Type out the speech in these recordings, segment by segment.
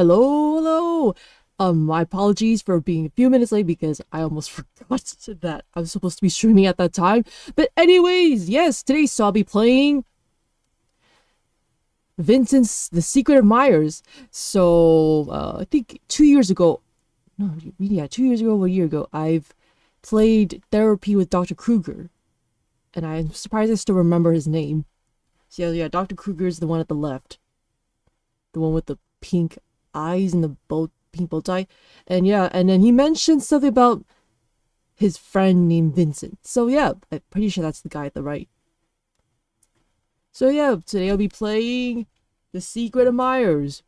Hello. My apologies for being a few minutes late because I almost forgot that I was supposed to be streaming at that time. But anyways, yes, today so I'll be playing Vincent's The Secret of Myers. So, I think 2 years ago, no, yeah, 2 years ago or a year ago, I've played Therapy with Dr. Kruger. And I'm surprised I still remember his name. So yeah, Dr. Kruger is the one at the left. The one with the pink eyes and the pink bow tie. And yeah, and then he mentioned something about his friend named Vincent. So yeah, I'm pretty sure that's the guy at the right. So yeah, today I'll be playing The Secret of Myers.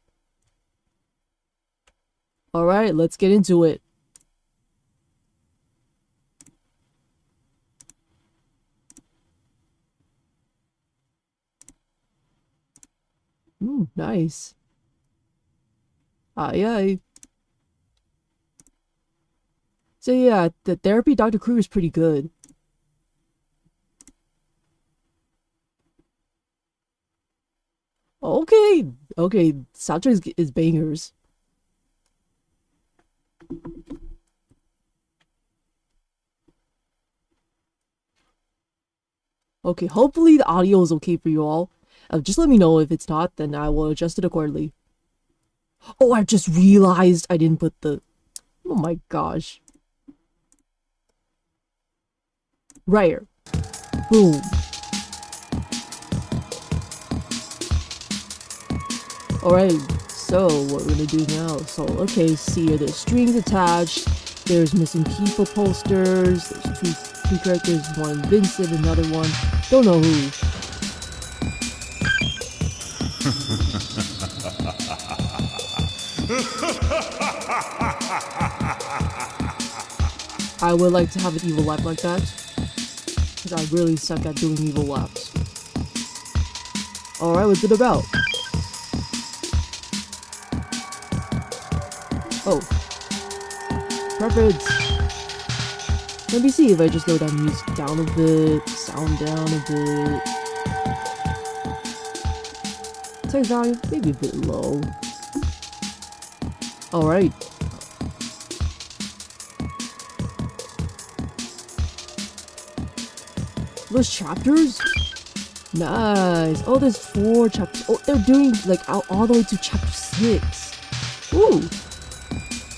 Alright, let's get into it. Nice. Aye, aye. So yeah, the Therapy Dr. Kruger is pretty good. Okay, soundtrack is bangers. Okay, hopefully the audio is okay for you all. Just let me know if it's not, then I will adjust it accordingly. Oh, I just realized I didn't put the... Oh my gosh. Right here. Boom. Alright, so what we're gonna do now. So, okay, see here, there's strings attached. There's missing people posters. There's two characters, one Vincent, another one. Don't know who. I would like to have an evil laugh like that, because I really suck at doing evil laughs. Alright, what's it about? Oh. Preference. Let me see if I just lower that music down a bit, sound down a bit. Text volume, maybe a bit low. Alright. Those chapters? Nice. Oh, there's 4 chapters. Oh, they're doing like all the way to chapter 6. Ooh.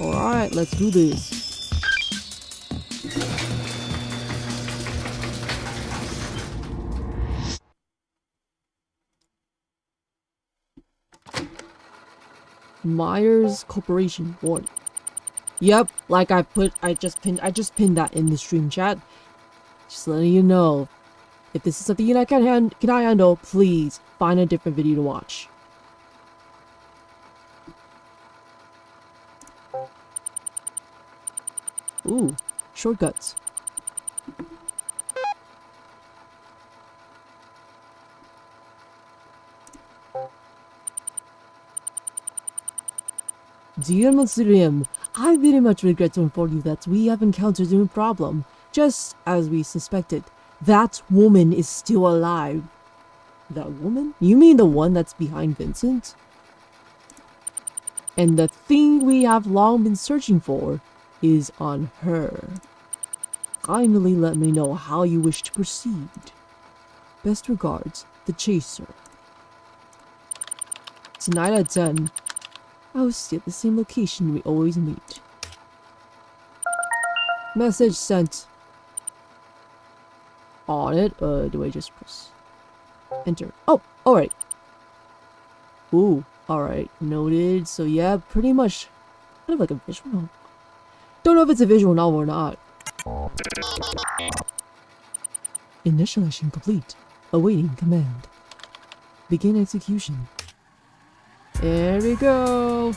Alright, let's do this. Myers Corporation 1. Yep, like I just pinned that in the stream chat. Just letting you know. If this is something I can handle, please find a different video to watch. Ooh, shortcuts. Dear Monsirium, I very much regret to inform you that we have encountered a new problem. Just as we suspected, that woman is still alive. That woman? You mean the one that's behind Vincent? And the thing we have long been searching for is on her. Kindly let me know how you wish to proceed. Best regards, the Chaser. Tonight at 10, I will see at the same location we always meet. Message sent. On it, do I just press enter? Oh, alright. Ooh, alright, noted. So yeah, pretty much kind of like a visual novel. Don't know if it's a visual novel or not. Initialization complete. Awaiting command. Begin execution. There we go.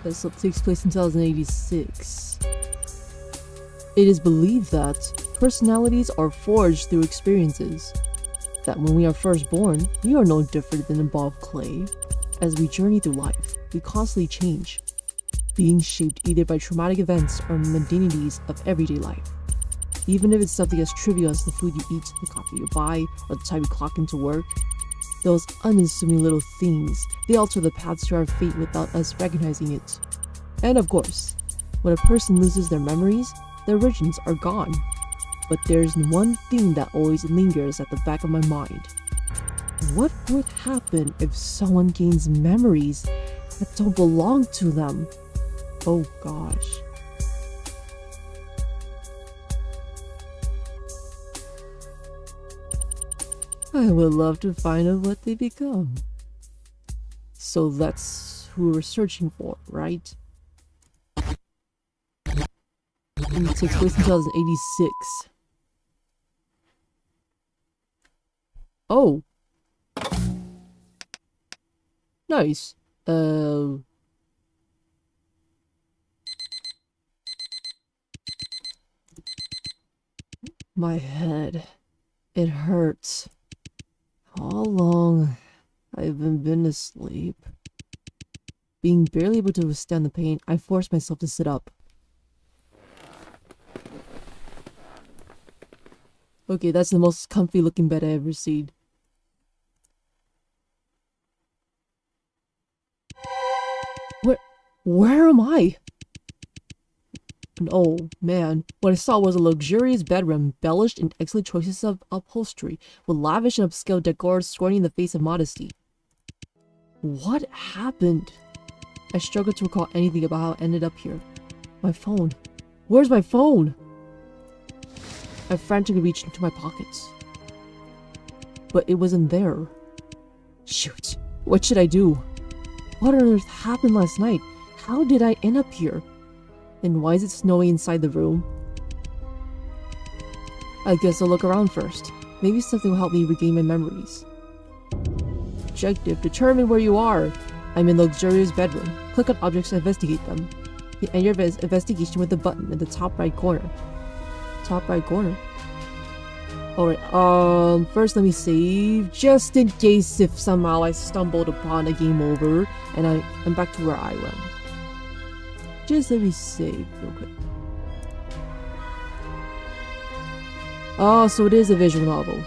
This takes place in 2086. It is believed that personalities are forged through experiences. That when we are first born, we are no different than a ball of clay. As we journey through life, we constantly change, being shaped either by traumatic events or mundanities of everyday life. Even if it's something as trivial as the food you eat, the coffee you buy, or the time you clock into work. Those unassuming little things, they alter the paths to our fate without us recognizing it. And of course, when a person loses their memories, their origins are gone. But there's one thing that always lingers at the back of my mind. What would happen if someone gains memories that don't belong to them? Oh gosh. I would love to find out what they become. So that's who we're searching for, right? And it takes place in 2086. Oh. Nice. My head. It hurts. How long I've been asleep. Being barely able to withstand the pain, I forced myself to sit up. Okay, that's the most comfy looking bed I've ever seen. Where am I? And oh man, what I saw was a luxurious bedroom embellished in excellent choices of upholstery, with lavish and upscale decor scorning the face of modesty. What happened? I struggled to recall anything about how I ended up here. My phone. Where's my phone? I frantically reached into my pockets. But it wasn't there. Shoot. What should I do? What on earth happened last night? How did I end up here? And why is it snowy inside the room? I guess I'll look around first. Maybe something will help me regain my memories. Objective: determine where you are. I'm in the luxurious bedroom. Click on objects to investigate them. You end your investigation with the button in the top right corner. Top right corner. Alright, first let me save, just in case if somehow I stumbled upon a game over and I'm back to where I am. Just let me save real quick. Oh, so it is a visual novel.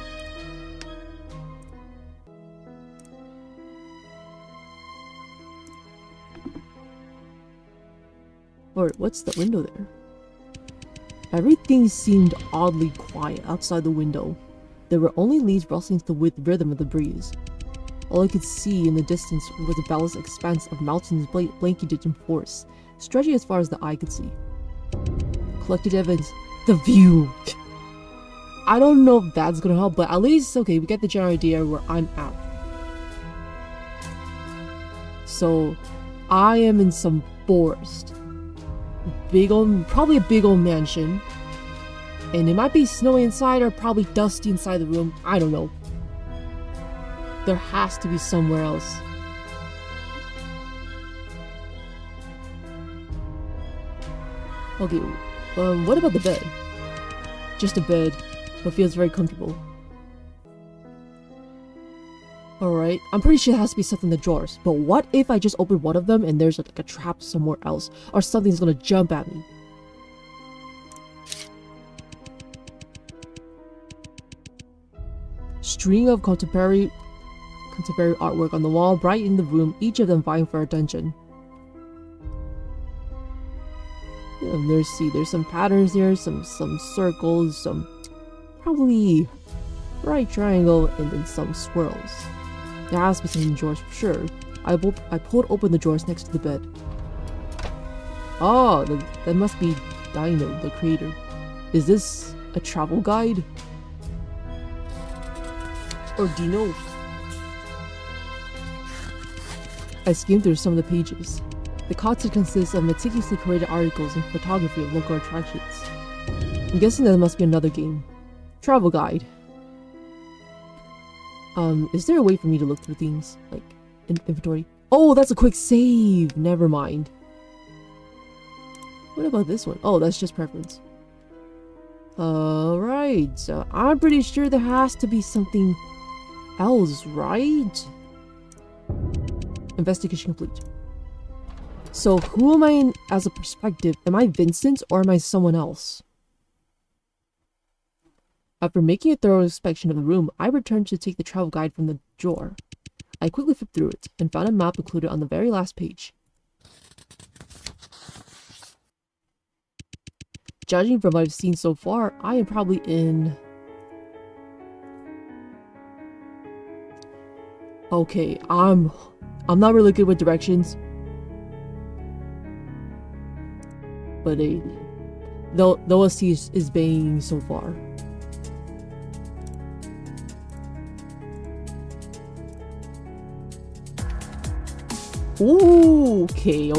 Alright, what's the window there? Everything seemed oddly quiet outside the window. There were only leaves rustling to the rhythm of the breeze. All I could see in the distance was a boundless expanse of mountains blanketed in forest, stretching as far as the eye could see. Collected evidence. The view! I don't know if that's gonna help, but at least, okay, we get the general idea where I'm at. So, I am in some forest. Probably a big old mansion. And it might be snowy inside or probably dusty inside the room. I don't know. There has to be somewhere else. Okay, what about the bed? Just a bed, but feels very comfortable. Alright, I'm pretty sure it has to be something in the drawers, but what if I just open one of them and there's like a trap somewhere else, or something's gonna jump at me? String of contemporary artwork on the wall, bright in the room, each of them vying for attention. Yeah, there's some patterns there, some circles, some probably right triangle, and then some swirls. There has to be something in drawers for sure. I pulled open the drawers next to the bed. Oh, that must be Dino, the creator. Is this a travel guide? Or Dino? I skimmed through some of the pages. The content consists of meticulously curated articles and photography of local attractions. I'm guessing that must be another game. Travel guide. Is there a way for me to look through things? Like, in inventory? Oh, that's a quick save! Never mind. What about this one? Oh, that's just preference. Alright, so I'm pretty sure there has to be something else, right? Investigation complete. So, who am I in as a perspective? Am I Vincent or am I someone else? After making a thorough inspection of the room, I returned to take the travel guide from the drawer. I quickly flipped through it and found a map included on the very last page. Judging from what I've seen so far, I am probably in... Okay, I'm not really good with directions. But the OST is banging so far. Ooh, okay.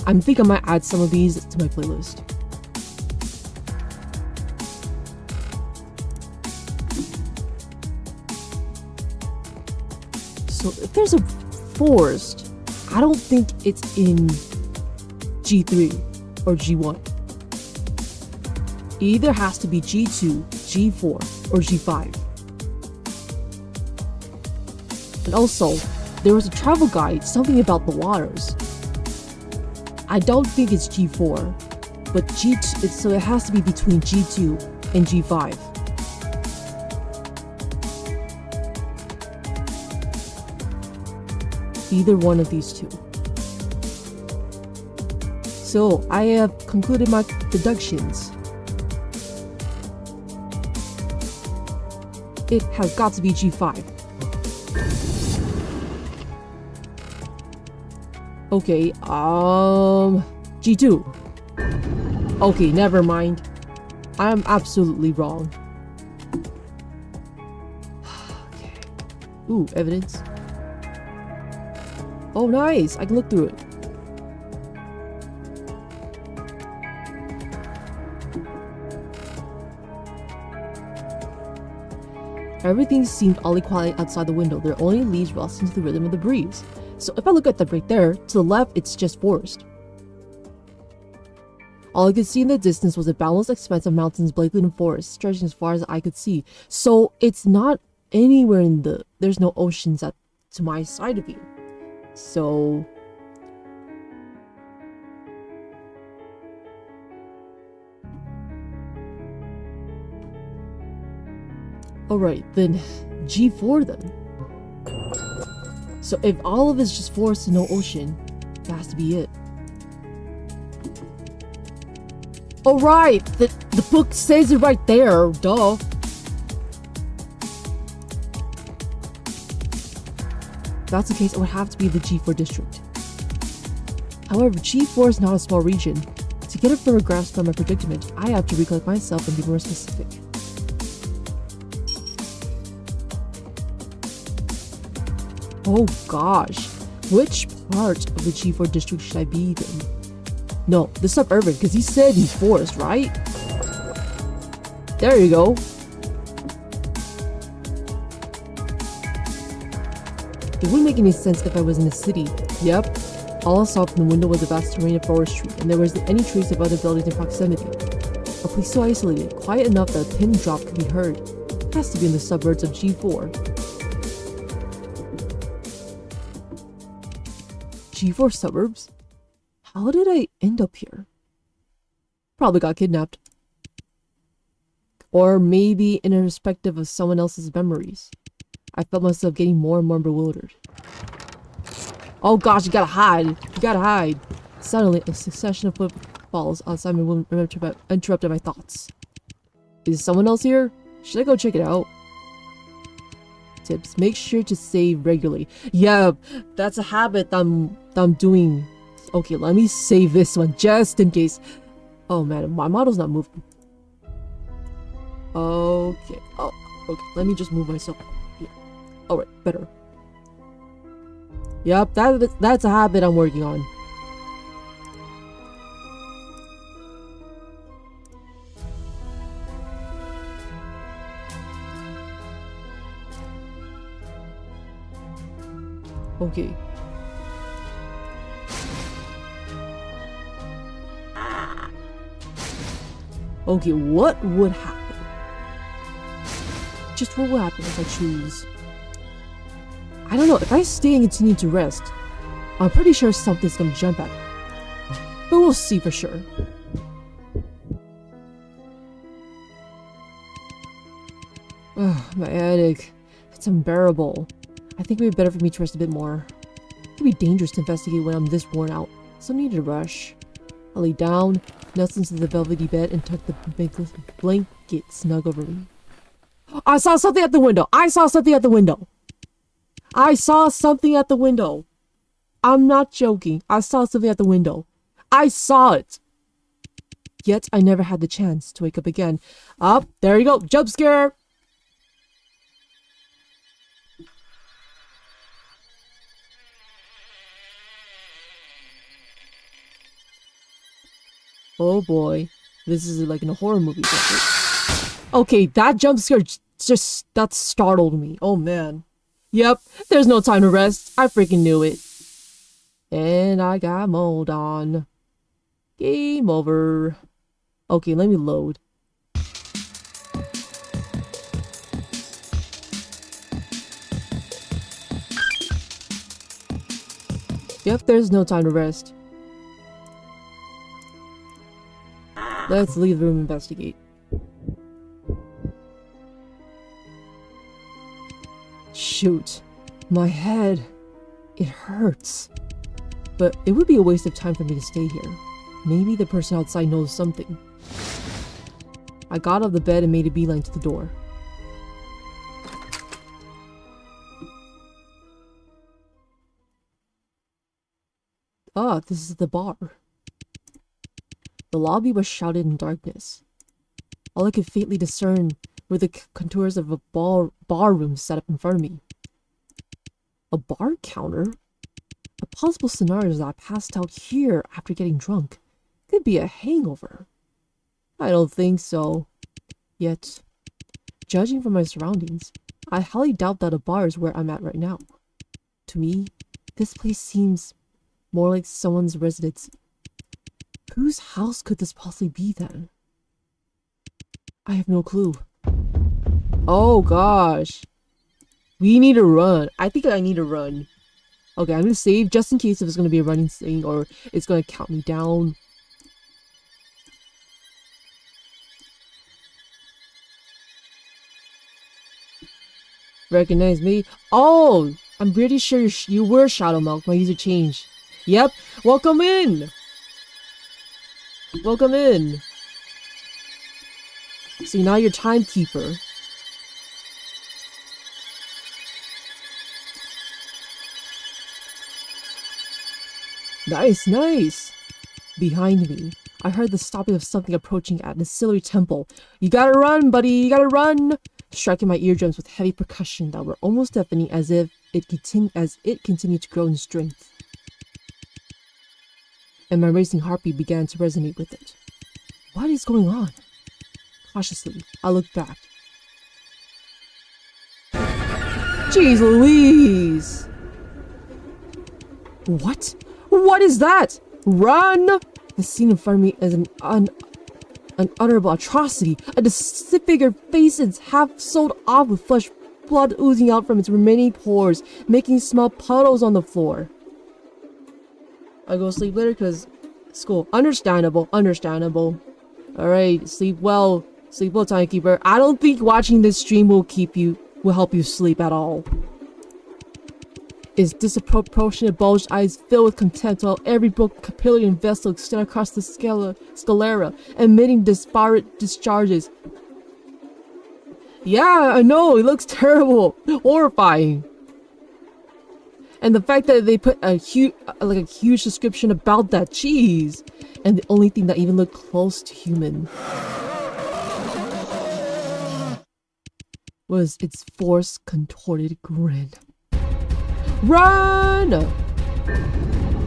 I think I might add some of these to my playlist. So if there's a forest, I don't think it's in G3 or G1. It either has to be G2, G4, or G5. And also, there was a travel guide, something about the waters. I don't think it's G4, but G2, so it has to be between G2 and G5. Either one of these two. So, I have concluded my deductions. It has got to be G5. Okay, G2. Okay, never mind. I'm absolutely wrong. Okay. Ooh, evidence. Oh, nice! I can look through it. Everything seemed oddly quiet outside the window. There are only leaves rustling to the rhythm of the breeze. So if I look at that right there, to the left, it's just forest. All I could see in the distance was a boundless expanse of mountains, blanketed in forest, stretching as far as I could see. So it's not anywhere in the... There's no oceans to my side of you. So... Alright, then G4 then. So if all of it's just forest and no ocean, that has to be it. Alright, the book says it right there, duh. If that's the case, it would have to be the G4 district. However, G4 is not a small region. To get a firmer grasp on my predicament, I have to recollect myself and be more specific. Oh gosh, which part of the G4 district should I be then? No, the suburban, because he said he's forest, right? There you go. It wouldn't make any sense if I was in a city. Yep, all I saw from the window was a vast terrain of forestry, and there wasn't any trace of other buildings in proximity. A place so isolated, quiet enough that a pin drop could be heard. It has to be in the suburbs of G4. G4 suburbs? How did I end up here? Probably got kidnapped. Or maybe in a perspective of someone else's memories. I felt myself getting more and more bewildered. Oh gosh, you gotta hide! You gotta hide! Suddenly, a succession of footfalls outside my room interrupted my thoughts. Is someone else here? Should I go check it out? Tips. Make sure to save regularly. Yeah, that's a habit I'm doing. Okay, let me save this one just in case. Oh man, my model's not moving. Okay. Oh, okay. Let me just move myself. Yeah. Alright, better. Yep, that's a habit I'm working on. Okay. Okay, what would happen? Just what would happen if I choose? I don't know, if I stay and continue to rest, I'm pretty sure something's gonna jump at me. But we'll see for sure. Ugh, my headache. It's unbearable. I think it would be better for me to rest a bit more. It could be dangerous to investigate when I'm this worn out, so I need to rush. I lay down, nestled into the velvety bed, and tucked the big blanket snug over me. I saw something at the window! I saw something at the window! I saw something at the window! I'm not joking. I saw something at the window. I saw it! Yet I never had the chance to wake up again. Up, there you go, jump scare! Oh boy, this is like in a horror movie. Okay, that jump scare that startled me. Oh man. Yep, there's no time to rest. I freaking knew it. And I got mold on. Game over. Okay, let me load. Yep, there's no time to rest. Let's leave the room and investigate. Shoot. My head. It hurts. But it would be a waste of time for me to stay here. Maybe the person outside knows something. I got out of the bed and made a beeline to the door. Ah, this is the bar. The lobby was shrouded in darkness. All I could faintly discern were the contours of a bar room set up in front of me. A bar counter? A possible scenario is that I passed out here after getting drunk. Could be a hangover. I don't think so. Yet, judging from my surroundings, I highly doubt that a bar is where I'm at right now. To me, this place seems more like someone's residence. Whose house could this possibly be then? I have no clue. Oh gosh. We need to run. I think I need to run. Okay, I'm gonna save just in case if it's gonna be a running thing or it's gonna count me down. Recognize me? Oh! I'm pretty sure you were Shadow Milk. My user changed. Yep. Welcome in! Welcome in. So now you're timekeeper. Nice, nice. Behind me, I heard the stopping of something approaching at an ancillary temple. You gotta run, buddy, you gotta run! Striking my eardrums with heavy percussion that were almost deafening as it continued to grow in strength. And my racing heartbeat began to resonate with it. What is going on? Cautiously, I looked back. Jeez Louise! What? What is that? Run! The scene in front of me is an unutterable atrocity. A disfigured face is half sewed off with flesh, blood oozing out from its remaining pores, making small puddles on the floor. I go sleep later because school. Understandable, understandable. Alright, sleep well, timekeeper. I don't think watching this stream will help you sleep at all. His disproportionate bulged eyes filled with contempt while every broken capillary and vessel extended across the sclera, emitting disparate discharges. Yeah, I know, it looks terrible, horrifying. And the fact that they put a huge description about that cheese, and the only thing that even looked close to human was its forced, contorted grin. Run!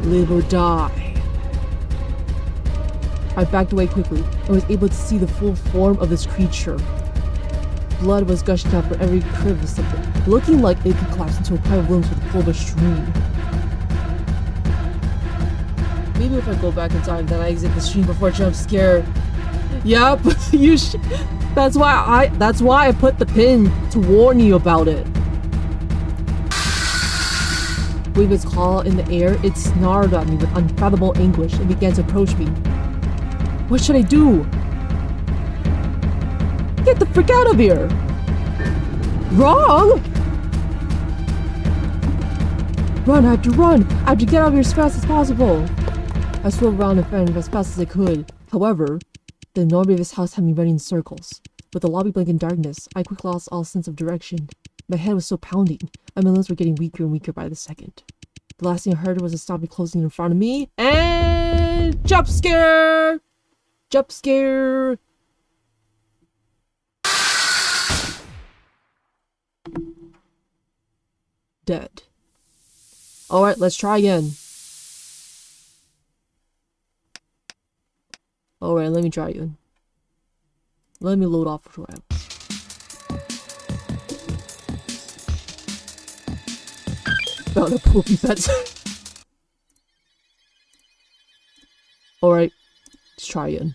Live or die. I backed away quickly and was able to see the full form of this creature. Blood was gushing out from every crevice of it, looking like it could collapse into a pile of limbs with the pull of a stream. Maybe if I go back in time, then I exit the stream before jump scare. Yup, that's why I put the pin to warn you about it. With its claw in the air, it snarled at me with unfathomable anguish and began to approach me. What should I do? Get the frick out of here! Wrong! Run, I have to run! I have to get out of here as fast as possible! I swerved around and ran as fast as I could. However, the enormity of his house had me running in circles. With the lobby blank in darkness, I quickly lost all sense of direction. My head was still pounding, and my limbs were getting weaker and weaker by the second. The last thing I heard was a zombie closing in front of me, and jump scare! Jump scare! Dead. Alright, let's try again. Alright, let me try again. Let me load off for a while. Found a poopy pet. Alright, let's try again.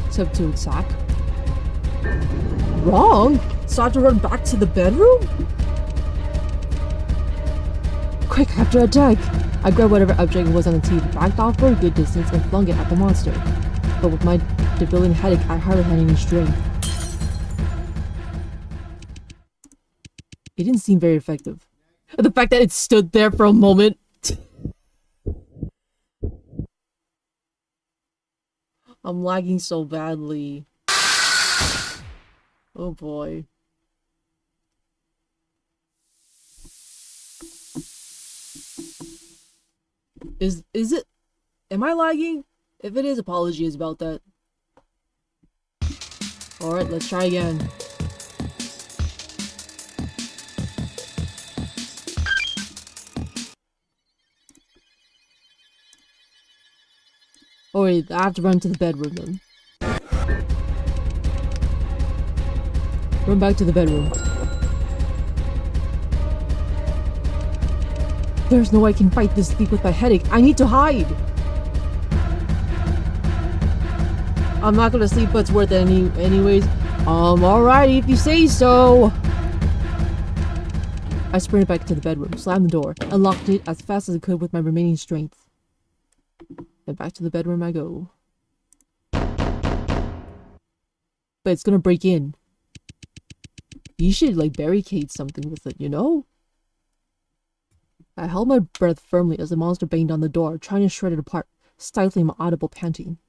Except to attack. Wrong! So I have to run back to the bedroom? Quick, I have to attack! I grabbed whatever object was on the TV, backed off for a good distance, and flung it at the monster. But with my debilitating headache, I hardly had any strength. It didn't seem very effective. The fact that it stood there for a moment. I'm lagging so badly. Oh boy. Is it? Am I lagging? If it is, apologies about that. Alright, let's try again. Oh wait, I have to run to the bedroom then. Run back to the bedroom. There's no way I can fight this leak with my headache. I need to hide! I'm not gonna sleep, but it's worth it anyways. Alrighty, if you say so! I sprinted back to the bedroom, slammed the door, and locked it as fast as I could with my remaining strength. And back to the bedroom I go. But it's gonna break in. You should, like, barricade something with it, you know? I held my breath firmly as the monster banged on the door, trying to shred it apart, stifling my audible panting.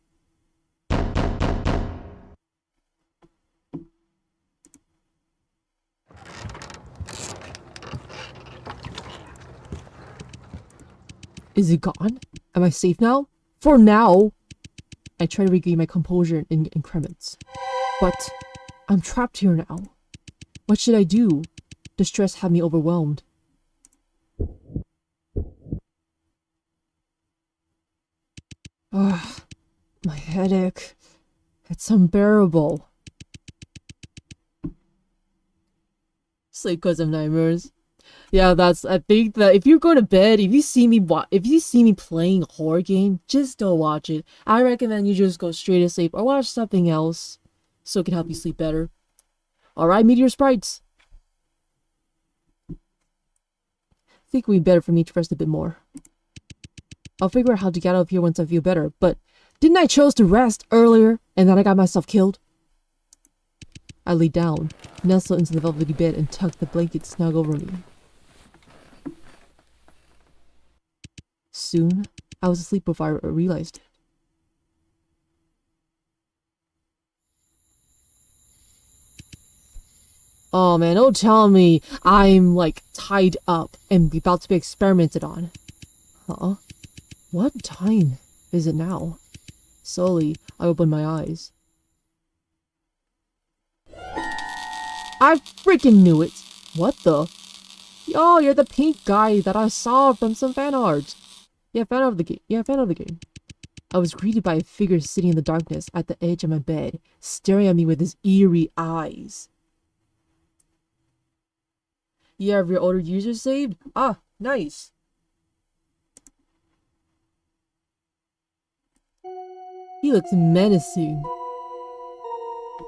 Is it gone? Am I safe now? For now! I try to regain my composure in increments. But I'm trapped here now. What should I do? The stress had me overwhelmed. Ugh, my headache. It's unbearable. Sleep because of nightmares. Yeah, I think that if you're going to bed, if you see me playing a horror game, just don't watch it. I recommend you just go straight to sleep or watch something else so it can help you sleep better. Alright, Meteor Sprites. I think it would be better for me to rest a bit more. I'll figure out how to get out of here once I feel better, but didn't I choose to rest earlier and then I got myself killed? I lay down, nestled into the velvety bed and tucked the blanket snug over me. Soon, I was asleep before I realized it. Oh man, don't tell me I'm like tied up and about to be experimented on. Huh? What time is it now? Slowly, I opened my eyes. I freaking knew it! What the? Yo, you're the pink guy that I saw from some fan art. Yeah, fan of the game. Yeah, fan of the game. I was greeted by a figure sitting in the darkness at the edge of my bed, staring at me with his eerie eyes. You have your older user saved? Ah, nice. He looks menacing.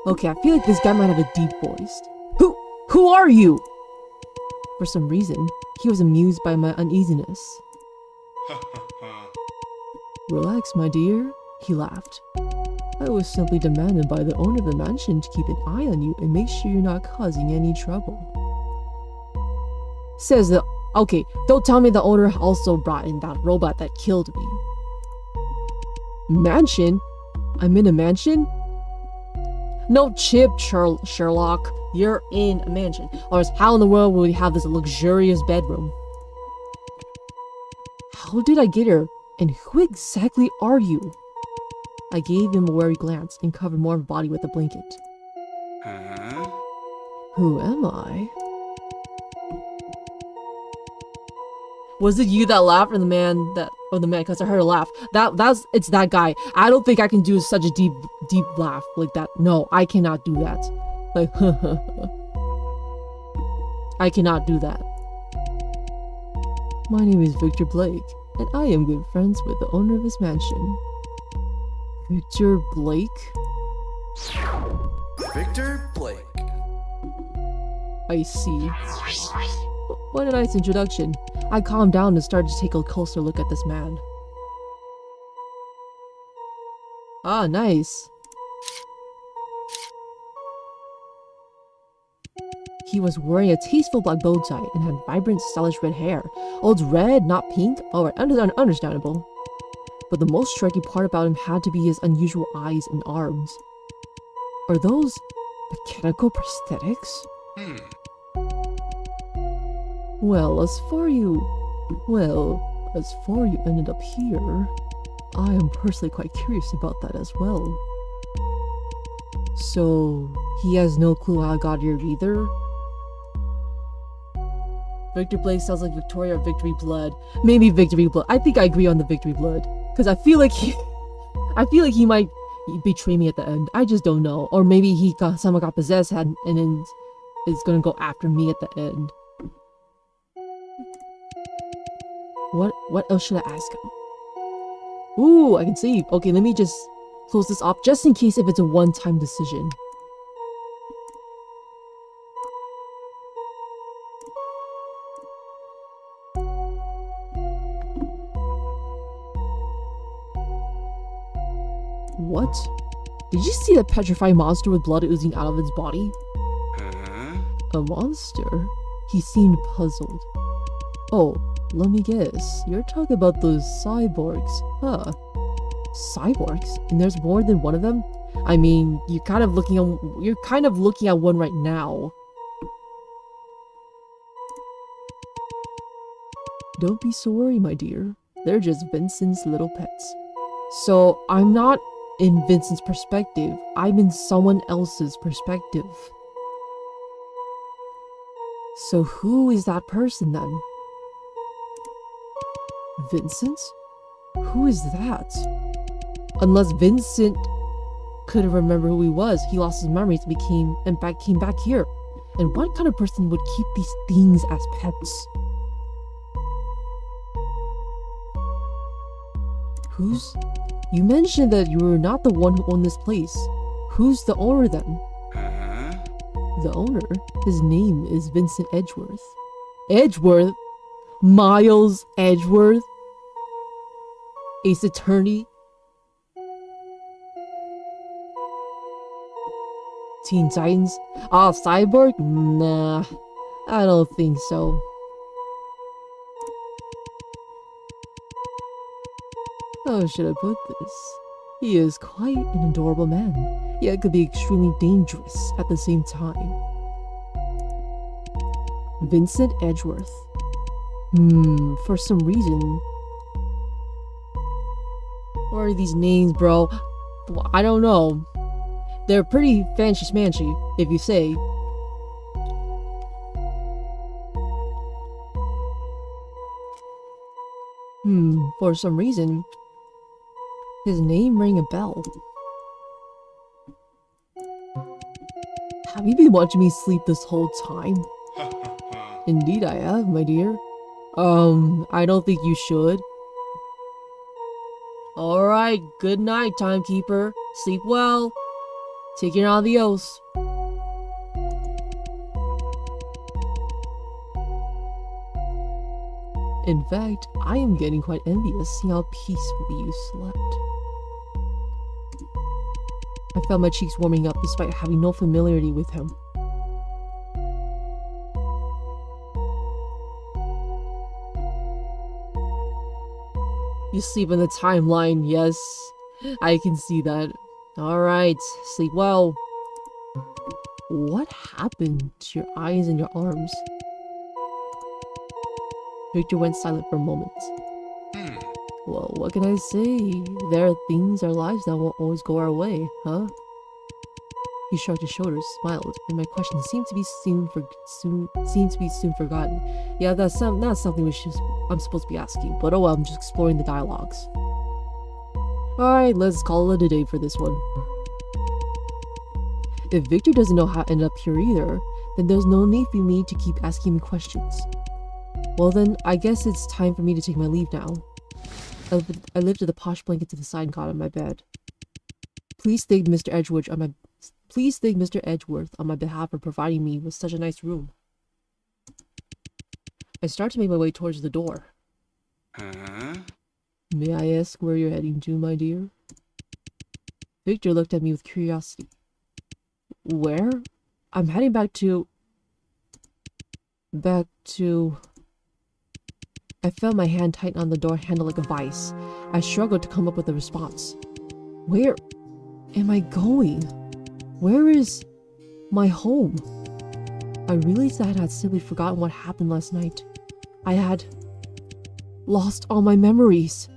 Okay, I feel like this guy might have a deep voice. Who? Who are you? For some reason, he was amused by my uneasiness. Relax, my dear, he laughed. I was simply demanded by the owner of the mansion to keep an eye on you and make sure you're not causing any trouble. Says the... Okay, don't tell me the owner also brought in that robot that killed me. Mansion? I'm in a mansion? No chip, Sherlock. You're in a mansion. Or else how in the world would we have this luxurious bedroom? How did I get here? And who exactly are you? I gave him a wary glance and covered more of my body with a blanket. Huh? Who am I? Was it you that laughed, or the man that, or the man? Because I heard a laugh. It's that guy. I don't think I can do such a deep laugh like that. No, I cannot do that. Like, I cannot do that. My name is Victor Blake, and I am good friends with the owner of his mansion. Victor Blake? Victor Blake. I see. What a nice introduction. I calmed down and started to take a closer look at this man. Ah, nice. He was wearing a tasteful black bow tie and had vibrant, stylish red hair. Oh, it's red, not pink? Alright, understandable. But the most striking part about him had to be his unusual eyes and arms. Are those mechanical prosthetics? Well, as far you ended up here, I am personally quite curious about that as well. So, he has no clue how I got here either? Victor Blake sounds like Victoria or Victory Blood. Maybe Victory Blood. I think I agree on the Victory Blood. Because I feel like he might betray me at the end. I just don't know. Or maybe someone got possessed and then is gonna go after me at the end. What else should I ask him? Ooh, I can save. Okay, let me just close this off just in case if it's a one-time decision. What? Did you see that petrified monster with blood oozing out of its body? A monster? He seemed puzzled. Oh, let me guess. You're talking about those cyborgs, huh? Cyborgs? And there's more than one of them? I mean, you're kind of looking at one right now. Don't be so worried, my dear. They're just Vincent's little pets. So, I'm not in Vincent's perspective. I'm in someone else's perspective. So who is that person then? Vincent? Who is that? Unless Vincent couldn't remember who he was, he lost his memories and came back here. And what kind of person would keep these things as pets? You mentioned that you were not the one who owned this place. Who's the owner then? The owner? His name is Vincent Edgeworth. Edgeworth? Miles Edgeworth? Ace Attorney? Teen Titans? Cyborg? Nah, I don't think so. How should I put this? He is quite an adorable man, yet could be extremely dangerous at the same time. Vincent Edgeworth. For some reason. What are these names, bro? Well, I don't know. They're pretty fancy-smancy, if you say. For some reason, his name rang a bell. Have you been watching me sleep this whole time? Indeed I have, my dear. I don't think you should. Alright, good night, timekeeper. Sleep well. Take care, adios. In fact, I am getting quite envious seeing how peacefully you slept. I felt my cheeks warming up despite having no familiarity with him. You sleep in the timeline, yes. I can see that. Alright, sleep well. What happened to your eyes and your arms? Victor went silent for a moment. Well, what can I say? There are things in our lives that won't always go our way, huh? He shrugged his shoulders, smiled, and my question seemed to be soon forgotten. Yeah, that's not something I'm supposed to be asking, but oh well, I'm just exploring the dialogues. Alright, let's call it a day for this one. If Victor doesn't know how to end up here either, then there's no need for me to keep asking him questions. Well then, I guess it's time for me to take my leave now. I lifted the posh blanket to the side and got on my bed. Please thank Mr. Edgeworth on my behalf for providing me with such a nice room. I start to make my way towards the door. May I ask where you're heading to, my dear? Victor looked at me with curiosity. Where? I'm heading back to... I felt my hand tighten on the door handle like a vice. I struggled to come up with a response. Where am I going? Where is my home? I realized that I had simply forgotten what happened last night. I had lost all my memories.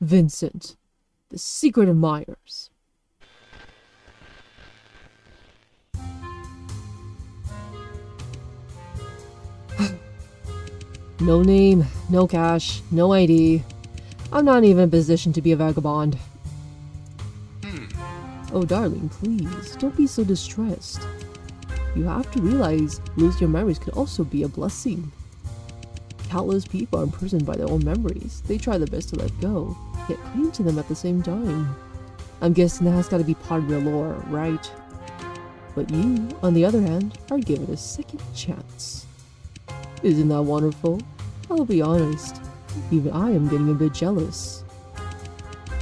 Vincent, the secret admirers. No name, no cash, no ID. I'm not even in a position to be a vagabond. Oh darling, please, don't be so distressed. You have to realize losing your memories could also be a blessing. Countless people are imprisoned by their own memories. They try their best to let go, yet cling to them at the same time. I'm guessing that has got to be part of your lore, right? But you, on the other hand, are given a second chance. Isn't that wonderful? I'll be honest, even I am getting a bit jealous.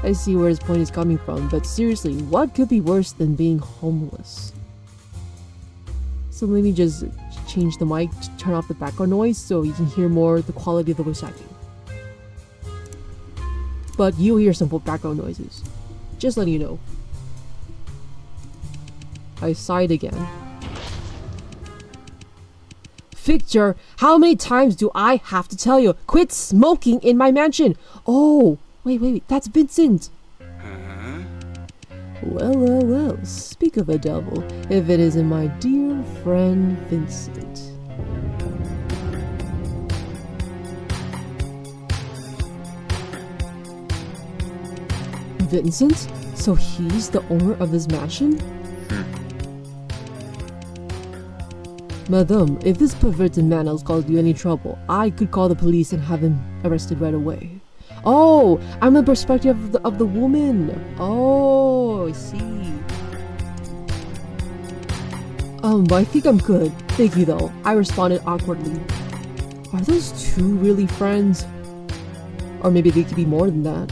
I see where his point is coming from, but seriously, what could be worse than being homeless? So let me just change the mic to turn off the background noise so you can hear more the quality of the voice acting. But you'll hear some background noises. Just letting you know. I sighed again. Victor, how many times do I have to tell you? Quit smoking in my mansion! Oh, wait, that's Vincent! Well, speak of a devil, if it isn't my dear friend Vincent. Vincent? So he's the owner of this mansion? Madame, if this perverted man has caused you any trouble, I could call the police and have him arrested right away. Oh, I'm the perspective of the woman. Oh, I see. But I think I'm good. Thank you though. I responded awkwardly. Are those two really friends? Or maybe they could be more than that.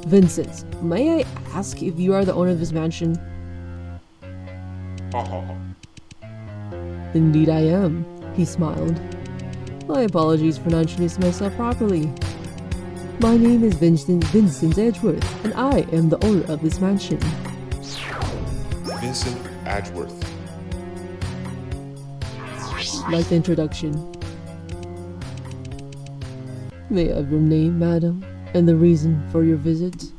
Vincent, may I ask if you are the owner of this mansion? Indeed I am, he smiled. My apologies for not introducing myself properly. My name is Vincent Edgeworth, and I am the owner of this mansion. Vincent Edgeworth. Like the introduction. May I have your name, madam, and the reason for your visit?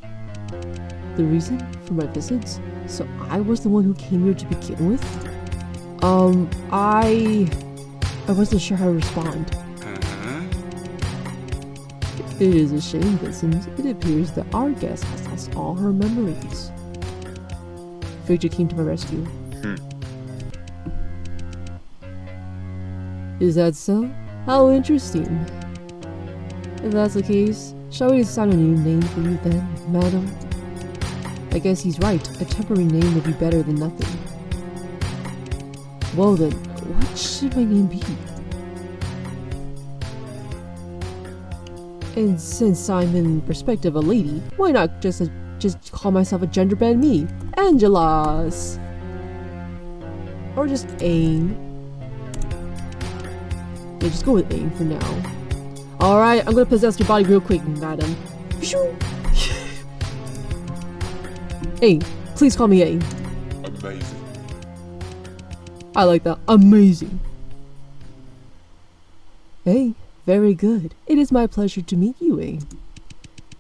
The reason for my visit? So I was the one who came here to begin with? I wasn't sure how to respond. It is a shame, Vincent. It appears that our guest has lost all her memories. Victor came to my rescue. Is that so? How interesting. If that's the case, Shall we assign a new name for you then, madam? I guess he's right. A temporary name would be better than nothing. Well then, what should my name be? And since I'm in perspective a lady, why not just call myself a gender bend me? Angela's! Or just Aang. Yeah, just go with Aang for now. Alright, I'm gonna possess your body real quick, madam. Aang, please call me Aang. Amazing. I like that. Amazing. Hey, very good. It is my pleasure to meet you, Aang.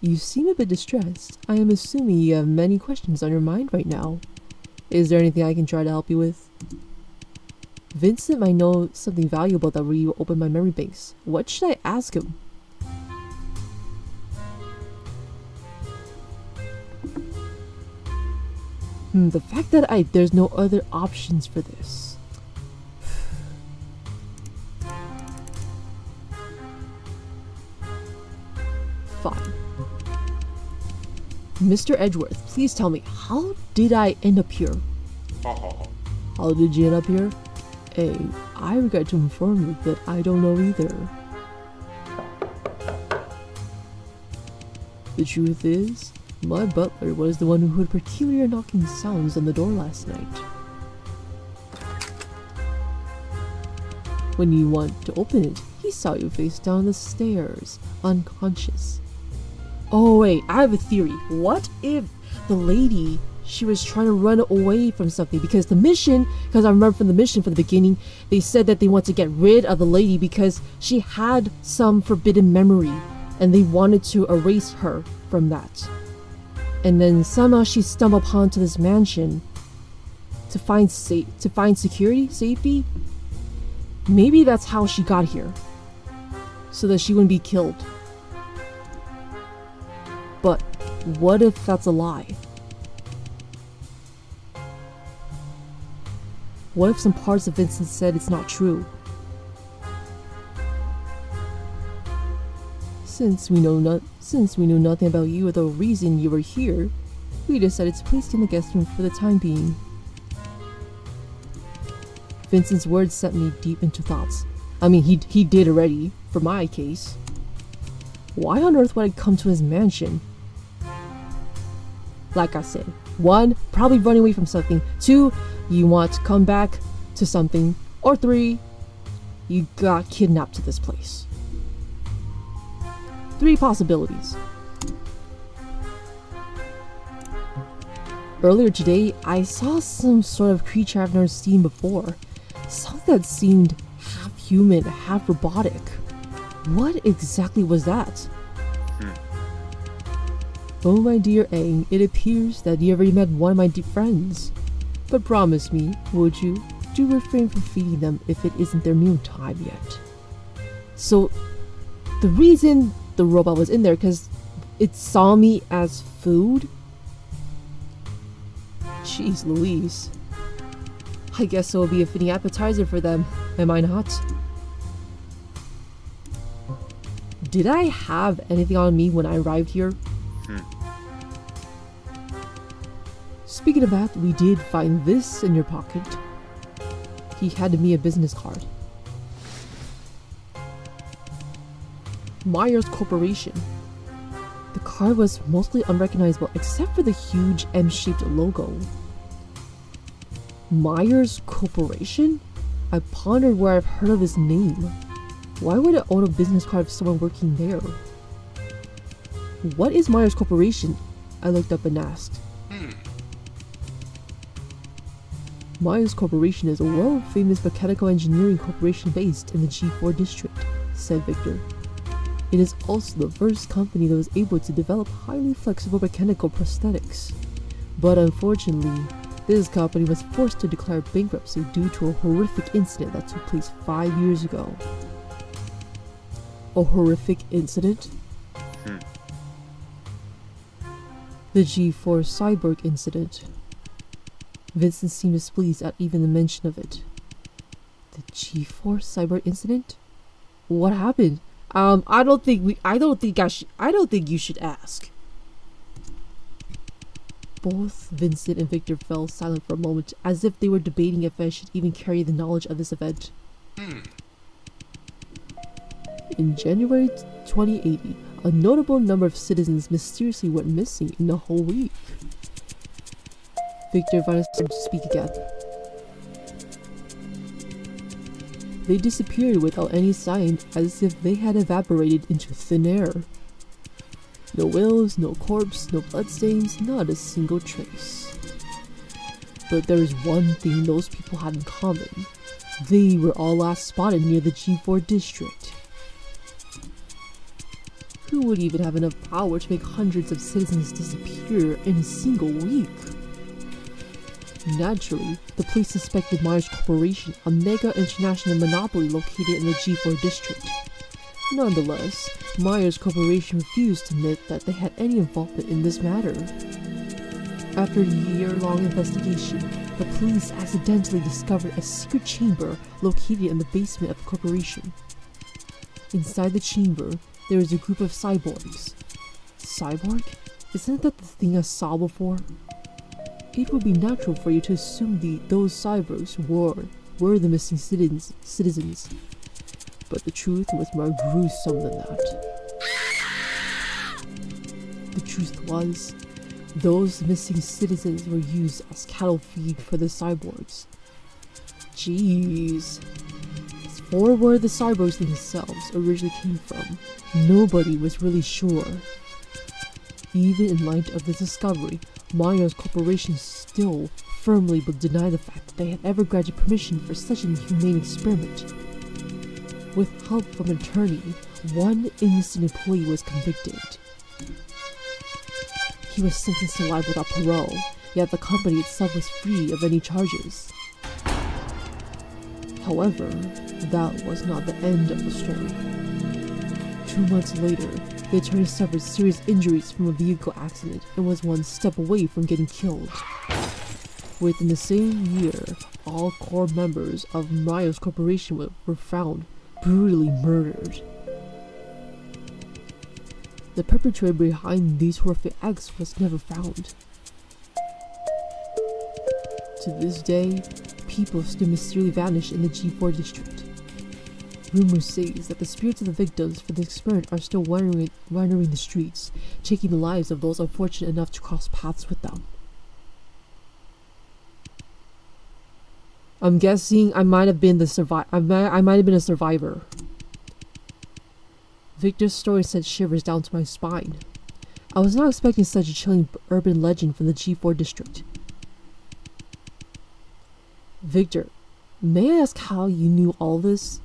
You seem a bit distressed. I am assuming you have many questions on your mind right now. Is there anything I can try to help you with? Vincent might know something valuable that will open my memory banks. What should I ask him? The fact that there's no other options for this. Fine. Mr. Edgeworth, please tell me, how did I end up here? How did you end up here? Hey, I regret to inform you that I don't know either. The truth is, my butler was the one who heard peculiar knocking sounds on the door last night. When you went to open it, he saw you face down the stairs, unconscious. Oh wait, I have a theory. What if the lady, she was trying to run away from something? Because I remember from the mission from the beginning, they said that they want to get rid of the lady because she had some forbidden memory and they wanted to erase her from that. And then somehow she stumbled upon to this mansion to find safety. Maybe that's how she got here, so that she wouldn't be killed. But what if that's a lie? What if some parts of Vincent said it's not true? Since we know nothing about you or the reason you were here, we decided to place you in the guest room for the time being. Vincent's words sent me deep into thoughts. I mean, he did already, for my case. Why on earth would I come to his mansion? Like I said, 1, probably running away from something. 2, you want to come back to something. Or 3, you got kidnapped to this place. 3 possibilities. Earlier today, I saw some sort of creature I've never seen before. Something that seemed half human, half robotic. What exactly was that? Oh my dear Aang, it appears that you already met one of my deep friends. But promise me, would you, do refrain from feeding them if it isn't their meal time yet. So, the reason the robot was in there, because it saw me as food? Jeez Louise. I guess it will be a fitting appetizer for them, am I not? Did I have anything on me when I arrived here? Speaking of that, we did find this in your pocket. He handed me a business card. Myers Corporation. The card was mostly unrecognizable except for the huge M-shaped logo. Myers Corporation? I pondered where I've heard of this name. Why would I own a business card of someone working there? What is Myers Corporation? I looked up and asked. Myers Corporation is a world-famous mechanical engineering corporation based in the G4 district, said Victor. It is also the first company that was able to develop highly flexible mechanical prosthetics. But unfortunately, this company was forced to declare bankruptcy due to a horrific incident that took place 5 years ago. A horrific incident? The G4 cyborg incident. Vincent seemed displeased at even the mention of it. The G4 cyborg incident? What happened? I don't think you should ask. Both Vincent and Victor fell silent for a moment, as if they were debating if I should even carry the knowledge of this event. In January 2080, a notable number of citizens mysteriously went missing in the whole week. Victor finally started to speak again. They disappeared without any sign, as if they had evaporated into thin air. No wills, no corpse, no bloodstains, not a single trace. But there was one thing those people had in common. They were all last spotted near the G4 district. Who would even have enough power to make hundreds of citizens disappear in a single week? Naturally, the police suspected Myers Corporation, a mega international monopoly located in the G4 district. Nonetheless, Myers Corporation refused to admit that they had any involvement in this matter. After a year-long investigation, the police accidentally discovered a secret chamber located in the basement of the corporation. Inside the chamber, there was a group of cyborgs. Cyborg? Isn't that the thing I saw before? It would be natural for you to assume those cyborgs were the missing citizens. But the truth was more gruesome than that. The truth was, those missing citizens were used as cattle feed for the cyborgs. Jeez. As for where the cyborgs themselves originally came from, nobody was really sure. Even in light of this discovery, Myers Corporation still firmly would deny the fact that they had ever granted permission for such an inhumane experiment. With help from an attorney, one innocent employee was convicted. He was sentenced to life without parole, yet the company itself was free of any charges. However, that was not the end of the story. 2 months later, the attorney suffered serious injuries from a vehicle accident and was one step away from getting killed. Within the same year, all core members of Myers Corporation were found brutally murdered. The perpetrator behind these horrific acts was never found. To this day, people still mysteriously vanish in the G4 district. Rumor says that the spirits of the victims for the experiment are still wandering the streets, taking the lives of those unfortunate enough to cross paths with them. I'm guessing I might have been I might have been a survivor. Victor's story sent shivers down to my spine. I was not expecting such a chilling urban legend from the G4 district. Victor, may I ask how you knew all this?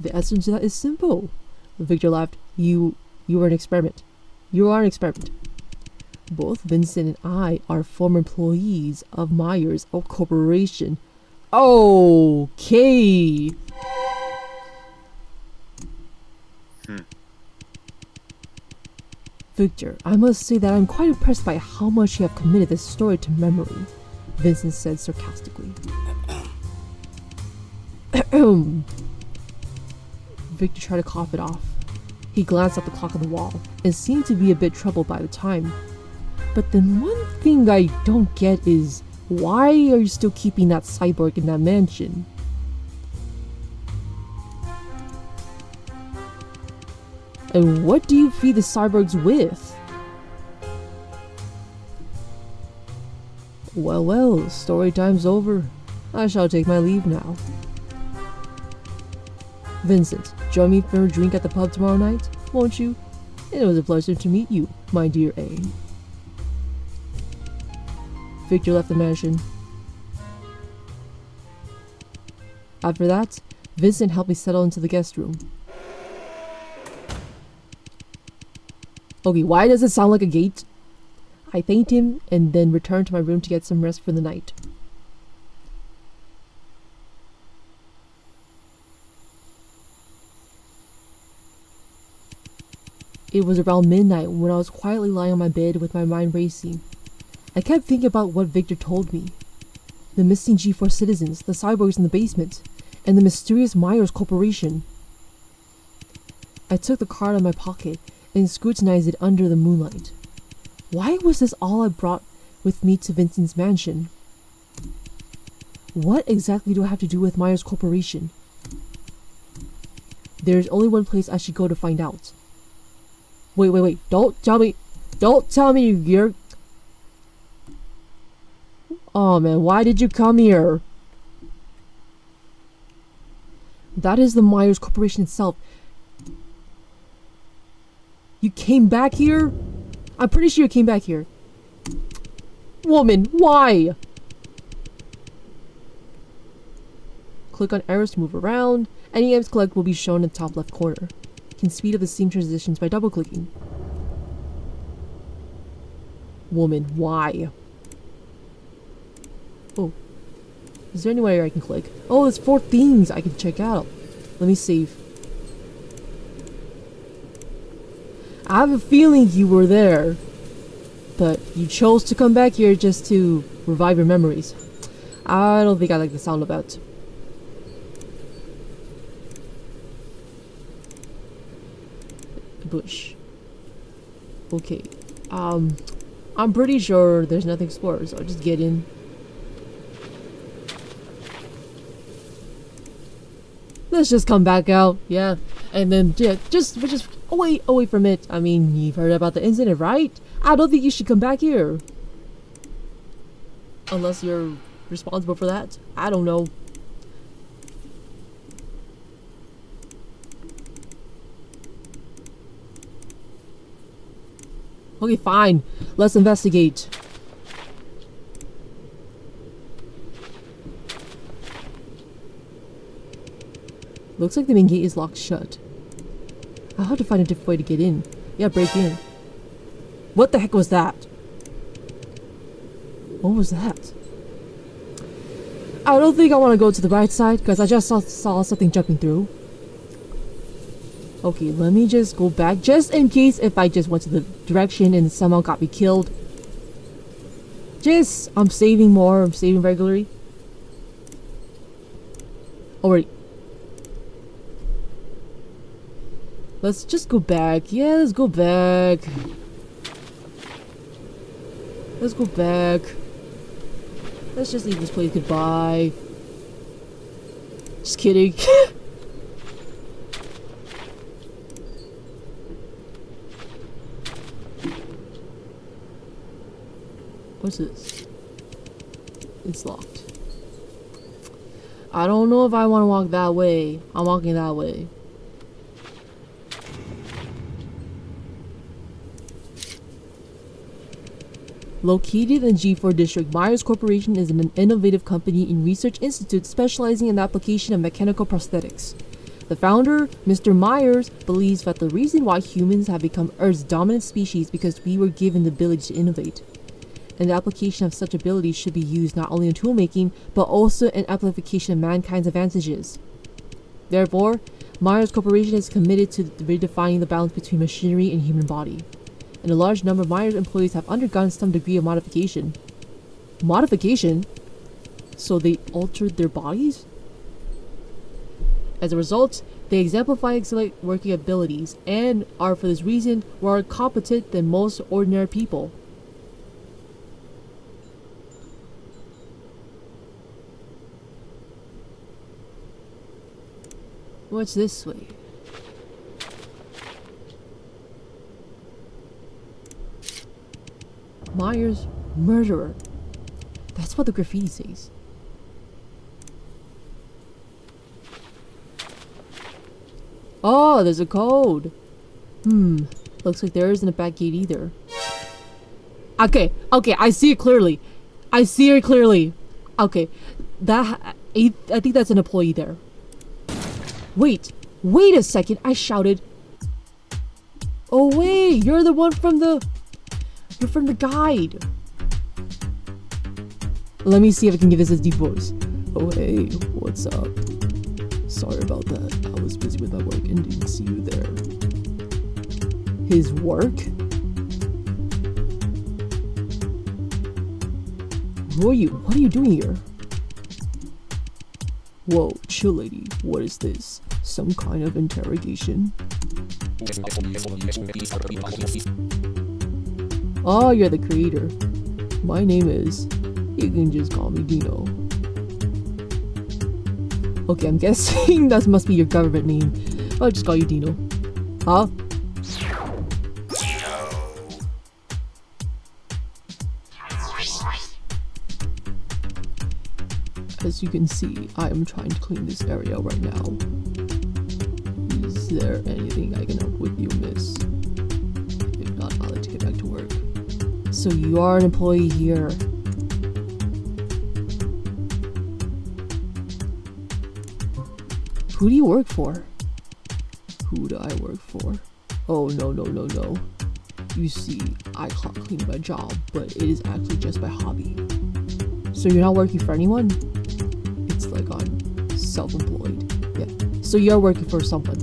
The answer to that is simple. Victor laughed. You were an experiment. You are an experiment. Both Vincent and I are former employees of Myers Corporation. Okay. Victor, I must say that I'm quite impressed by how much you have committed this story to memory, Vincent said sarcastically. Victor tried to cough it off. He glanced at the clock on the wall and seemed to be a bit troubled by the time. But then one thing I don't get is, why are you still keeping that cyborg in that mansion? And what do you feed the cyborgs with? Well, story time's over. I shall take my leave now. Vincent, join me for a drink at the pub tomorrow night, won't you? It was a pleasure to meet you, my dear A. Victor left the mansion. After that, Vincent helped me settle into the guest room. Okay, why does it sound like a gate? I thanked him and then returned to my room to get some rest for the night. It was around midnight when I was quietly lying on my bed with my mind racing. I kept thinking about what Victor told me. The missing G4 citizens, the cyborgs in the basement, and the mysterious Myers Corporation. I took the card out of my pocket and scrutinized it under the moonlight. Why was this all I brought with me to Vincent's mansion? What exactly do I have to do with Myers Corporation? There's only one place I should go to find out. Wait. Don't tell me you're... Oh man, why did you come here? That is the Myers Corporation itself. You came back here? I'm pretty sure you came back here. Woman, why? Click on arrows to move around. Any items collected will be shown in the top left corner. You can speed up the scene transitions by double clicking. Woman, why? Oh. Is there anywhere I can click? Oh, there's 4 things I can check out. Let me save. I have a feeling you were there, but you chose to come back here just to revive your memories. I don't think I like the sound of that. Bush. Okay. I'm pretty sure there's nothing to explore, so I'll just get in. Let's just come back out, yeah. And then, yeah, just away from it. I mean, you've heard about the incident, right? I don't think you should come back here. Unless you're responsible for that. I don't know. Okay, fine. Let's investigate. Looks like the main gate is locked shut. I'll have to find a different way to get in. Yeah, break in. What the heck was that? What was that? I don't think I want to go to the right side because I just saw something jumping through. Okay, let me just go back just in case if I just went to the direction and somehow got me killed. I'm saving more. I'm saving regularly. Oh, wait. Let's just go back. Yeah, let's go back. Let's go back. Let's just leave this place goodbye. Just kidding. What's this? It's locked. I don't know if I want to walk that way. I'm walking that way. Located in G4 District, Myers Corporation is an innovative company and research institute specializing in the application of mechanical prosthetics. The founder, Mr. Myers, believes that the reason why humans have become Earth's dominant species is because we were given the ability to innovate. And the application of such abilities should be used not only in toolmaking, but also in amplification of mankind's advantages. Therefore, Myers Corporation is committed to redefining the balance between machinery and human body. And a large number of Myers employees have undergone some degree of modification. Modification? So they altered their bodies? As a result, they exemplify excellent working abilities and are for this reason more competent than most ordinary people. What's this way? Myers, murderer. That's what the graffiti says. Oh, there's a code. Looks like there isn't a back gate either. Okay, I see it clearly. Okay, I think that's an employee there. Wait a second, I shouted. Oh wait, you're the one from the... You're from the guide. Let me see if I can give this a deep voice. Oh hey, what's up? Sorry about that. I was busy with my work and didn't see you there. His work? Who are you? What are you doing here? Whoa, chill lady. What is this? Some kind of interrogation? Oh, you're the creator. My name is... You can just call me Dino. Okay, I'm guessing that must be your government name. I'll just call you Dino. Huh? As you can see, I am trying to clean this area right now. Is there anything I can help with you, miss? If not, I'll let you get back to work. So you are an employee here. Who do you work for? Who do I work for? Oh, no. You see, I call cleaning my job, but it is actually just my hobby. So you're not working for anyone? It's like I'm self-employed. Yeah. So you're working for someone.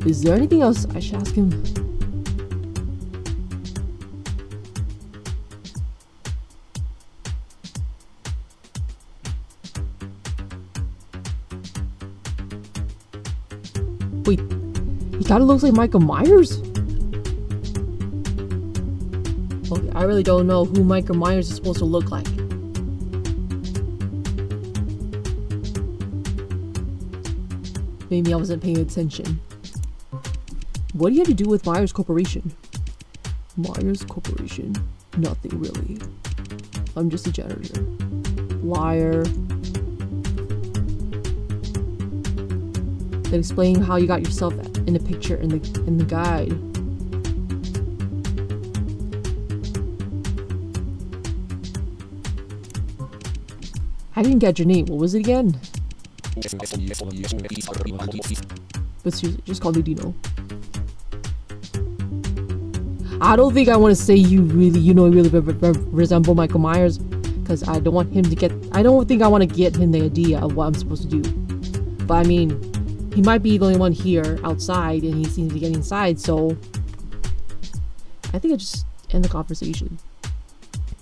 Is there anything else I should ask him? Wait, he kinda looks like Michael Myers? Okay, I really don't know who Michael Myers is supposed to look like. Maybe I wasn't paying attention. What do you have to do with Myers Corporation? Myers Corporation? Nothing really. I'm just a janitor. Liar. Then explain how you got yourself in the picture in the guide. I didn't get your name. What was it again? But seriously, just call me Dino. I don't think I want to say you really resemble Michael Myers, because I don't want him to get. I don't think I want to get him the idea of what I'm supposed to do. But I mean, he might be the only one here outside, and he seems to get inside. So I think I just end the conversation.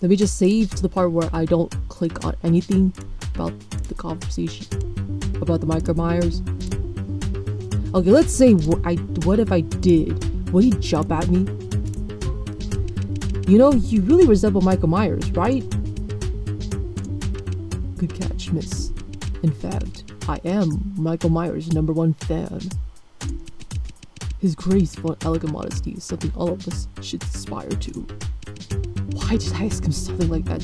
Let me just save to the part where I don't click on anything about the conversation about the Michael Myers. Okay, let's say what if I did? Would he jump at me? You know, you really resemble Michael Myers, right? Good catch, miss. In fact, I am Michael Myers' #1 fan. His graceful and elegant modesty is something all of us should aspire to. Why did I ask him something like that?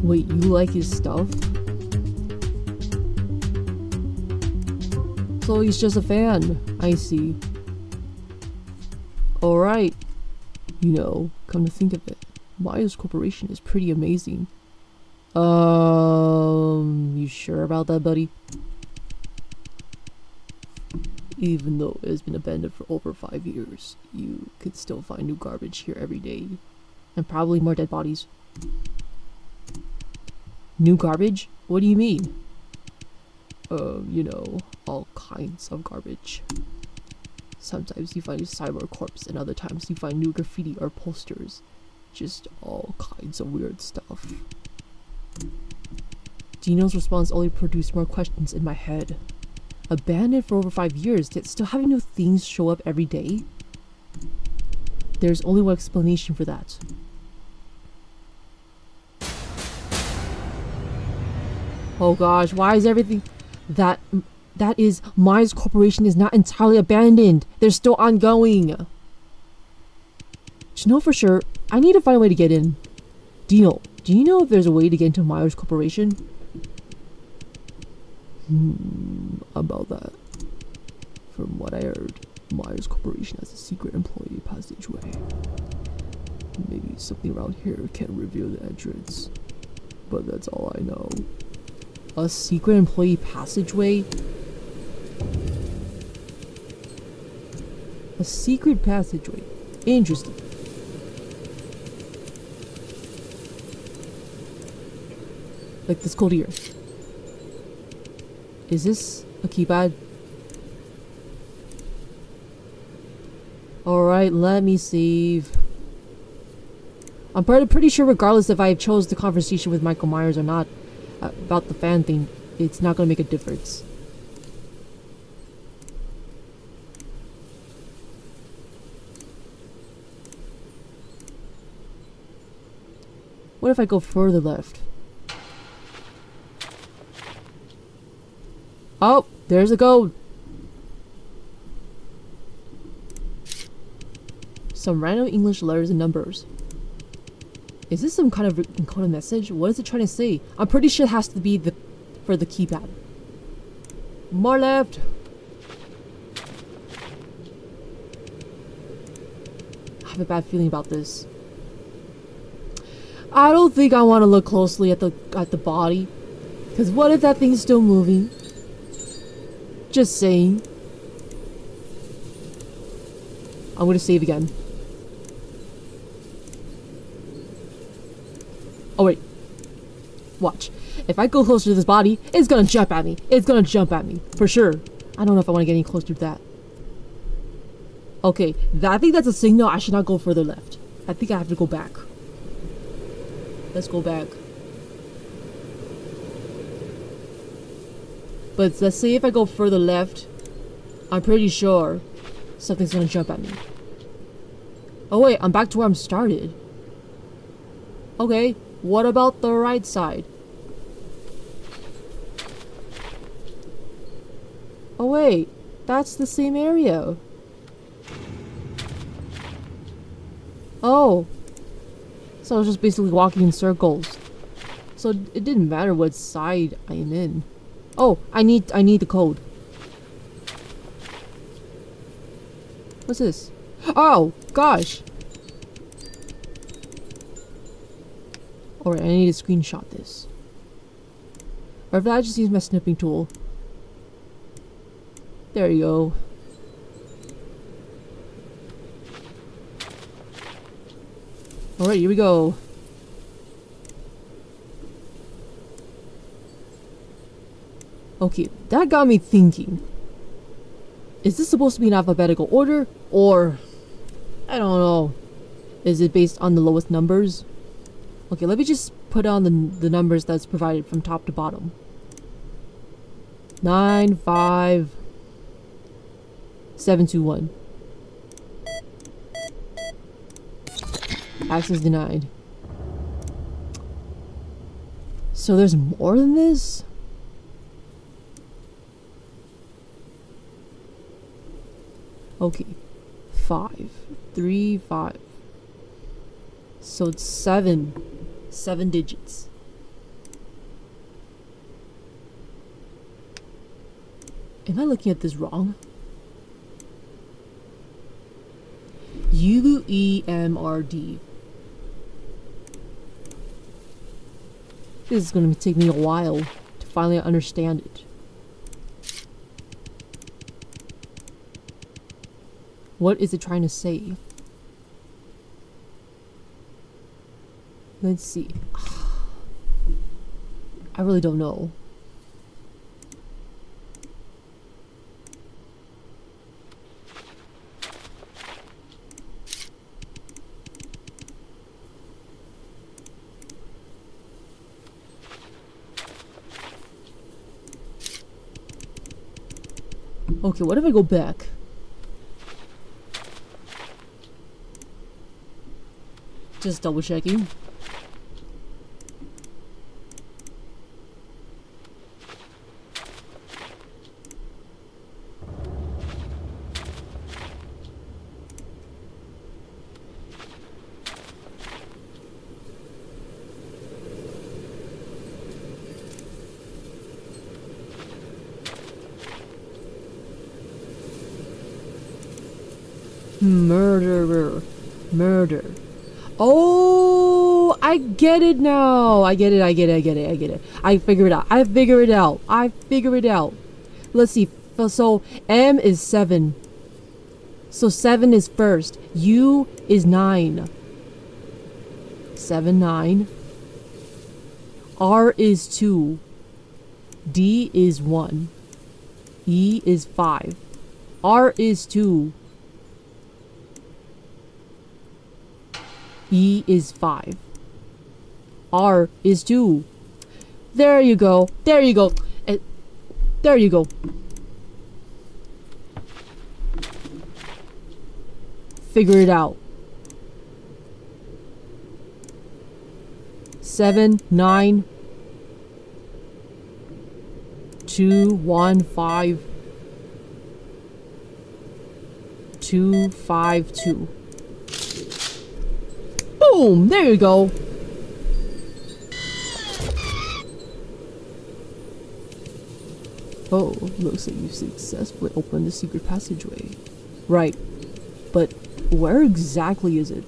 Wait, you like his stuff? So he's just a fan. I see. Alright. You know, come to think of it, Myers Corporation is pretty amazing. You sure about that, buddy? Even though it has been abandoned for over 5 years, you could still find new garbage here every day. And probably more dead bodies. New garbage? What do you mean? You know, all kinds of garbage. Sometimes you find a cyborg corpse, and other times you find new graffiti or posters. Just all kinds of weird stuff. Dino's response only produced more questions in my head. Abandoned for over 5 years, yet still having new things show up every day? There's only one explanation for that. Oh gosh, why is everything... That is, Myers Corporation is not entirely abandoned. They're still ongoing. To know for sure, I need to find a way to get in. Dino, do you know if there's a way to get into Myers Corporation? About that. From what I heard, Myers Corporation has a secret employee passageway. Maybe something around here can reveal the entrance. But that's all I know. A secret employee passageway? A secret passageway. Interesting. Like this code here. Is this a keypad? Alright, let me save. I'm pretty sure regardless if I chose the conversation with Michael Myers or not, about the fan thing, it's not gonna make a difference. What if I go further left? Oh, there's a code. Some random English letters and numbers. Is this some kind of encoded message? What is it trying to say? I'm pretty sure it has to be for the keypad. More left. I have a bad feeling about this. I don't think I want to look closely at the body, because what if that thing's still moving? Just saying. I'm gonna save again. Oh wait. Watch. If I go closer to this body, it's gonna jump at me. It's gonna jump at me. For sure. I don't know if I want to get any closer to that. Okay. I think that's a signal I should not go further left. I think I have to go back. Let's go back. But let's say if I go further left, I'm pretty sure something's gonna jump at me. Oh wait, I'm back to where I'm started. Okay, what about the right side? Oh wait, that's the same area. Oh. So I was just basically walking in circles. So it didn't matter what side I am in. Oh, I need the code. What's this? Oh, gosh. Alright, I need to screenshot this. Or if I just use my snipping tool. There you go. Alright, here we go. Okay, that got me thinking. Is this supposed to be in alphabetical order? Or, I don't know. Is it based on the lowest numbers? Okay, let me just put on the numbers that's provided from top to bottom. 9, 5, 7, 2, 1. Access denied. So there's more than this? Okay. 5, 3, 5. So it's 7 digits. Am I looking at this wrong? UEMRD. This is going to take me a while to finally understand it. What is it trying to say? Let's see. I really don't know. Okay, what if I go back? Just double checking. Murderer. Murder. Oh, I get it now. I get it. I figure it out. Let's see. So M is 7. So 7 is first. U is 9. 7, 9. R is 2. D is 1. E is 5. R is 2. E is 5. R is 2. There you go. There you go. There you go. Figure it out. 7 9 2 1 5 2 5 2. Boom! There you go. Oh, looks like you've successfully opened the secret passageway. Right, but where exactly is it?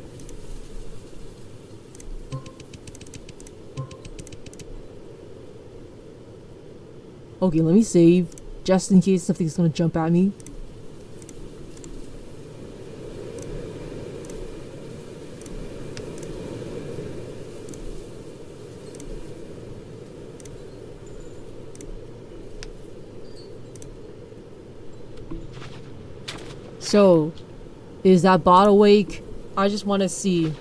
Okay, let me save, just in case something's gonna jump at me. So, is that bot awake? I just want to see.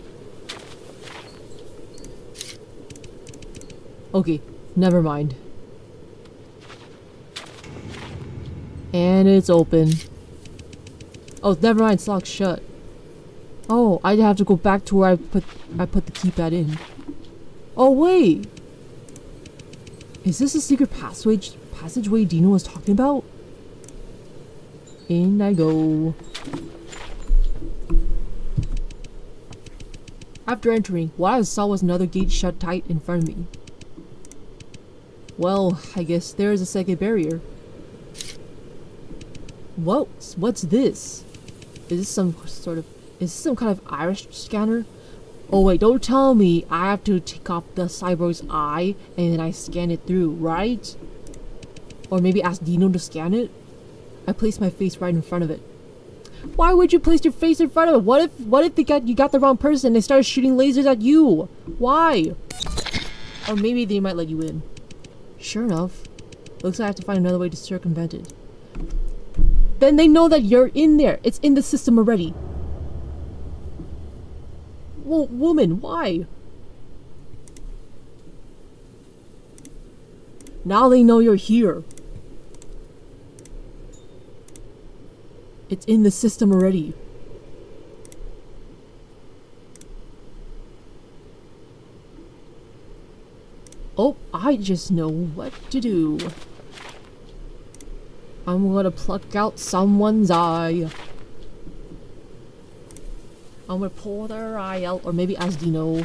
Okay, never mind. And it's open. Oh, never mind, it's locked shut. Oh, I have to go back to where I put the keypad in. Oh wait! Is this a secret passageway Dino was talking about? In I go. After entering, what I saw was another gate shut tight in front of me. Well, I guess there is a second barrier. What's this? Is this some kind of iris scanner? Oh wait, don't tell me I have to take off the cyborg's eye and then I scan it through, right? Or maybe ask Dino to scan it? I placed my face right in front of it. Why would you place your face in front of it? What if you got the wrong person and they started shooting lasers at you? Why? Or maybe they might let you in. Sure enough, looks like I have to find another way to circumvent it. Then they know that you're in there. It's in the system already. Well, woman, why? Now they know you're here. It's in the system already. Oh, I just know what to do. I'm gonna pluck out someone's eye. I'm gonna pull their eye out, or maybe ask Dino.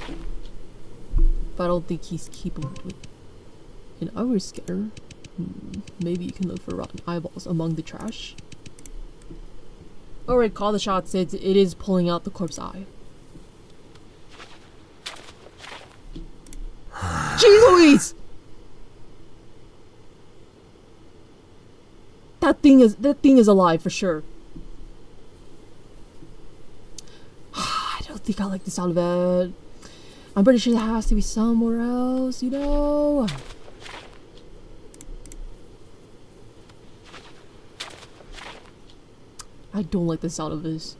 But I don't think he's capable of it. An iris scanner? Maybe you can look for rotten eyeballs among the trash. Alright, call the shots. It is pulling out the corpse eye. Jeez Louise! That thing is alive for sure. I don't think I like the sound of it. I'm pretty sure that has to be somewhere else, you know? I don't like the sound of this.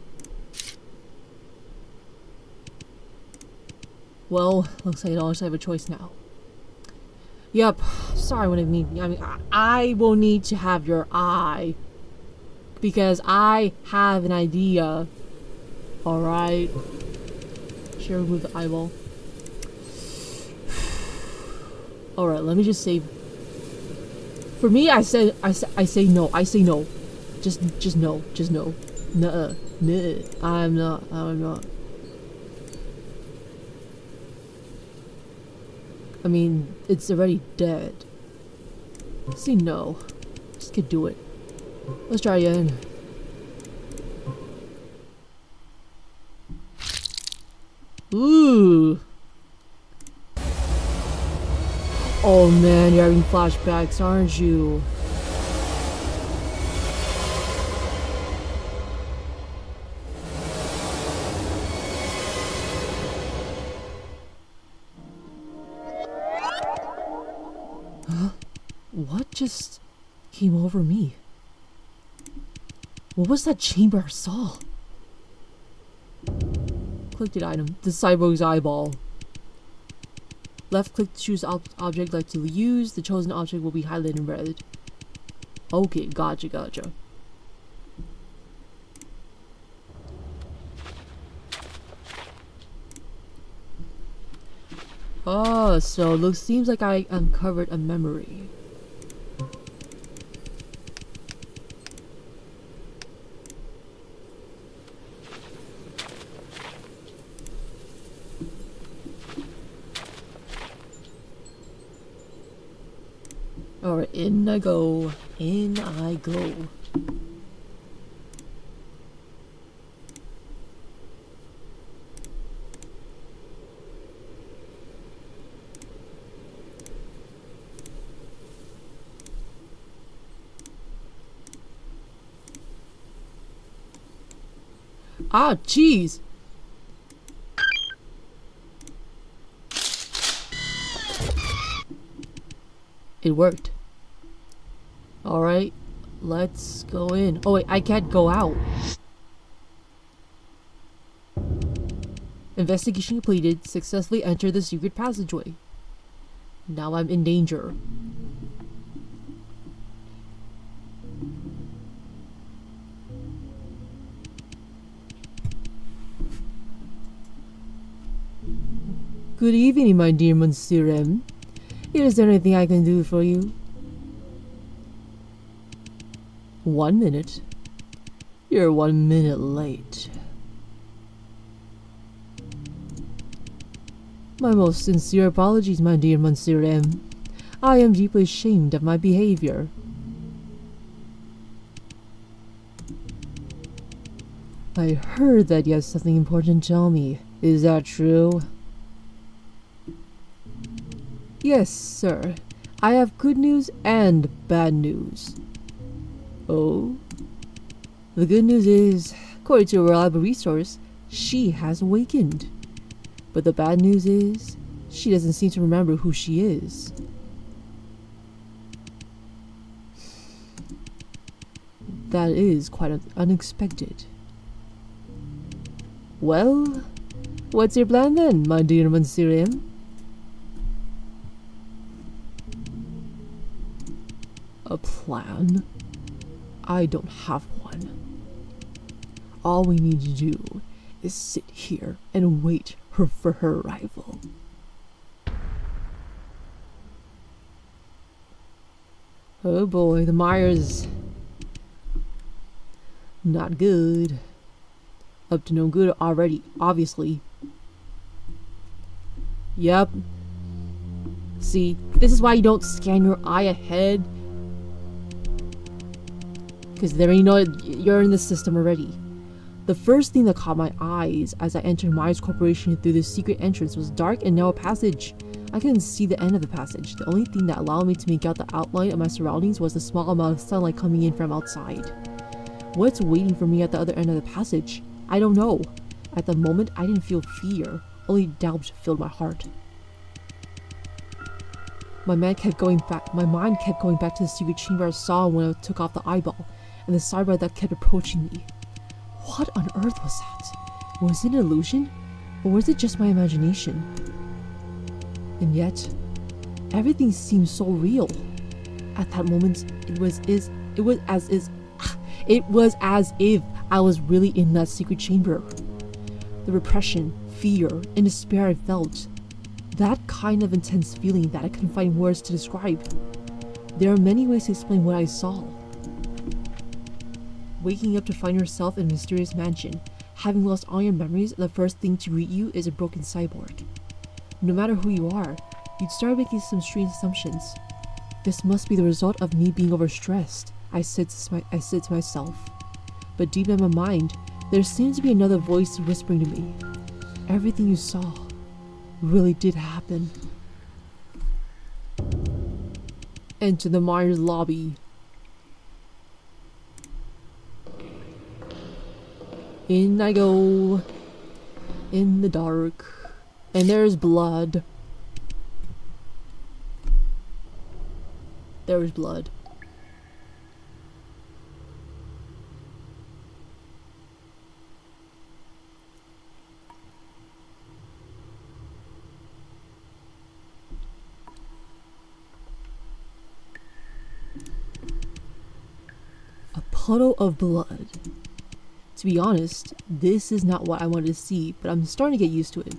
Well, looks like I don't have a choice now. Yep, sorry what I mean. I will need to have your eye. Because I have an idea. Alright. Should I remove the eyeball? Alright, let me just save. For me, I say no. I say no. Just no. Just no. Nuh-uh. Nuh. I'm not. I mean, it's already dead. Say no. Just could do it. Let's try again. Ooh. Oh man, you're having flashbacks, aren't you? What just came over me? What was that chamber I saw? Click the item. The cyborg's eyeball. Left click to choose object like to use. The chosen object will be highlighted in red. Okay, gotcha. Oh, so seems like I uncovered a memory. Alright, in I go. In I go. Ah, jeez! It worked. Alright, let's go in. Oh wait, I can't go out. Investigation completed. Successfully entered the secret passageway. Now I'm in danger. Good evening, my dear Monsieur M. Is there anything I can do for you? 1 minute. You're 1 minute late. My most sincere apologies, my dear Monsieur M. I am deeply ashamed of my behavior. I heard that you have something important to tell me. Is that true? Yes, sir. I have good news and bad news. Oh? The good news is, according to a reliable resource, she has awakened. But the bad news is, she doesn't seem to remember who she is. That is quite unexpected. Well, what's your plan then, my dear Monsieur M? A plan? I don't have one. All we need to do is sit here and wait for her arrival. Oh boy, the Myers. Not good. Up to no good already, obviously. Yep. See, this is why you don't scan your eye ahead. Because there you know you're in the system already. The first thing that caught my eyes as I entered Myers Corporation through the secret entrance was dark and narrow passage. I couldn't see the end of the passage. The only thing that allowed me to make out the outline of my surroundings was the small amount of sunlight coming in from outside. What's waiting for me at the other end of the passage? I don't know. At the moment, I didn't feel fear. Only doubt filled my heart. My mind kept going back to the secret chamber I saw when I took off the eyeball, and the cyber that kept approaching me. What on earth was that? Was it an illusion? Or was it just my imagination? And yet, everything seemed so real. At that moment, it was as if I was really in that secret chamber. The repression, fear, and despair I felt. That kind of intense feeling that I couldn't find words to describe. There are many ways to explain what I saw. Waking up to find yourself in a mysterious mansion, having lost all your memories, the first thing to greet you is a broken cyborg. No matter who you are, you'd start making some strange assumptions. This must be the result of me being overstressed, I said to myself. But deep in my mind, there seemed to be another voice whispering to me. Everything you saw really did happen. Enter the Myers lobby. In I go. In the dark. And there's blood. There was blood. A puddle of blood. To be honest, this is not what I wanted to see, but I'm starting to get used to it.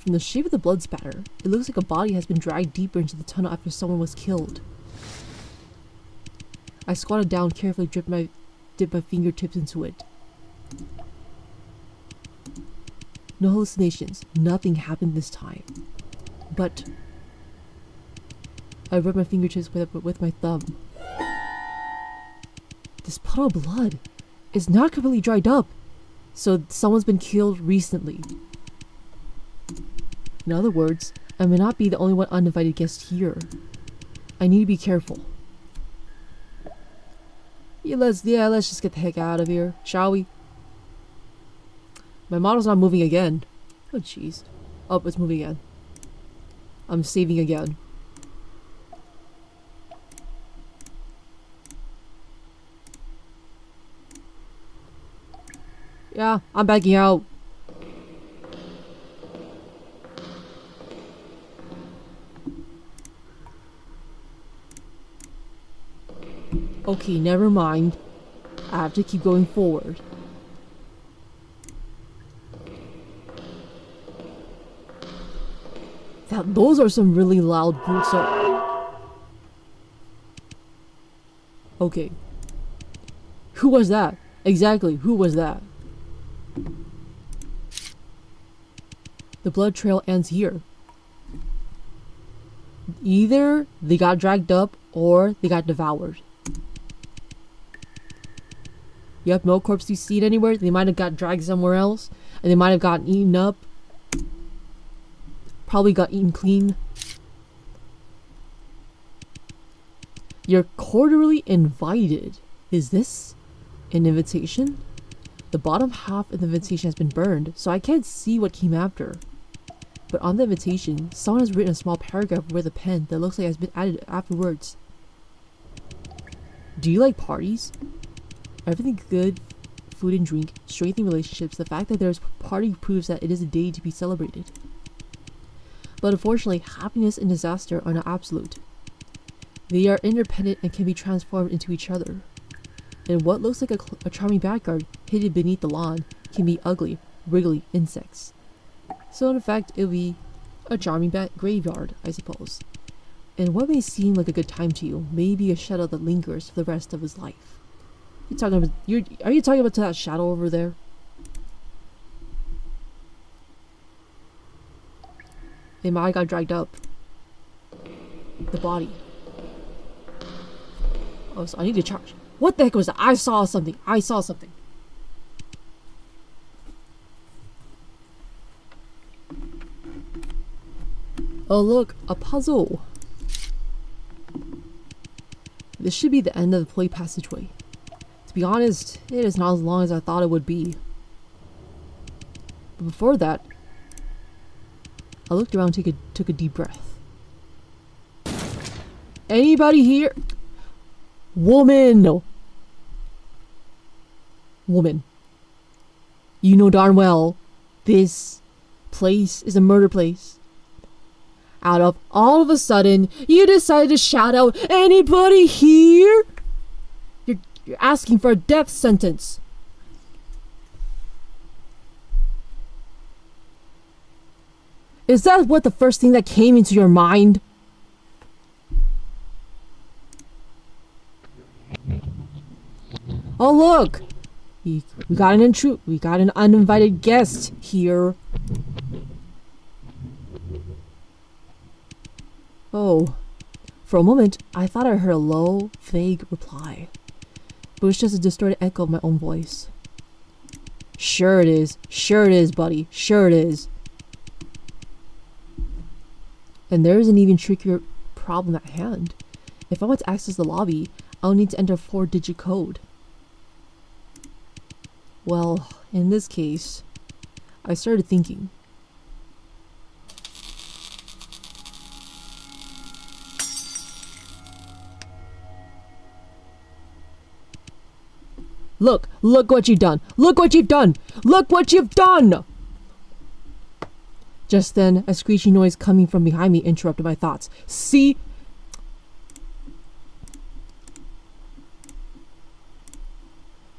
From the shape of the blood spatter, it looks like a body has been dragged deeper into the tunnel after someone was killed. I squatted down, carefully dipped my fingertips into it. No hallucinations. Nothing happened this time. But I rubbed my fingertips with my thumb. This puddle of blood is not completely dried up, so someone's been killed recently. In other words, I may not be the only one uninvited guest here. I need to be careful. Yeah, let's just get the heck out of here, shall we? My model's not moving again. Oh, jeez. Oh, it's moving again. I'm saving again. Yeah, I'm backing out. Okay, never mind. I have to keep going forward. Those are some really loud boots. Okay. Who was that? Exactly, who was that? The blood trail ends here. Either they got dragged up or they got devoured. Yep, no corpse to be seen anywhere. They might have got dragged somewhere else, and they might have gotten eaten up. Probably got eaten clean. You're cordially invited. Is this an invitation? The bottom half of the invitation has been burned, so I can't see what came after. But on the invitation, someone has written a small paragraph with a pen that looks like it has been added afterwards. Do you like parties? Everything good, food and drink, strengthening relationships. The fact that there's a party proves that it is a day to be celebrated. But unfortunately, happiness and disaster are not absolute. They are interdependent and can be transformed into each other. And what looks like a charming backyard hidden beneath the lawn can be ugly, wriggly insects. So in fact, it'll be a charming graveyard, I suppose. And what may seem like a good time to you may be a shadow that lingers for the rest of his life. Are you talking about that shadow over there? They might have got dragged up. The body. Oh, so I need to charge. What the heck was that? I saw something. I saw something. Oh look, a puzzle. This should be the end of the play passageway. To be honest, it is not as long as I thought it would be. But before that, I looked around and took a deep breath. Anybody here? Woman! Woman. You know darn well, this place is a murder place. Out of all of a sudden, you decided to shout out, anybody here? You're asking for a death sentence. Is that what the first thing that came into your mind? Oh look! We got an uninvited guest here. Oh. For a moment, I thought I heard a low, vague reply. But it was just a distorted echo of my own voice. Sure it is. Sure it is, buddy. Sure it is. And there is an even trickier problem at hand. If I want to access the lobby, I'll need to enter a 4-digit code. Well, in this case, I started thinking. Look what you've done! Look what you've done! Look what you've done! Just then, a screeching noise coming from behind me interrupted my thoughts. See?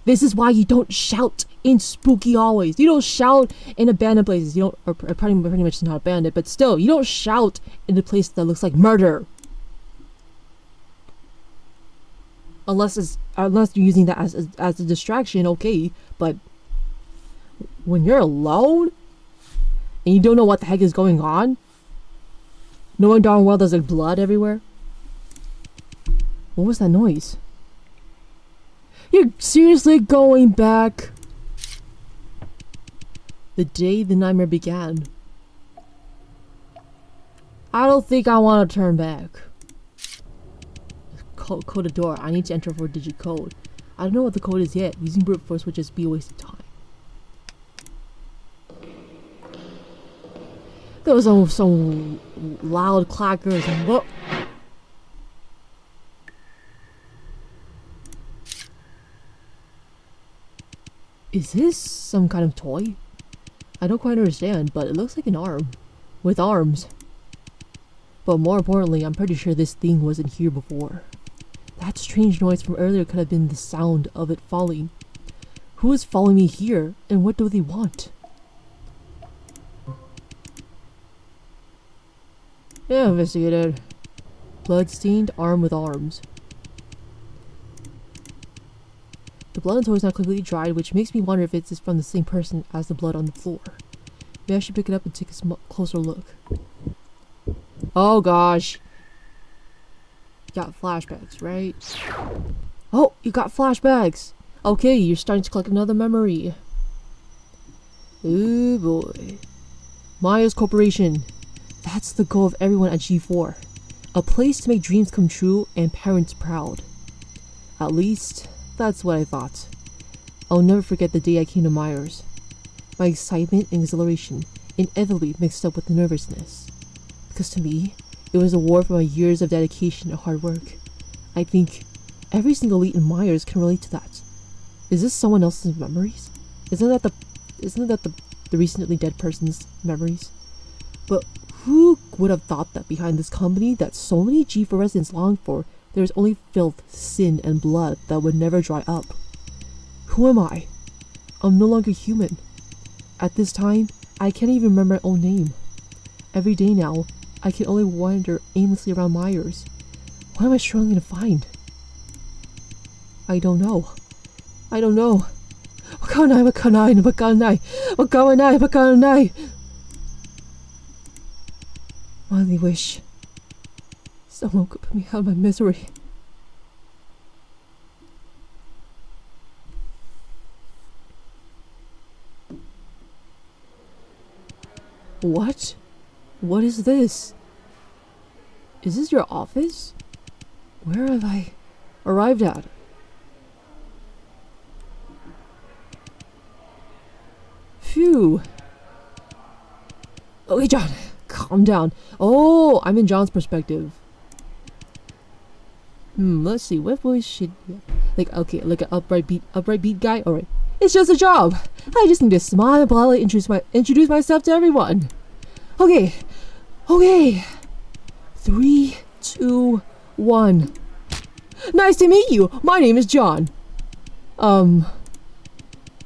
This is why you don't shout in spooky hallways. You don't shout in abandoned places. You don't, or pretty much not abandoned, but still, you don't shout in a place that looks like murder. Unless you're using that as a distraction, okay. But when you're alone and you don't know what the heck is going on, knowing darn well there's like blood everywhere. What was that noise? You're seriously going back? The day the nightmare began. I don't think I want to turn back. Code a door. I need to enter a 4-digit code. I don't know what the code is yet. Using brute force would just be a waste of time. There was some loud clackers and what? Is this some kind of toy? I don't quite understand, but it looks like an arm. With arms. But more importantly, I'm pretty sure this thing wasn't here before. That strange noise from earlier could have been the sound of it falling. Who is following me here, and what do they want? Yeah, investigator. Blood-stained arm with arms. The blood on the toy is not completely dried, which makes me wonder if it's from the same person as the blood on the floor. Maybe I should pick it up and take a closer look. Oh gosh. You got flashbacks, right? Oh, you got flashbacks! Okay, you're starting to collect another memory. Oh boy. Myers Corporation. That's the goal of everyone at G4. A place to make dreams come true and parents proud. At least, that's what I thought. I'll never forget the day I came to Myers. My excitement and exhilaration inevitably mixed up with nervousness. Because to me, it was a reward for my years of dedication and hard work. I think every single elite in Myers can relate to that. Is this someone else's memories? Isn't that the recently dead person's memories? But who would have thought that behind this company that so many G4 residents longed for, there is only filth, sin, and blood that would never dry up? Who am I? I'm no longer human. At this time, I can't even remember my own name. Every day now, I can only wander aimlessly around Myers. What am I struggling to find? I don't know. I don't know. I only wish someone could put me out of my misery. What? What is this? Is this your office? Where have I arrived at? Phew. Okay, John, calm down. Oh, I'm in John's perspective. Let's see, what voice should... Like, okay, like an upright beat guy? Alright. It's just a job. I just need to smile and politely introduce myself to everyone. Okay. 3, 2, 1. Nice to meet you. My name is John. Wouldn't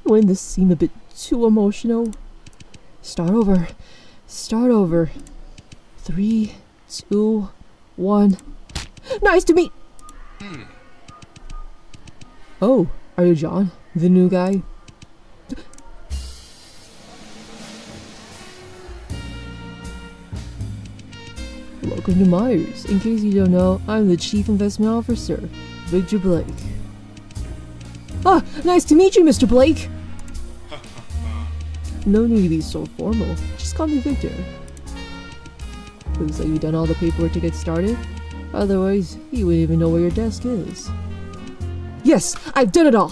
this seem a bit too emotional? Start over. 3, 2, 1. Nice to meet... Oh, are you John? The new guy? Welcome to Myers. In case you don't know, I'm the Chief Investment Officer, Victor Blake. Ah, nice to meet you, Mr. Blake! No need to be so formal. Just call me Victor. Looks like you've done all the paperwork to get started. Otherwise, you wouldn't even know where your desk is. Yes, I've done it all!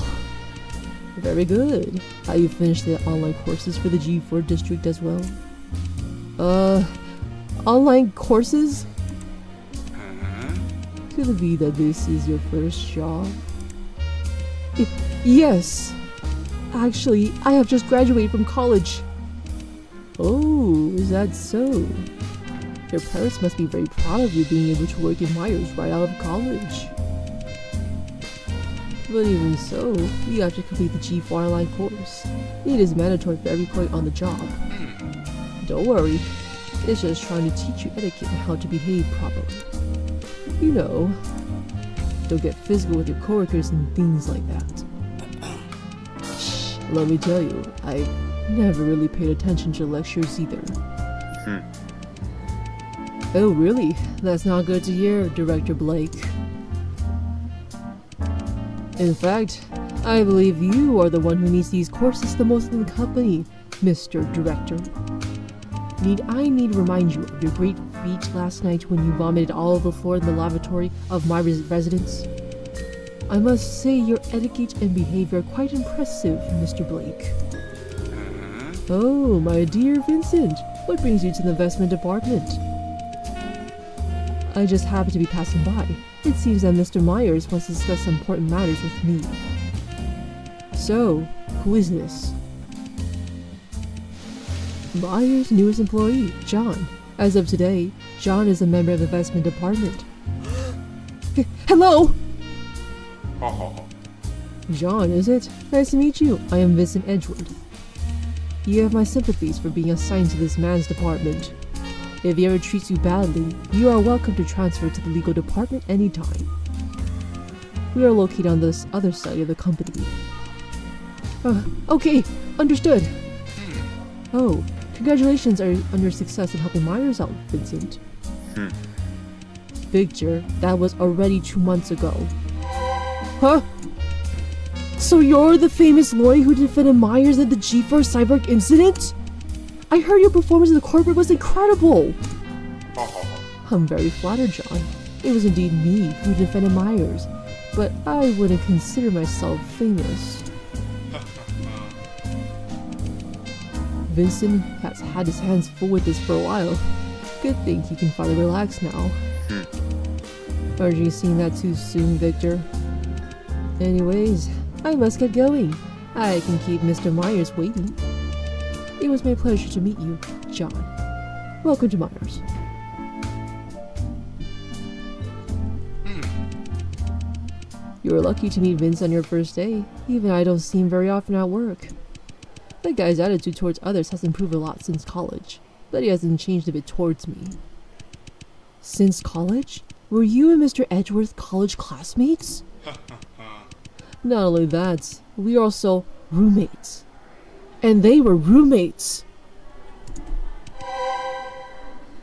Very good. Have you finished the online courses for the G4 district as well? Online courses? Could it be that this is your first job? Yes. Actually, I have just graduated from college. Oh, is that so? Your parents must be very proud of you being able to work in Myers right out of college. But even so, you have to complete the G4 online course. It is mandatory for every employee on the job. Don't worry, it's just trying to teach you etiquette and how to behave properly. You know, don't get physical with your coworkers and things like that. Shh, let me tell you, I've never really paid attention to lectures either. Oh really? That's not good to hear, Director Blake. In fact, I believe you are the one who needs these courses the most in the company, Mr. Director. Need I to remind you of your great feat last night when you vomited all over the floor in the lavatory of my residence? I must say your etiquette and behavior are quite impressive, Mr. Blake. Oh, my dear Vincent, what brings you to the investment department? I just happened to be passing by. It seems that Mr. Myers wants to discuss some important matters with me. So, who is this? Myers' newest employee, John. As of today, John is a member of the investment department. Hello! John, is it? Nice to meet you. I am Vincent Edgeworth. You have my sympathies for being assigned to this man's department. If he ever treats you badly, you are welcome to transfer to the legal department anytime. We are located on this other side of the company. Okay, understood. Oh, congratulations on your success in helping Myers out, Vincent. Victor, that was already 2 months ago. Huh? So you're the famous lawyer who defended Myers at the G4 Cyborg incident? I heard your performance in the corporate was incredible! I'm very flattered, John. It was indeed me who defended Myers, but I wouldn't consider myself famous. Vincent has had his hands full with this for a while. Good thing he can finally relax now. Aren't you seeing that too soon, Victor? Anyways, I must get going. I can keep Mr. Myers waiting. It was my pleasure to meet you, John. Welcome to Myers. You were lucky to meet Vince on your first day. Even I don't see him very often at work. That guy's attitude towards others has improved a lot since college, but he hasn't changed a bit towards me. Since college? Were you and Mr. Edgeworth college classmates? Not only that, we are also roommates. And they were roommates.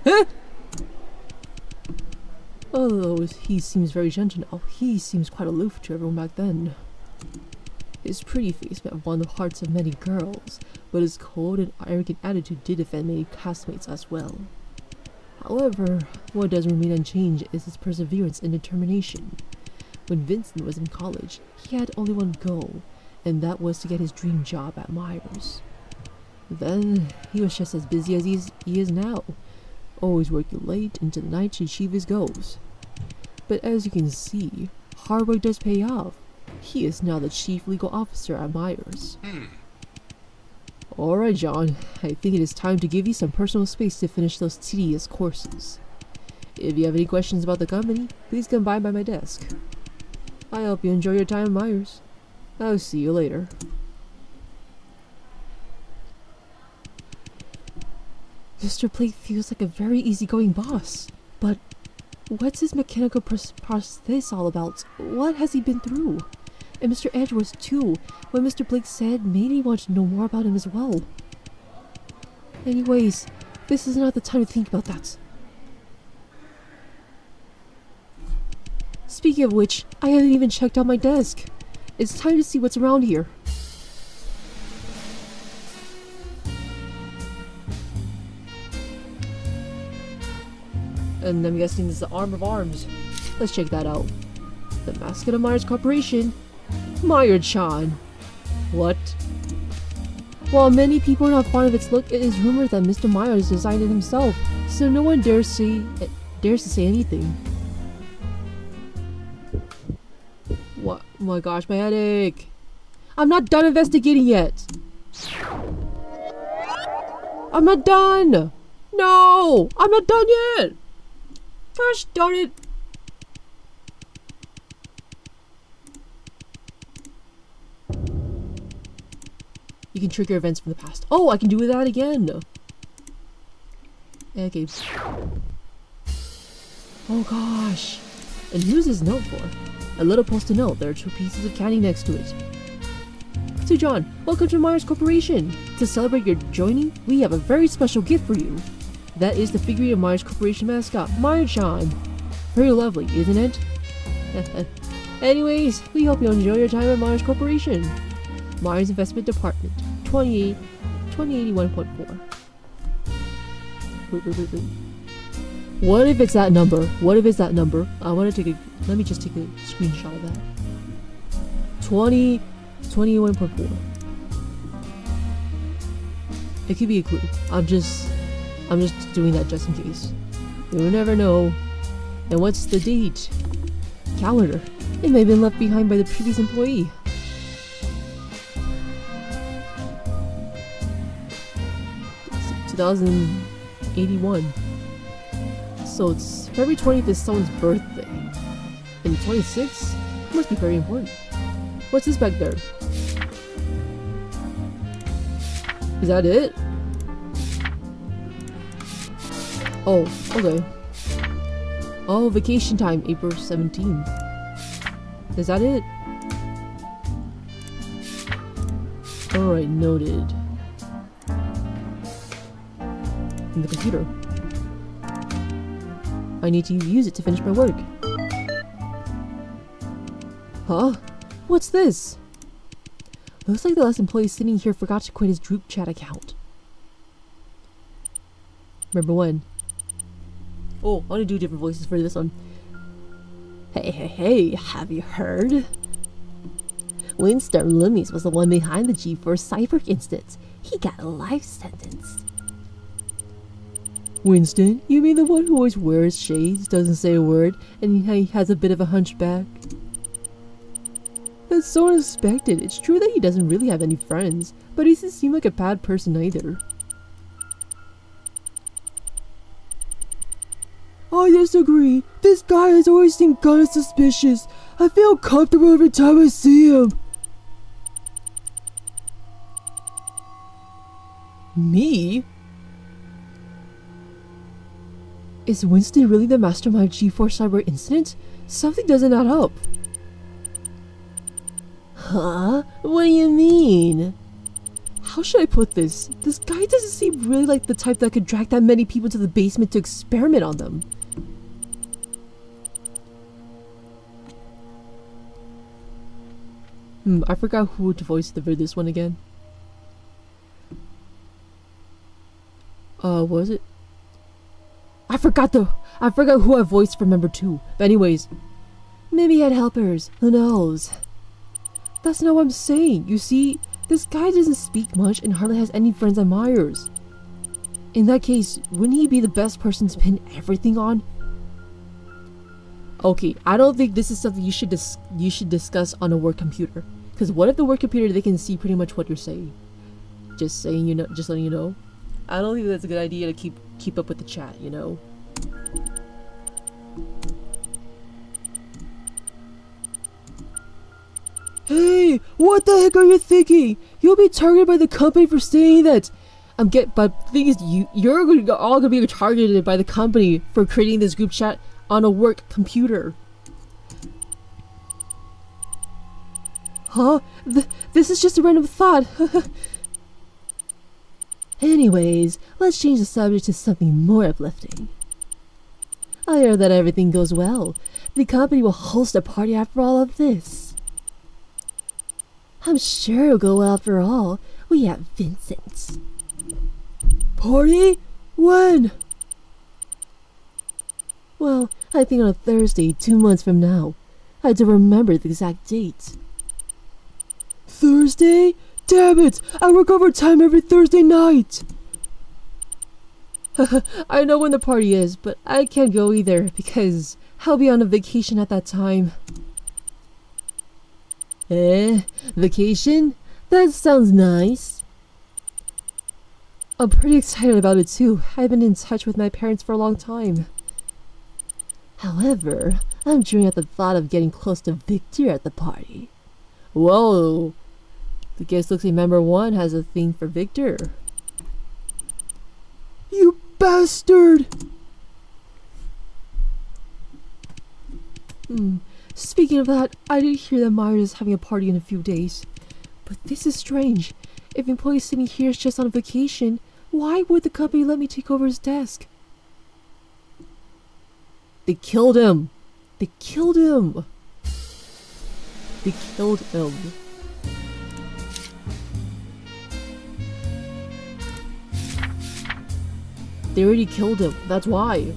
Huh? Although he seems very gentle now, he seems quite aloof to everyone back then. His pretty face may have won the hearts of many girls, but his cold and arrogant attitude did offend many classmates as well. However, what does remain unchanged is his perseverance and determination. When Vincent was in college, he had only one goal, and that was to get his dream job at Myers. Then, he was just as busy as he is now, always working late into the night to achieve his goals. But as you can see, hard work does pay off. He is now the chief legal officer at Myers. Alright, John, I think it is time to give you some personal space to finish those tedious courses. If you have any questions about the company, please come by my desk. I hope you enjoy your time at Myers. I'll see you later. Mr. Blake feels like a very easygoing boss, but what's his mechanical process all about? What has he been through? And Mr. Edgeworth too, what Mr. Blake said made me want to know more about him as well. Anyways, this is not the time to think about that. Speaking of which, I haven't even checked out my desk. It's time to see what's around here. And I'm guessing this is the arm of arms. Let's check that out. The mascot of Myers Corporation. Meyer-chan. What? While many people are not fond of its look, it is rumored that Mr. Myers designed it himself, so no one dares to say anything. What? Oh my gosh, my headache. I'm not done investigating yet. I'm not done. No, I'm not done yet. Gosh darn it. You can trigger events from the past. Oh, I can do that again. Okay. Oh gosh. And who's this note for? A little post-it note. There are 2 pieces of candy next to it. So John, welcome to Myers Corporation. To celebrate your joining, we have a very special gift for you. That is the figurine of Myers Corporation mascot, Myers-chan. Very lovely, isn't it? Anyways, we hope you enjoy your time at Myers Corporation. Myers Investment Department, 2081.4. Wait. What if it's that number? What if it's that number? I want to take a... Let me just take a screenshot of that. 21.4. It could be a clue. I'm just doing that just in case. You never know. And what's the date? Calendar. It may have been left behind by the previous employee. It's 2081. So it's February 20th is someone's birthday. And 26th must be very important. What's this back there? Is that it? Oh, okay. Oh, vacation time, April 17th. Is that it? Alright, noted. In the computer. I need to use it to finish my work. Huh? What's this? Looks like the last employee sitting here forgot to quit his group chat account. Remember when? Oh, I want to do different voices for this one. Hey, have you heard? Winston Loomis was the one behind the G4 cyber incident. He got a life sentence. Winston? You mean the one who always wears shades, doesn't say a word, and he has a bit of a hunchback? That's so unexpected. It's true that he doesn't really have any friends, but he doesn't seem like a bad person either. I disagree. This guy has always seemed kind of suspicious. I feel comfortable every time I see him. Me? Is Winston really the mastermind of G4 cyber incident? Something doesn't add up. Huh? What do you mean? How should I put this? This guy doesn't seem really like the type that could drag that many people to the basement to experiment on them. I forgot who to voice for this one again. What was it? I forgot who I voiced for member 2. But anyways, maybe he had helpers. Who knows? That's not what I'm saying. You see, this guy doesn't speak much and hardly has any friends on Myers. In that case, wouldn't he be the best person to pin everything on? Okay, I don't think this is something you should discuss on a work computer. Because what if the work computer, they can see pretty much what you're saying? Just saying, you know, just letting you know. I don't think that's a good idea to keep up with the chat, you know. Hey, what the heck are you thinking? You'll be targeted by the company for saying that. But the thing is, you're all gonna be targeted by the company for creating this group chat on a work computer. Huh? This is just a random thought. Anyways, let's change the subject to something more uplifting. I heard that everything goes well. The company will host a party after all of this. I'm sure it'll go well after all. We have Vincent. Party? When? Well, I think on a Thursday, 2 months from now. I don't remember the exact date. Thursday? Damn it! I work overtime every Thursday night! I know when the party is, but I can't go either because I'll be on a vacation at that time. Vacation? That sounds nice. I'm pretty excited about it too. I've been in touch with my parents for a long time. However, I'm dreaming at the thought of getting close to Victor at the party. Whoa! The guest looks like member 1 has a thing for Victor. You bastard! Speaking of that, I did hear that Myers is having a party in a few days. But this is strange. If the employee sitting here is just on vacation, why would the company let me take over his desk? They killed him! They killed him! They killed him. They already killed him, that's why.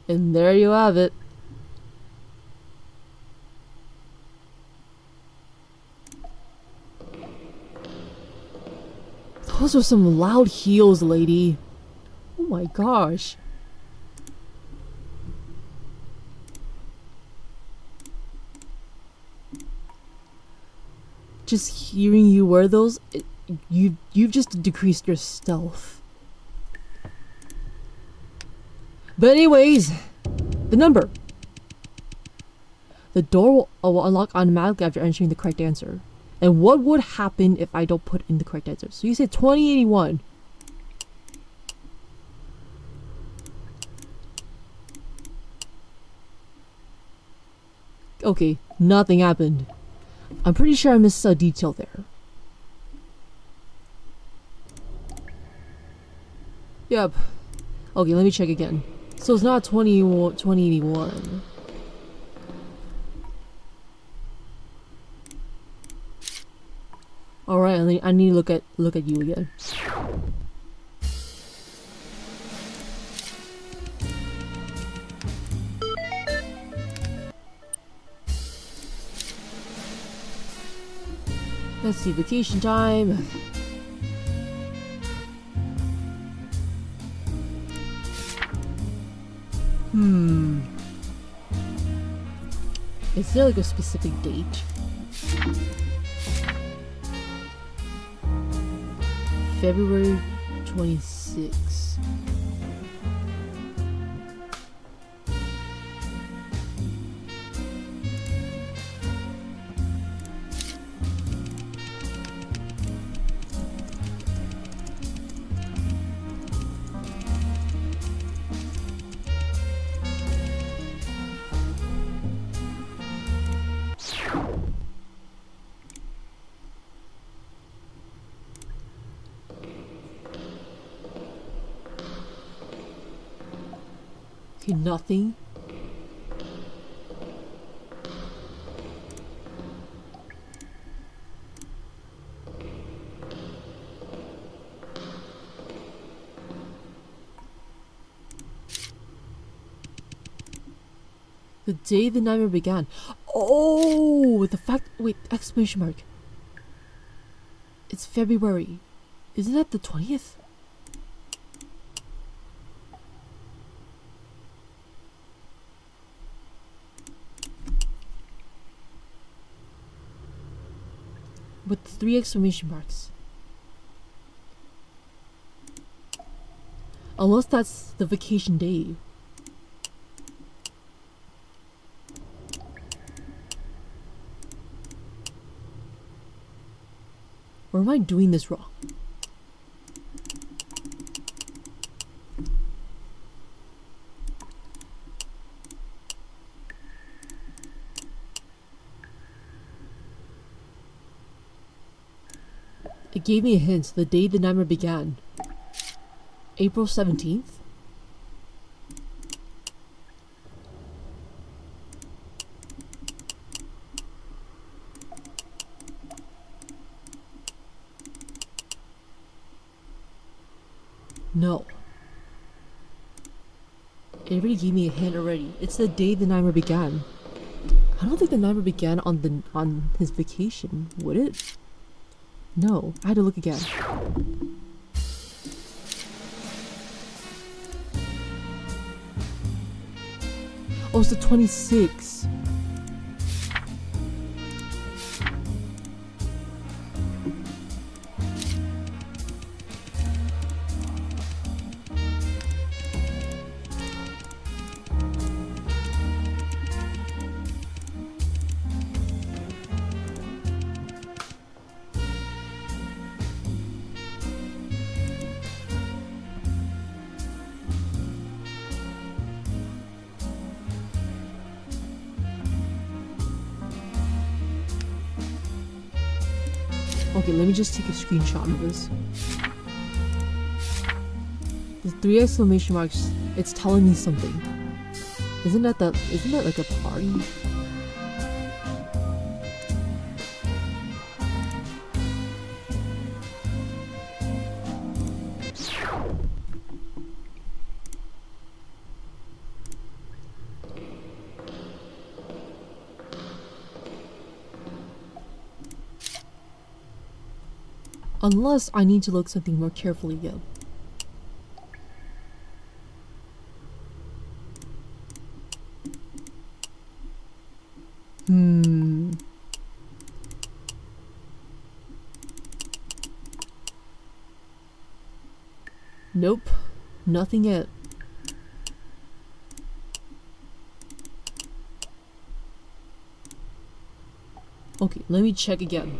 And there you have it. Those are some loud heels, lady. Oh my gosh. Just hearing you wear those, you've just decreased your stealth. But anyways, the number. The door will unlock automatically after entering the correct answer. And what would happen if I don't put in the correct answer? So you said 2081. Okay, nothing happened. I'm pretty sure I missed a detail there. Yep. Okay, let me check again. So it's not 2081. Alright, I need to look at you again. Let's see, vacation time. Is there like a specific date? February 26th. Okay, nothing. The day the nightmare began. Oh, the fact. Wait, exclamation mark. It's February. Isn't that the 20th? With 3 exclamation marks. Unless that's the vacation day. Or am I doing this wrong? It gave me a hint, the day the nightmare began. April 17th? No. It already gave me a hint already. It's the day the nightmare began. I don't think the nightmare began on his vacation, would it? No, I had to look again. Oh, it's the 26th. Okay, let me just take a screenshot of this. The 3 exclamation marks, it's telling me something. Isn't that like a party? Unless I need to look something more carefully again. Nope. Nothing yet. Okay, let me check again.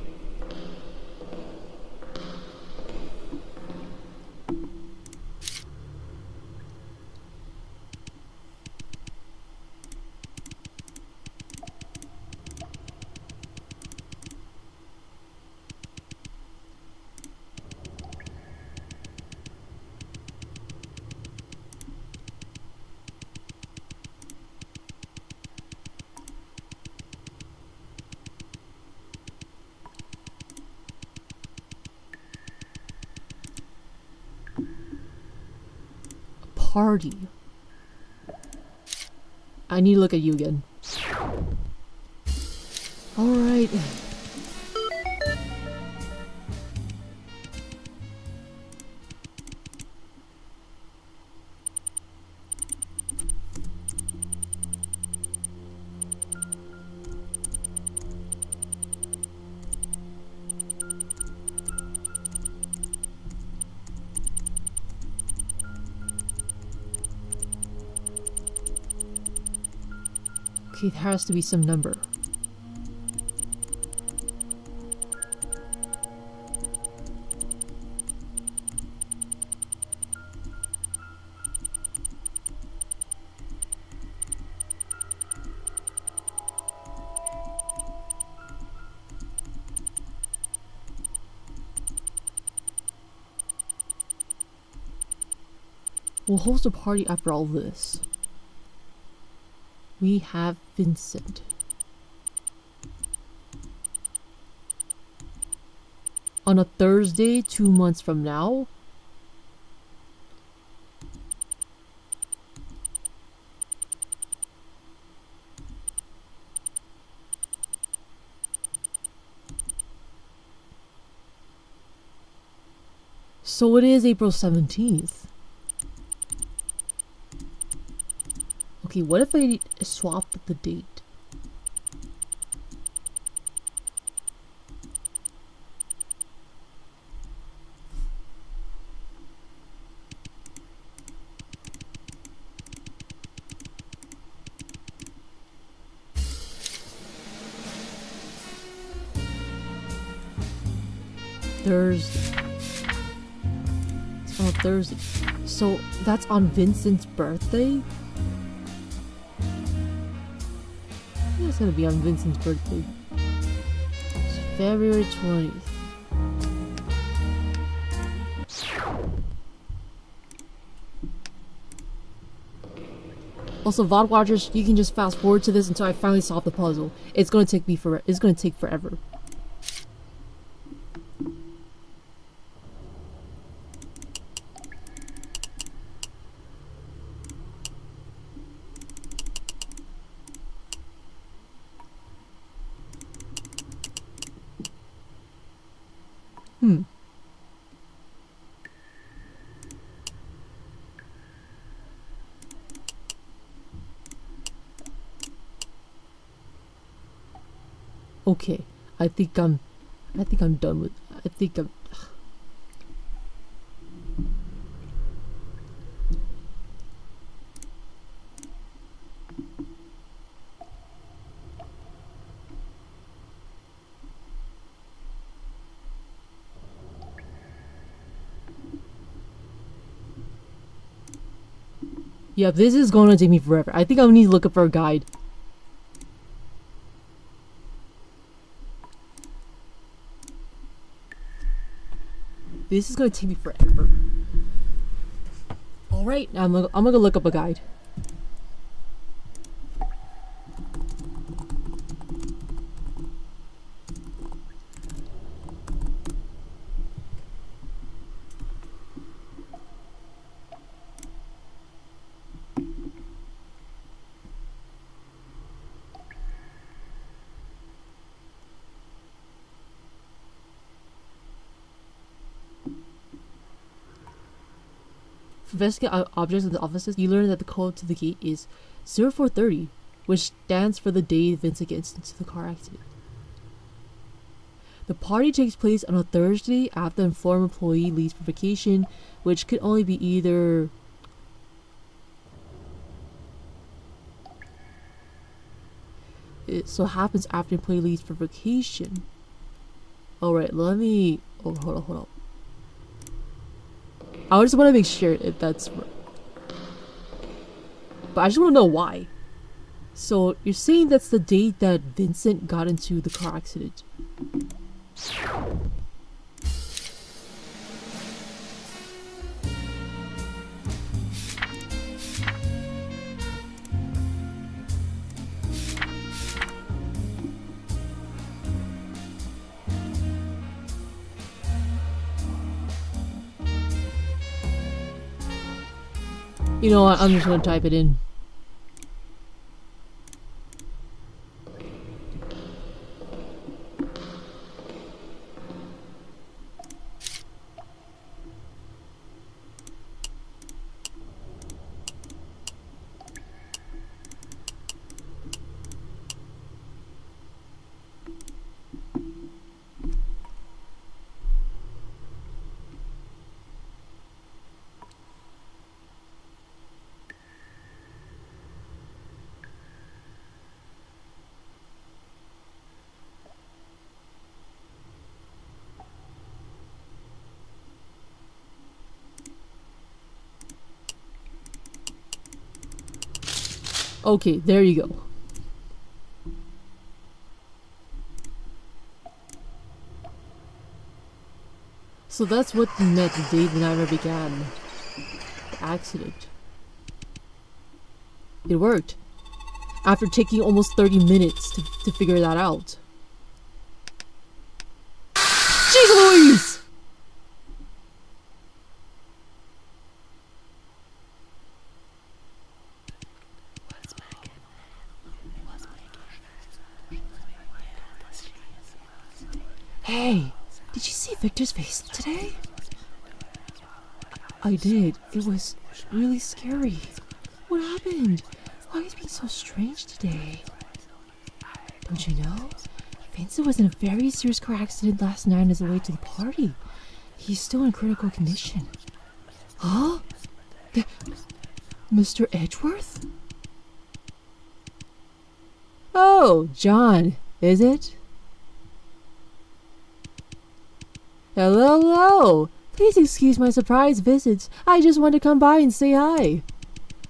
Party. I need to look at you again. Alright. Okay, there has to be some number. We'll host a party after all this. We have Vincent. On a Thursday, 2 months from now? So it is April 17th. Okay, what if I swap the date? Thursday. It's on a Thursday. So that's on Vincent's birthday? It's gonna be on Vincent's birthday. It's February 20th. Also, VOD watchers, you can just fast forward to this until I finally solve the puzzle. It's gonna take forever. Okay, I think I'm done with. I think I'm. Yeah, this is gonna take me forever. I think I need to look up for a guide. This is gonna take me forever. Alright, I'm gonna go look up a guide. For investigating objects in the offices, you learn that the code to the gate is 0430, which stands for the day Vincent gets into the car accident. The party takes place on a Thursday after the former employee leaves for vacation, which could only be either it so happens after employee leaves for vacation. Alright, let me hold on. I just want to make sure if that's right. But I just want to know why. So you're saying that's the date that Vincent got into the car accident. You know what, I'm just gonna type it in. Okay, there you go. So that's what you meant the day the nightmare began. The accident. It worked. After taking almost 30 minutes to figure that out. Jeez Louise! Hey, did you see Victor's face today? I did. It was really scary. What happened? Why is he being so strange today? Don't you know? Vincent was in a very serious car accident last night on his way to the party. He's still in critical condition. Huh? Mr. Edgeworth? Oh, John, is it? Hello. Please excuse my surprise visit. I just wanted to come by and say hi.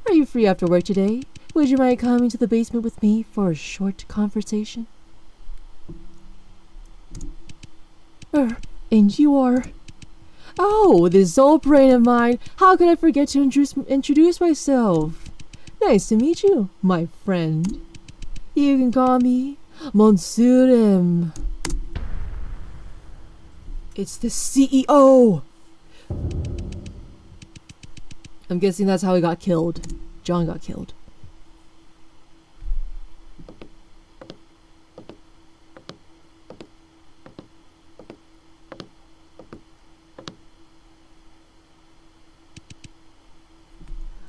Are you free after work today? Would you mind coming to the basement with me for a short conversation? And you are... Oh, this old brain of mine. How could I forget to introduce myself? Nice to meet you, my friend. You can call me Monsieur M. It's the CEO! I'm guessing that's how he got killed. John got killed.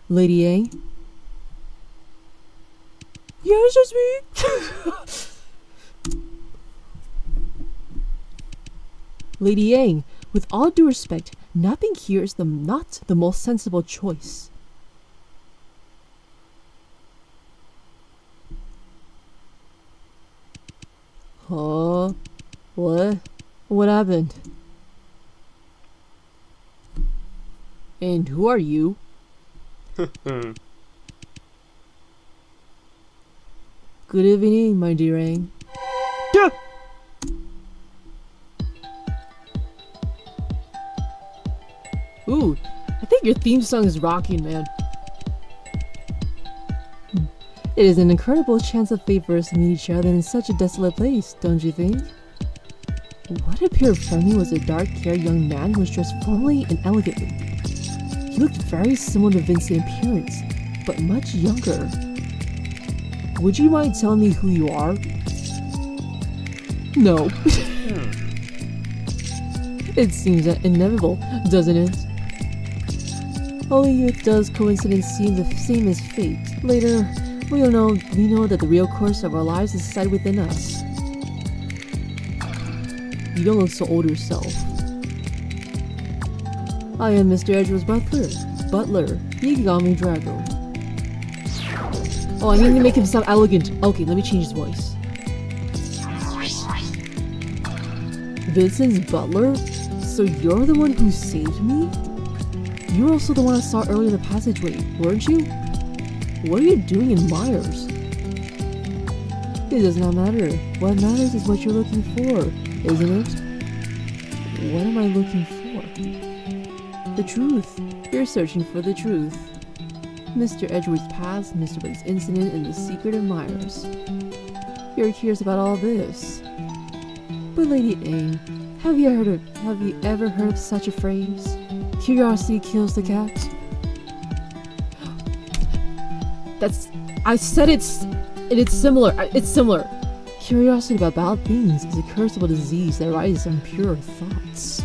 Lady A? Yes, it's me! Lady Yang, with all due respect, napping here is not the most sensible choice. Huh? What? What happened? And who are you? Good evening, my dear Yang. Your theme song is rocking, man. It is an incredible chance of fate for us to meet each other in such a desolate place, don't you think? What appeared from me was a dark-haired young man who was dressed formally and elegantly. He looked very similar to Vincent in appearance, but much younger. Would you mind telling me who you are? No. It seems inevitable, doesn't it? Only youth does coincidence seem the same as fate. Later, we know that the real course of our lives is decided within us. You don't look so old yourself. I am Mr. Edgeworth's butler. You can call me Drago. Oh, I need to make him sound elegant. Okay, let me change his voice. Vincent's butler? So you're the one who saved me? You were also the one I saw earlier in the passageway, weren't you? What are you doing in Myers? It does not matter. What matters is what you're looking for, isn't it? What am I looking for? The truth. You're searching for the truth. Mr. Edgeworth's past, Mr. Blake's incident, and the secret of Myers. You're curious about all this. But Lady A, have you ever heard of such a phrase? Curiosity kills the cat. I said it's similar. It's similar. Curiosity about bad things is a curseable disease that arises from pure thoughts.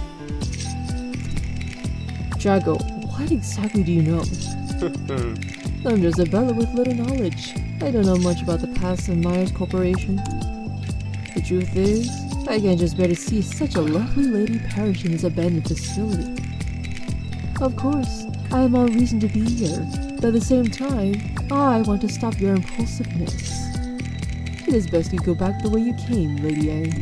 Drago, what exactly do you know? I'm just a butler with little knowledge. I don't know much about the past of Myers Corporation. The truth is, I can just bear to see such a lovely lady perish in this abandoned facility. Of course, I have all reason to be here, but at the same time, I want to stop your impulsiveness. It is best you go back the way you came, Lady A.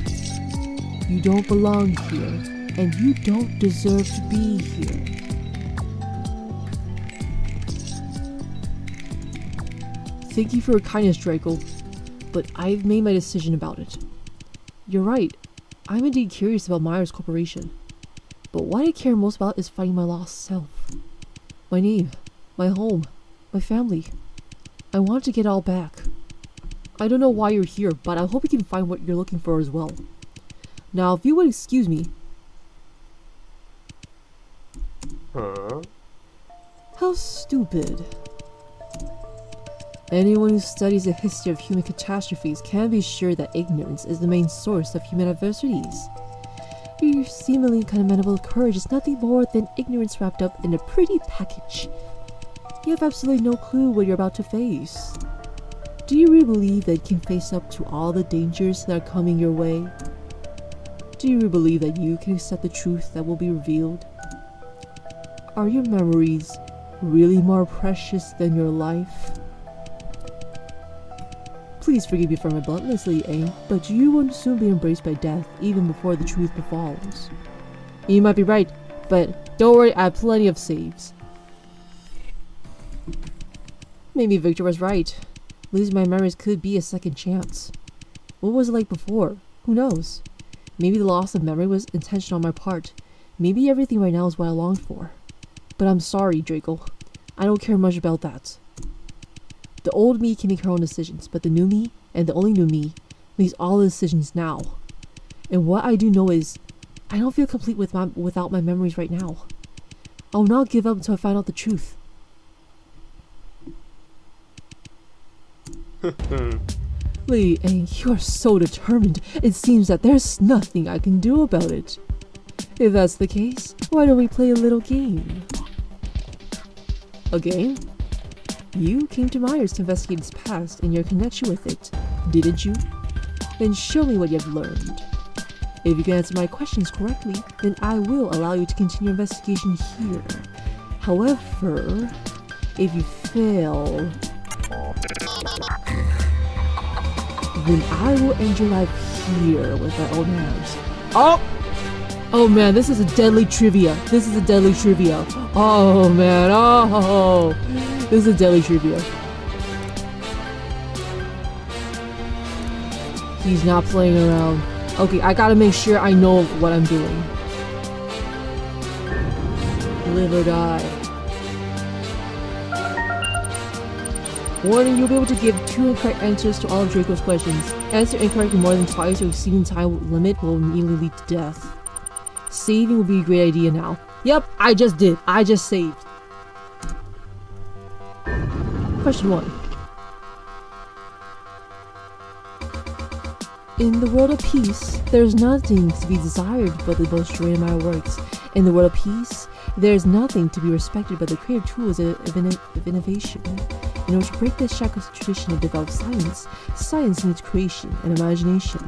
You don't belong here, and you don't deserve to be here. Thank you for your kindness, Draco, but I've made my decision about it. You're right, I'm indeed curious about Myers Corporation, but what I care most about is finding my lost self. My name, my home, my family. I want to get it all back. I don't know why you're here, but I hope you can find what you're looking for as well. Now, if you would excuse me. Huh? How stupid. Anyone who studies the history of human catastrophes can be sure that ignorance is the main source of human adversities. Your seemingly commendable courage is nothing more than ignorance wrapped up in a pretty package. You have absolutely no clue what you're about to face. Do you really believe that you can face up to all the dangers that are coming your way? Do you really believe that you can accept the truth that will be revealed? Are your memories really more precious than your life? Please forgive me for my bluntness, Lady A, but you will soon be embraced by death even before the truth befalls. You might be right, but don't worry, I have plenty of saves. Maybe Victor was right. Losing my memories could be a second chance. What was it like before? Who knows? Maybe the loss of memory was intentional on my part. Maybe everything right now is what I longed for. But I'm sorry, Draco. I don't care much about that. The old me can make her own decisions, but the new me, and the only new me, makes all the decisions now. And what I do know is, I don't feel complete without my memories right now. I will not give up until I find out the truth. Lady A, you are so determined. It seems that there's nothing I can do about it. If that's the case, why don't we play a little game? A game? You came to Myers to investigate its past and your connection with it, didn't you? Then show me what you have learned. If you can answer my questions correctly, then I will allow you to continue your investigation here. However, if you fail, then I will end your life here with my own hands. Oh man, this is a deadly trivia. Oh man, oh. This is a deadly trivia. He's not playing around. Okay, I gotta make sure I know what I'm doing. Live or die. Warning, you'll be able to give 2 incorrect answers to all of Draco's questions. Answer incorrectly more than twice or exceeding time limit will immediately lead to death. Saving would be a great idea now. Yep, I just did. I just saved. Question 1. In the world of peace, there is nothing to be desired but the most joy in my works. In the world of peace, there is nothing to be respected but the creative tools of innovation. In order to break the shackles of tradition and develop science, science needs creation and imagination.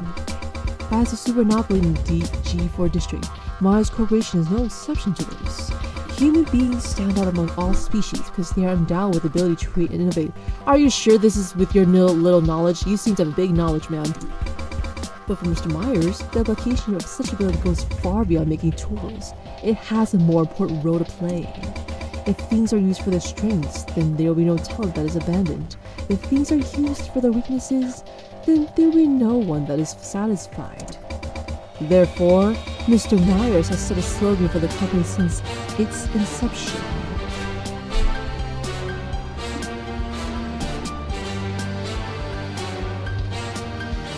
As a supermonopoly in the G4 district, Myers Corporation is no exception to this. Human beings stand out among all species because they are endowed with the ability to create and innovate. Are you sure this is with your little knowledge? You seem to have big knowledge, man. But for Mr. Myers, the application of such ability goes far beyond making tools. It has a more important role to play. If things are used for their strengths, then there will be no talent that is abandoned. If things are used for their weaknesses, then there will be no one that is satisfied. Therefore, Mr. Myers has set a slogan for the company since its inception.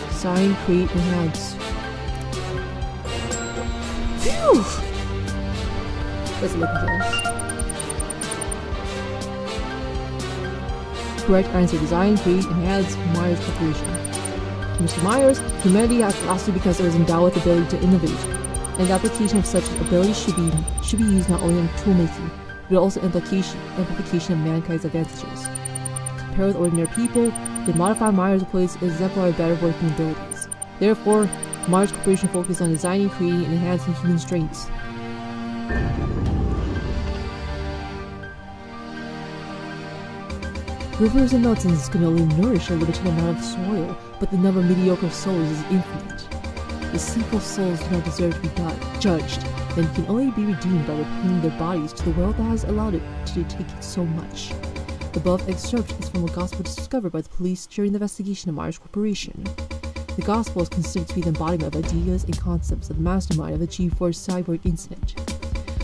Design, create, enhance. Phew! Let's look at this. Correct answer: design, create, enhance, Myers Corporation. Mr. Myers, humanity has lasted because it was endowed with the ability to innovate, and the application of such ability should be used not only in tool making, but also amplification of mankind's advantages. Compared with ordinary people, the modified Myers employees exemplify better working abilities. Therefore, Myers Corporation focuses on designing, creating, and enhancing human strengths. Rivers and mountains can only nourish a limited amount of soil, but the number of mediocre souls is infinite. The sinful souls do not deserve to be judged, and can only be redeemed by repaying their bodies to the world that has allowed it to take so much. The above excerpt is from a gospel discovered by the police during the investigation of Myers Corporation. The gospel is considered to be the embodiment of ideas and concepts of the mastermind of the G4 cyborg incident.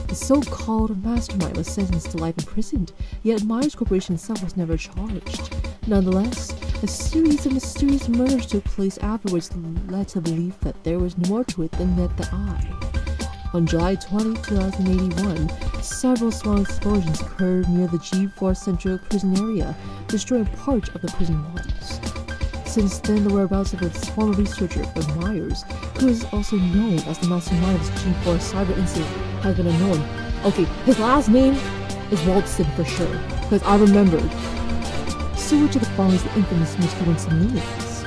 The so-called mastermind was sentenced to life in prison, yet Myers Corporation itself was never charged. Nonetheless, a series of mysterious murders took place afterwards that led to the belief that there was more to it than met the eye. On July 20, 2081, several small explosions occurred near the G4 Central Prison area, destroying part of the prison walls. Since then, the whereabouts of a former researcher of Myers, who is also known as the mastermind of the G4 cyber incident, has been unknown. Okay, his last name is Walton for sure, because I remembered. So which of the following is the infamous Mr. Vincent Lewis?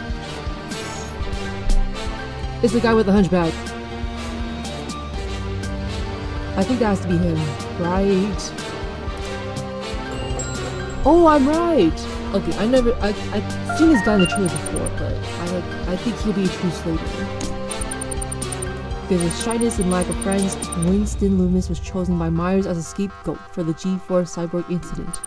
It's the guy with the hunchback. I think that has to be him, right? Oh, I'm right! Okay, I've seen this guy in the trailer before, but I think he'll be a true Slater. Because of shyness and lack of friends, Winston Loomis was chosen by Myers as a scapegoat for the G4 cyborg incident.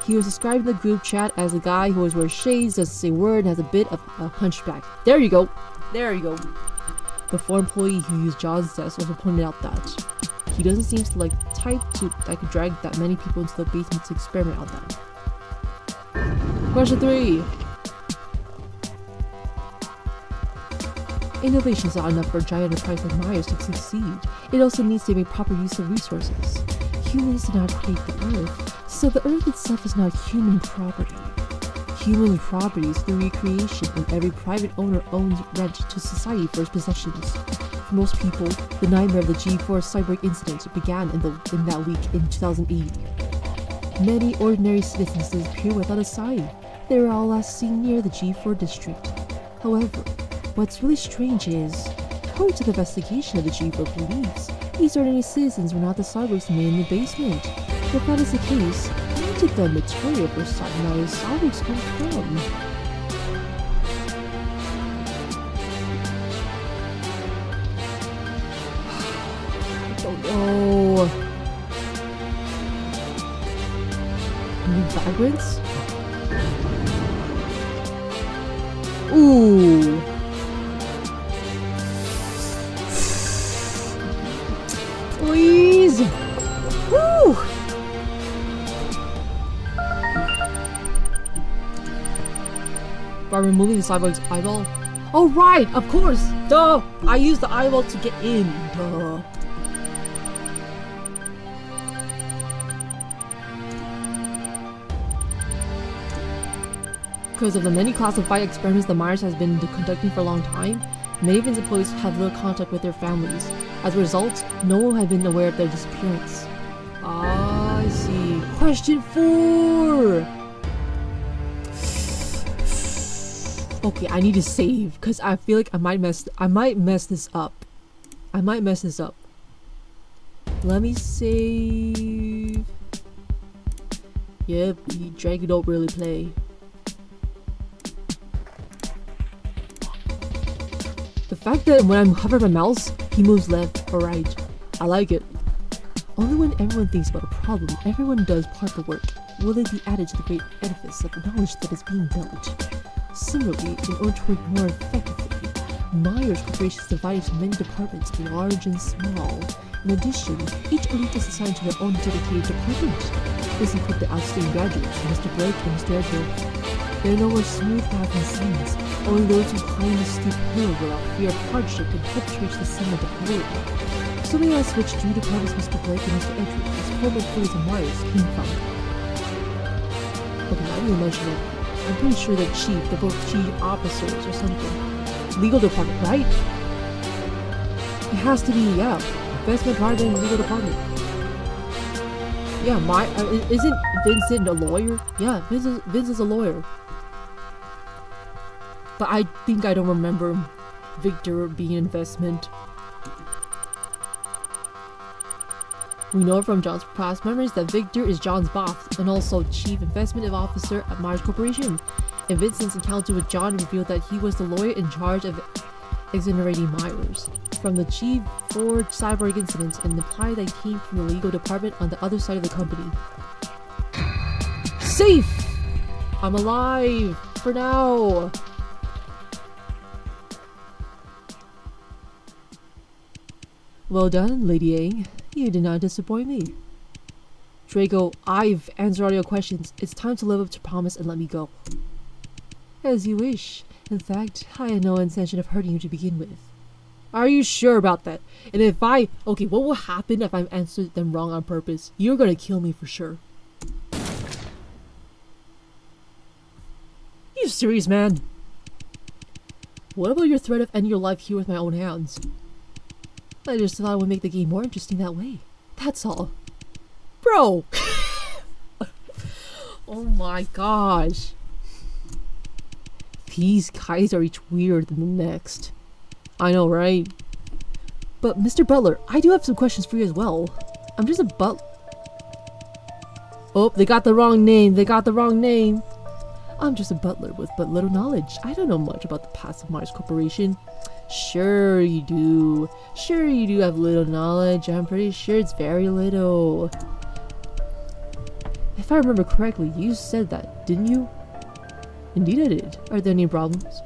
He was described in the group chat as a guy who always wears shades, doesn't say a word, and has a bit of a hunchback. There you go! There you go! The 4 employee who used John's desk also pointed out that he doesn't seem to like type that could drag that many people into the basement to experiment on them. Question 3. Innovation is not enough for a giant enterprise like Myers to succeed. It also needs to make proper use of resources. Humans did not create the Earth, so the Earth itself is not human property. Human property is through recreation, and every private owner owns rent to society for his possessions. For most people, the nightmare of the G4 cyborg incident began in that week in 2008. Many ordinary citizens disappeared without a sign. They were all last seen near the G4 district. However, what's really strange is, according to the investigation of the G4 police, these ordinary citizens were not the cyborgs made in the basement. If that is the case, where did the material for cyborgs come from? I don't know. New vagrants? Ooh. Please. Woo. removing the cyborg's eyeball? Oh right, of course! Duh! I used the eyeball to get in. Duh. Because of the many classified experiments the Myers has been conducting for a long time, many of its employees have little contact with their families. As a result, no one has been aware of their disappearance. Ah, I see. Question 4! Okay, I need to save, because I feel like I might mess this up. Let me save. Yep, Dragon don't really play. The fact that when I'm hovering my mouse, he moves left or right. I like it. Only when everyone thinks about a problem, everyone does part of the work, will it be added to the great edifice of knowledge that is being built. Similarly, in order to work more effectively, Myers Corporation is divided into many departments, large and small. In addition, each elite is assigned to their own dedicated department. This includes the outstanding graduates, Mr. Blake and Mr. Edwards. There are no more smooth paths and scenes. Only those who climb the steep hill without fear of hardship can hope to reach the summit of glory. So may I switch to departments Mr. Blake and Mr. Edwards, as former employees of Myers came from. Okay, now you mention it. I'm pretty sure they're both chief officers or something. Legal department, right? It has to be, yeah. Investment department and legal department. Yeah, isn't Vincent a lawyer? Yeah, Vince is a lawyer. But I think I don't remember Victor being investment. We know from John's past memories that Victor is John's boss and also Chief Investment Officer at Myers Corporation. And Vincent's encounter with John revealed that he was the lawyer in charge of exonerating Myers from the G4 cyborg incident and implied that he came from the legal department on the other side of the company. Safe! I'm alive! For now! Well done, Lady Yang. You did not disappoint me. Draco, I've answered all your questions. It's time to live up to promise and let me go. As you wish. In fact, I had no intention of hurting you to begin with. Are you sure about that? And if okay, what will happen if I've answered them wrong on purpose? You're gonna kill me for sure. You serious, man? What about your threat of ending your life here with my own hands? I just thought it would make the game more interesting that way. That's all. Bro! Oh my gosh. These guys are each weirder than the next. I know, right? But Mr. Butler, I do have some questions for you as well. I'm just a Oh, they got the wrong name. I'm just a butler with but little knowledge. I don't know much about the past of Myers Corporation. Sure you do. Sure you do have little knowledge. I'm pretty sure it's very little. If I remember correctly, you said that, didn't you? Indeed I did. Are there any problems?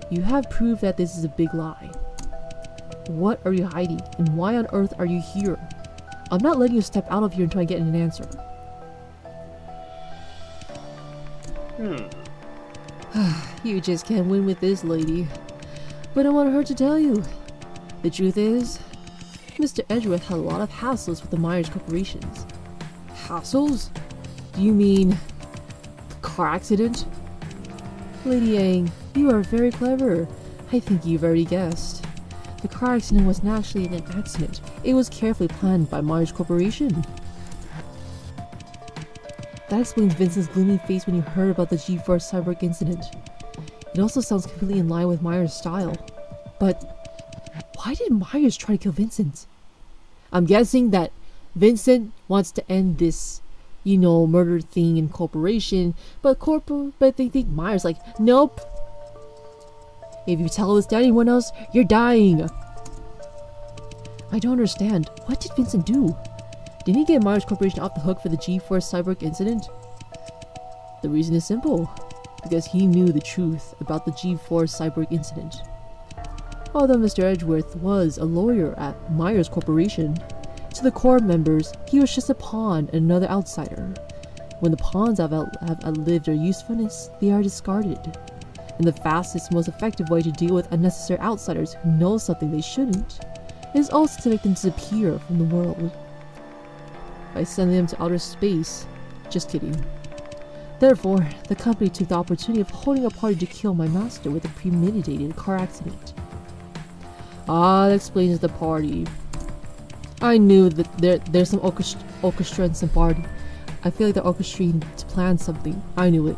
You have proved that this is a big lie. What are you hiding? And why on earth are you here? I'm not letting you step out of here until I get an answer. You just can't win with this lady. But I want her to tell you. The truth is, Mr. Edgeworth had a lot of hassles with the Myers Corporations. Hassles? Do you mean the car accident? Lady Yang, you are very clever. I think you've already guessed. The car accident was naturally an accident. It was carefully planned by Myers Corporation. That explains Vincent's gloomy face when he heard about the G4 cyborg incident. It also sounds completely in line with Myers' style. But why did Myers try to kill Vincent? I'm guessing that Vincent wants to end this, murder thing in corporation, but they think Myers like, nope. If you tell this to anyone else, you're dying. I don't understand. What did Vincent do? Didn't he get Myers Corporation off the hook for the G4 cyborg incident? The reason is simple. Because he knew the truth about the G4 cyborg incident. Although Mr. Edgeworth was a lawyer at Myers Corporation, to the core members, he was just a pawn and another outsider. When the pawns have outlived their usefulness, they are discarded. And the fastest, most effective way to deal with unnecessary outsiders who know something they shouldn't is also to make them disappear from the world. By sending them to outer space. Just kidding. Therefore, the company took the opportunity of holding a party to kill my master with a premeditated car accident. Ah, that explains the party. I knew that there's some orchestra in some party. I feel like the orchestrating to plan something. I knew it.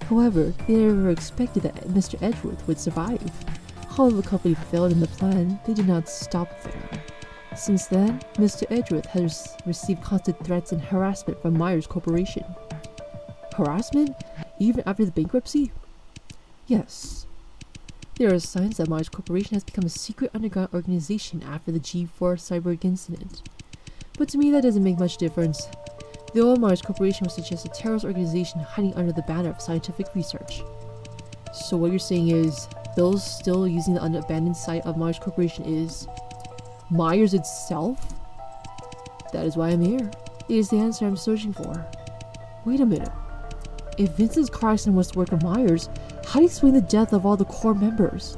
However, they never expected that Mr. Edgeworth would survive. Although the company failed in the plan, they did not stop there. Since then, Mr. Edgeworth has received constant threats and harassment from Myers Corporation. Harassment? Even after the bankruptcy? Yes. There are signs that Myers Corporation has become a secret underground organization after the G4 cyborg incident. But to me that doesn't make much difference. The old Myers Corporation was just a terrorist organization hiding under the banner of scientific research. So what you're saying is, those still using the abandoned site of Myers Corporation is Myers itself? That is why I'm here. It is the answer I'm searching for. Wait a minute. If Vincent's car accident was the work of Myers, how do you explain the death of all the core members?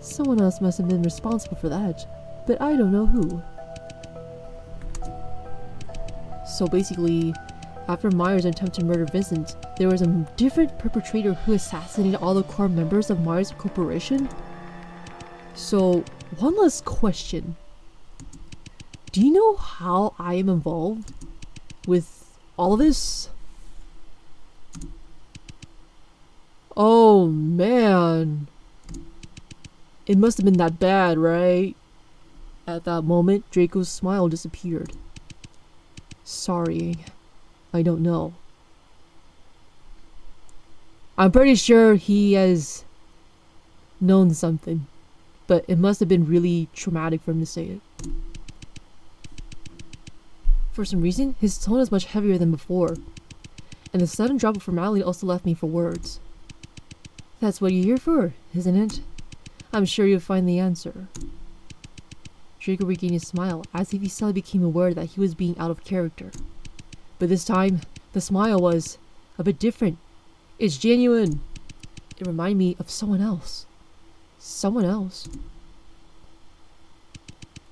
Someone else must have been responsible for that, but I don't know who. So basically, after Myers attempted to murder Vincent, there was a different perpetrator who assassinated all the core members of Myers Corporation? So, one last question. Do you know how I am involved with all of this? Oh man. It must have been that bad, right? At that moment, Draco's smile disappeared. Sorry, I don't know. I'm pretty sure he has known something, but it must have been really traumatic for him to say it. For some reason, his tone is much heavier than before, and the sudden drop of formality also left me for words. That's what you're here for, isn't it? I'm sure you'll find the answer. Draco regained his smile, as if he suddenly became aware that he was being out of character. But this time, the smile was a bit different. It's genuine. It reminded me of someone else. Someone else.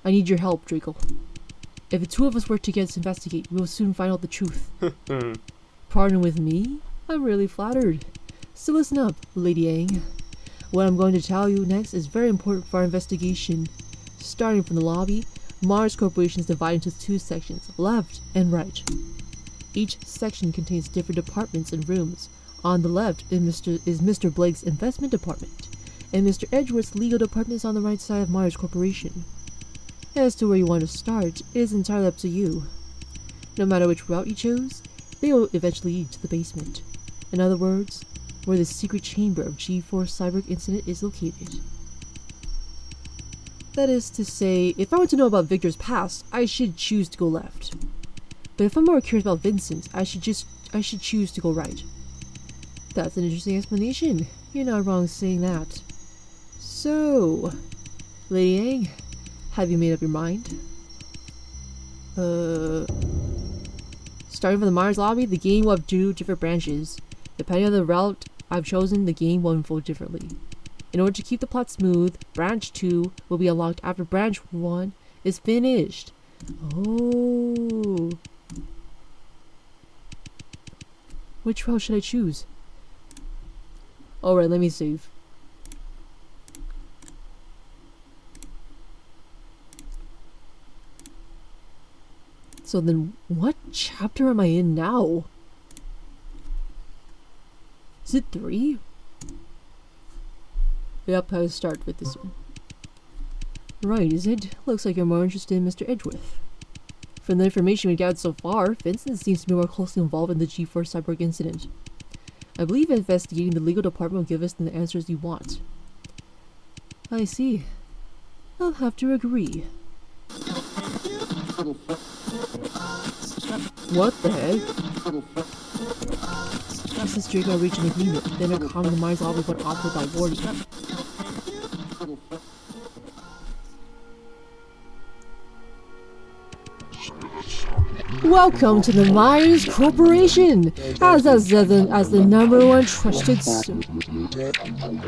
I need your help, Draco. If the two of us work together to investigate, we will soon find out the truth. Partner with me? I'm really flattered. So listen up, Lady Aang. What I'm going to tell you next is very important for our investigation. Starting from the lobby, Myers Corporation is divided into two sections, left and right. Each section contains different departments and rooms. On the left is Mr. Blake's investment department, and Mr. Edgeworth's legal department is on the right side of Myers Corporation. As to where you want to start, it is entirely up to you. No matter which route you choose, they will eventually lead to the basement. In other words, where the secret chamber of G4 cyborg incident is located. That is to say, if I want to know about Victor's past, I should choose to go left. But if I'm more curious about Vincent, I should choose to go right. That's an interesting explanation. You're not wrong saying that. So, Lady Aang, have you made up your mind? Starting from the Myers lobby, the game will have two different branches. Depending on the route I've chosen, the game will unfold differently. In order to keep the plot smooth, branch 2 will be unlocked after branch 1 is finished. Oh. Which route should I choose? Alright, let me save. So then, what chapter am I in now? Is it 3? Yep, I'll start with this one. Right, is it? Looks like you're more interested in Mr. Edgeworth. From the information we gathered so far, Vincent seems to be more closely involved in the G4 cyborg incident. I believe investigating the legal department will give us the answers you want. I see. I'll have to agree. What the heck? Mrs. Draco reached an agreement, then her common Myers always went off without warning. Welcome to the Myers Corporation as the number one trusted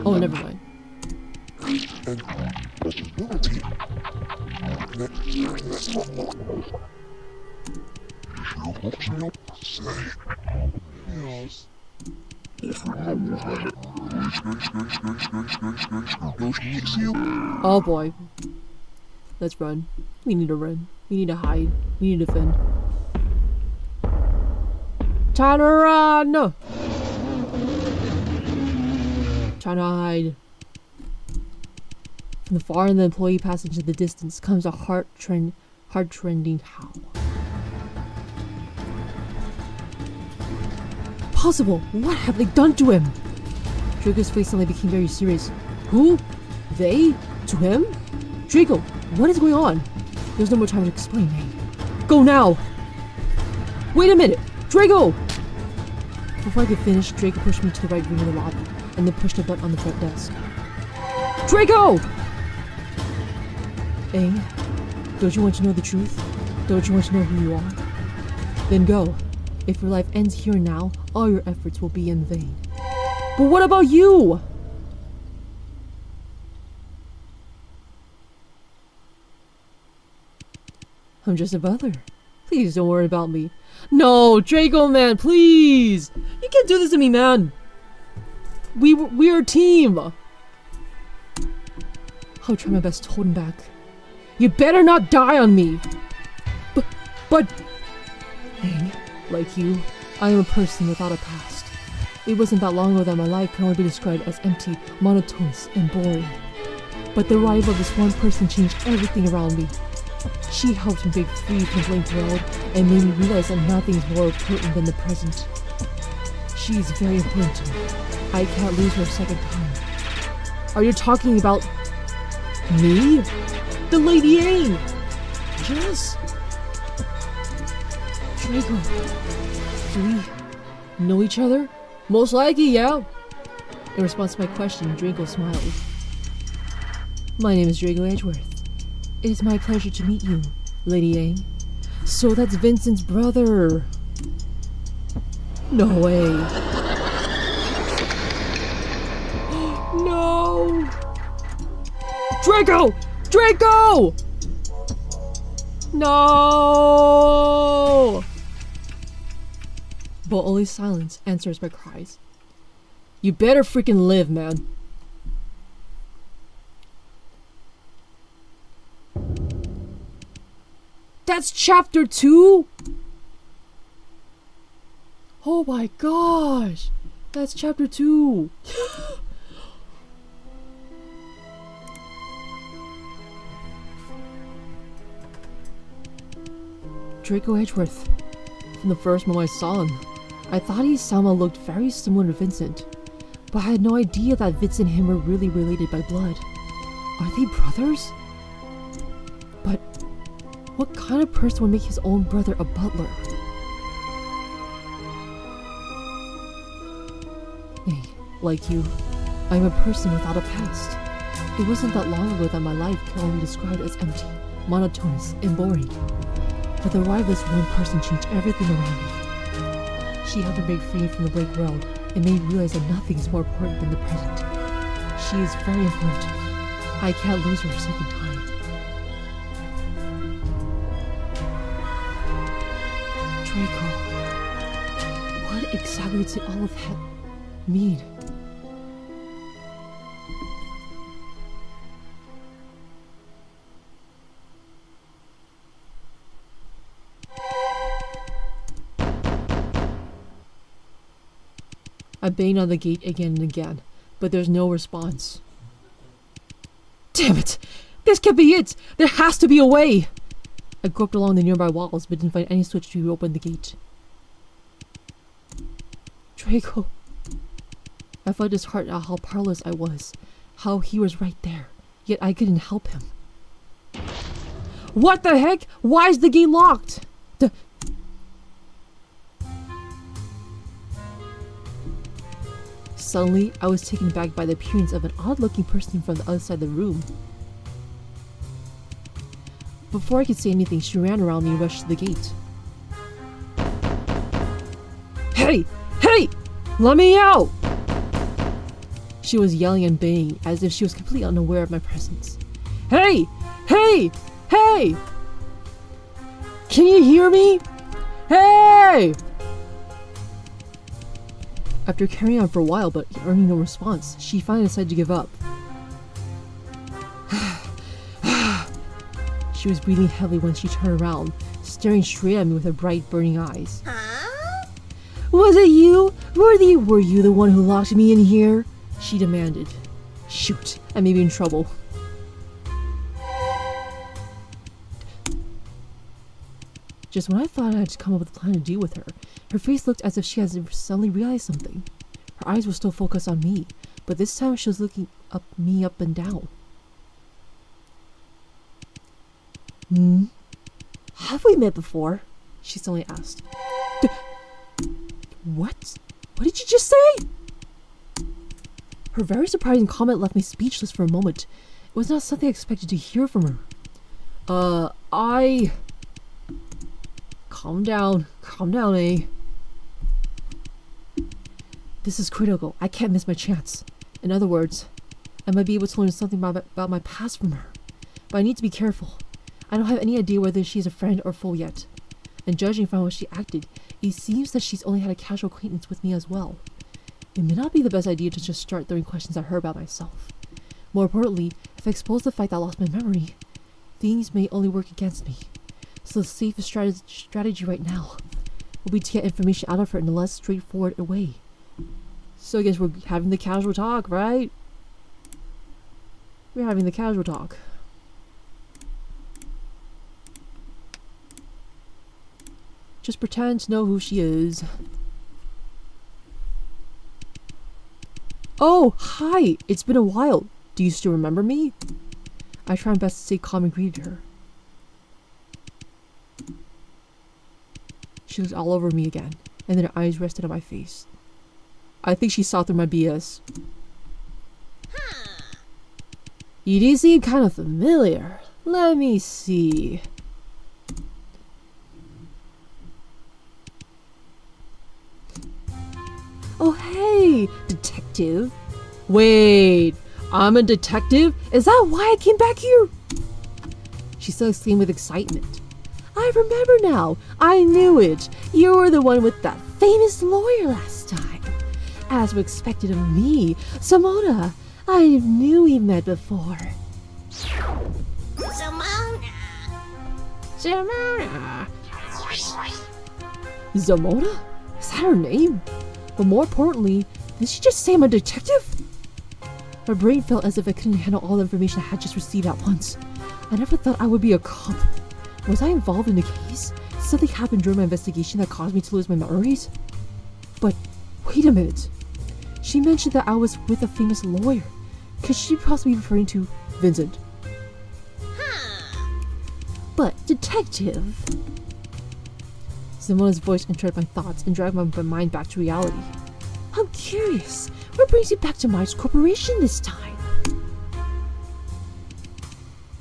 Oh, never mind. Oh boy. Let's run. We need to run. We need to hide. We need to defend. Time to run! Time to hide. From the far end, the employee passed into the distance comes a heart-rending howl. Possible! What have they done to him? Draco's face suddenly became very serious. Who? They? To him? Draco, what is going on? There's no more time to explain, hey. Go now! Wait a minute! Draco! Before I could finish, Draco pushed me to the right wing of the lobby, and then pushed a button on the front desk. Draco! Aang, don't you want to know the truth? Don't you want to know who you are? Then go. If your life ends here and now, all your efforts will be in vain. But what about you? I'm just a butler. Please don't worry about me. No, Draco, man, please! You can't do this to me, man! We're a team! I'll try my best to hold him back. You better not die on me! But... Aang, like you, I am a person without a past. It wasn't that long ago that my life can only be described as empty, monotonous, and boring. But the arrival of this one person changed everything around me. She helped me break free from the blank world and made me realize that nothing is more important than the present. She is very important to me. I can't lose her a second time. Are you talking about me? The Lady Aang! Yes! Draco, do we know each other? Most likely, yeah. In response to my question, Draco smiled. My name is Draco Edgeworth. It is my pleasure to meet you, Lady Aang. So that's Vincent's brother. No way. No! Draco! Draco! No! But only silence answers my cries. You better freaking live, man. That's chapter 2? Oh my gosh! That's chapter 2! Draco Edgeworth. From the first moment I saw him, I thought he somehow looked very similar to Vincent, but I had no idea that Vincent and him were really related by blood. Are they brothers? But what kind of person would make his own brother a butler? Hey, like you, I am a person without a past. It wasn't that long ago that my life could only be described as empty, monotonous, and boring. But the arrival of this one person changed everything around me. She helped me break free from the blank world and made me realize that nothing is more important than the present. She is very important to me. I can't lose her a second time. Draco, what exactly did all of that mean? I banged on the gate again and again, but there's no response. Damn it! This can't be it! There has to be a way! I groped along the nearby walls, but didn't find any switch to reopen the gate. Draco. I felt disheartened at how powerless I was, how he was right there, yet I couldn't help him. What the heck? Why is the gate locked? Suddenly, I was taken back by the appearance of an odd-looking person from the other side of the room. Before I could say anything, she ran around me and rushed to the gate. Hey! Hey! Let me out! She was yelling and baying as if she was completely unaware of my presence. Hey! Hey! Hey! Can you hear me? Hey! After carrying on for a while but earning no response, she finally decided to give up. She was breathing heavily when she turned around, staring straight at me with her bright, burning eyes. Huh? Was it you? Were you the one who locked me in here? She demanded. Shoot, I may be in trouble. Just when I thought I had come up with a plan to deal with her, her face looked as if she had suddenly realized something. Her eyes were still focused on me, but this time she was looking up and down. Have we met before? She suddenly asked. What? What did you just say? Her very surprising comment left me speechless for a moment. It was not something I expected to hear from her. Calm down, eh? This is critical. I can't miss my chance. In other words, I might be able to learn something about my past from her. But I need to be careful. I don't have any idea whether she is a friend or foe yet. And judging from how she acted, it seems that she's only had a casual acquaintance with me as well. It may not be the best idea to just start throwing questions at her about myself. More importantly, if I expose the fact that I lost my memory, things may only work against me. So the safest strategy right now will be to get information out of her in a less straightforward way. So I guess we're having the casual talk, right? We're having the casual talk. Just pretend to know who she is. Oh, hi! It's been a while. Do you still remember me? I tried my best to stay calm and greeted her. She looked all over me again, and then her eyes rested on my face. I think she saw through my BS. You do seem kind of familiar. Let me see. Oh, hey, detective. Wait, I'm a detective? Is that why I came back here? She still exclaimed with excitement. I remember now. I knew it. You were the one with that famous lawyer last time. As was expected of me, Simona. I knew we met before. Simona. Simona? Is that her name? But more importantly, did she just say I'm a detective? My brain felt as if I couldn't handle all the information I had just received at once. I never thought I would be a cop. Was I involved in the case? Did something happen during my investigation that caused me to lose my memories? But wait a minute. She mentioned that I was with a famous lawyer. Could she possibly be referring to Vincent? But detective... Simona's voice entered my thoughts and dragged my mind back to reality. I'm curious. What brings you back to Myers Corporation this time?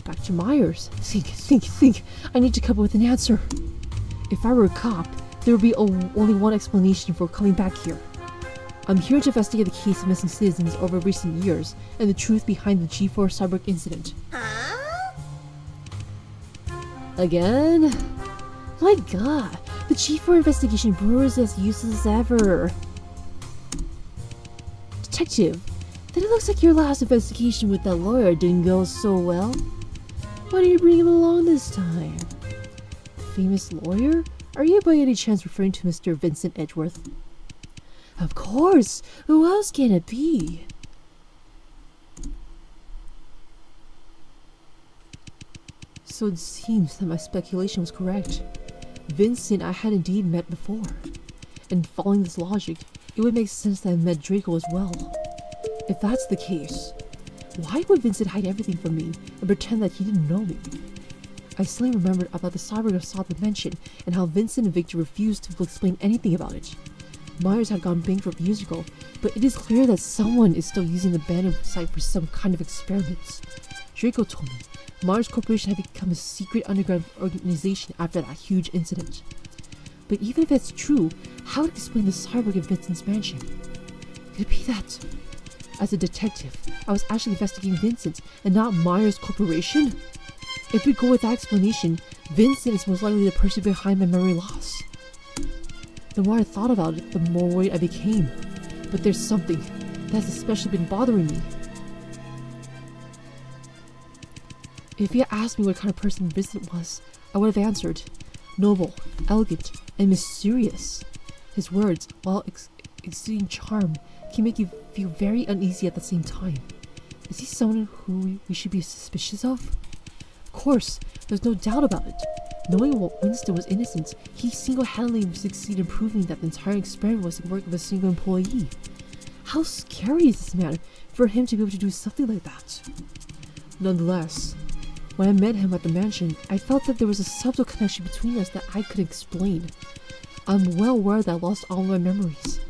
Back to Myers? Think. I need to come up with an answer. If I were a cop, there would be only one explanation for coming back here. I'm here to investigate the case of missing citizens over recent years and the truth behind the G4 Cyberg incident. Again? My god, the G4 investigation brews as useless as ever. Detective, then it looks like your last investigation with that lawyer didn't go so well. Why did you bring him along this time? The famous lawyer? Are you by any chance referring to Mr. Vincent Edgeworth? Of course! Who else can it be? So it seems that my speculation was correct. Vincent I had indeed met before. And following this logic, it would make sense that I met Draco as well. If that's the case, why would Vincent hide everything from me and pretend that he didn't know me? I suddenly remembered about the cyber assault mention and how Vincent and Victor refused to explain anything about it. Myers had gone bankrupt years ago, but it is clear that someone is still using the banner site for some kind of experiments. Draco told me Myers Corporation had become a secret underground organization after that huge incident. But even if it's true, how would it explain the cyborg in Vincent's mansion? Could it be that, as a detective, I was actually investigating Vincent and not Myers Corporation? If we go with that explanation, Vincent is most likely the person behind my memory loss. The more I thought about it, the more worried I became. But there's something that's especially been bothering me. If you had asked me what kind of person Vincent was, I would have answered, noble, elegant, and mysterious. His words, while exuding charm, can make you feel very uneasy at the same time. Is he someone who we should be suspicious of? Of course, there's no doubt about it. Knowing Winston was innocent, he single-handedly succeeded in proving that the entire experiment was the work of a single employee. How scary is this man for him to be able to do something like that? Nonetheless, when I met him at the mansion, I felt that there was a subtle connection between us that I couldn't explain. I'm well aware that I lost all my memories.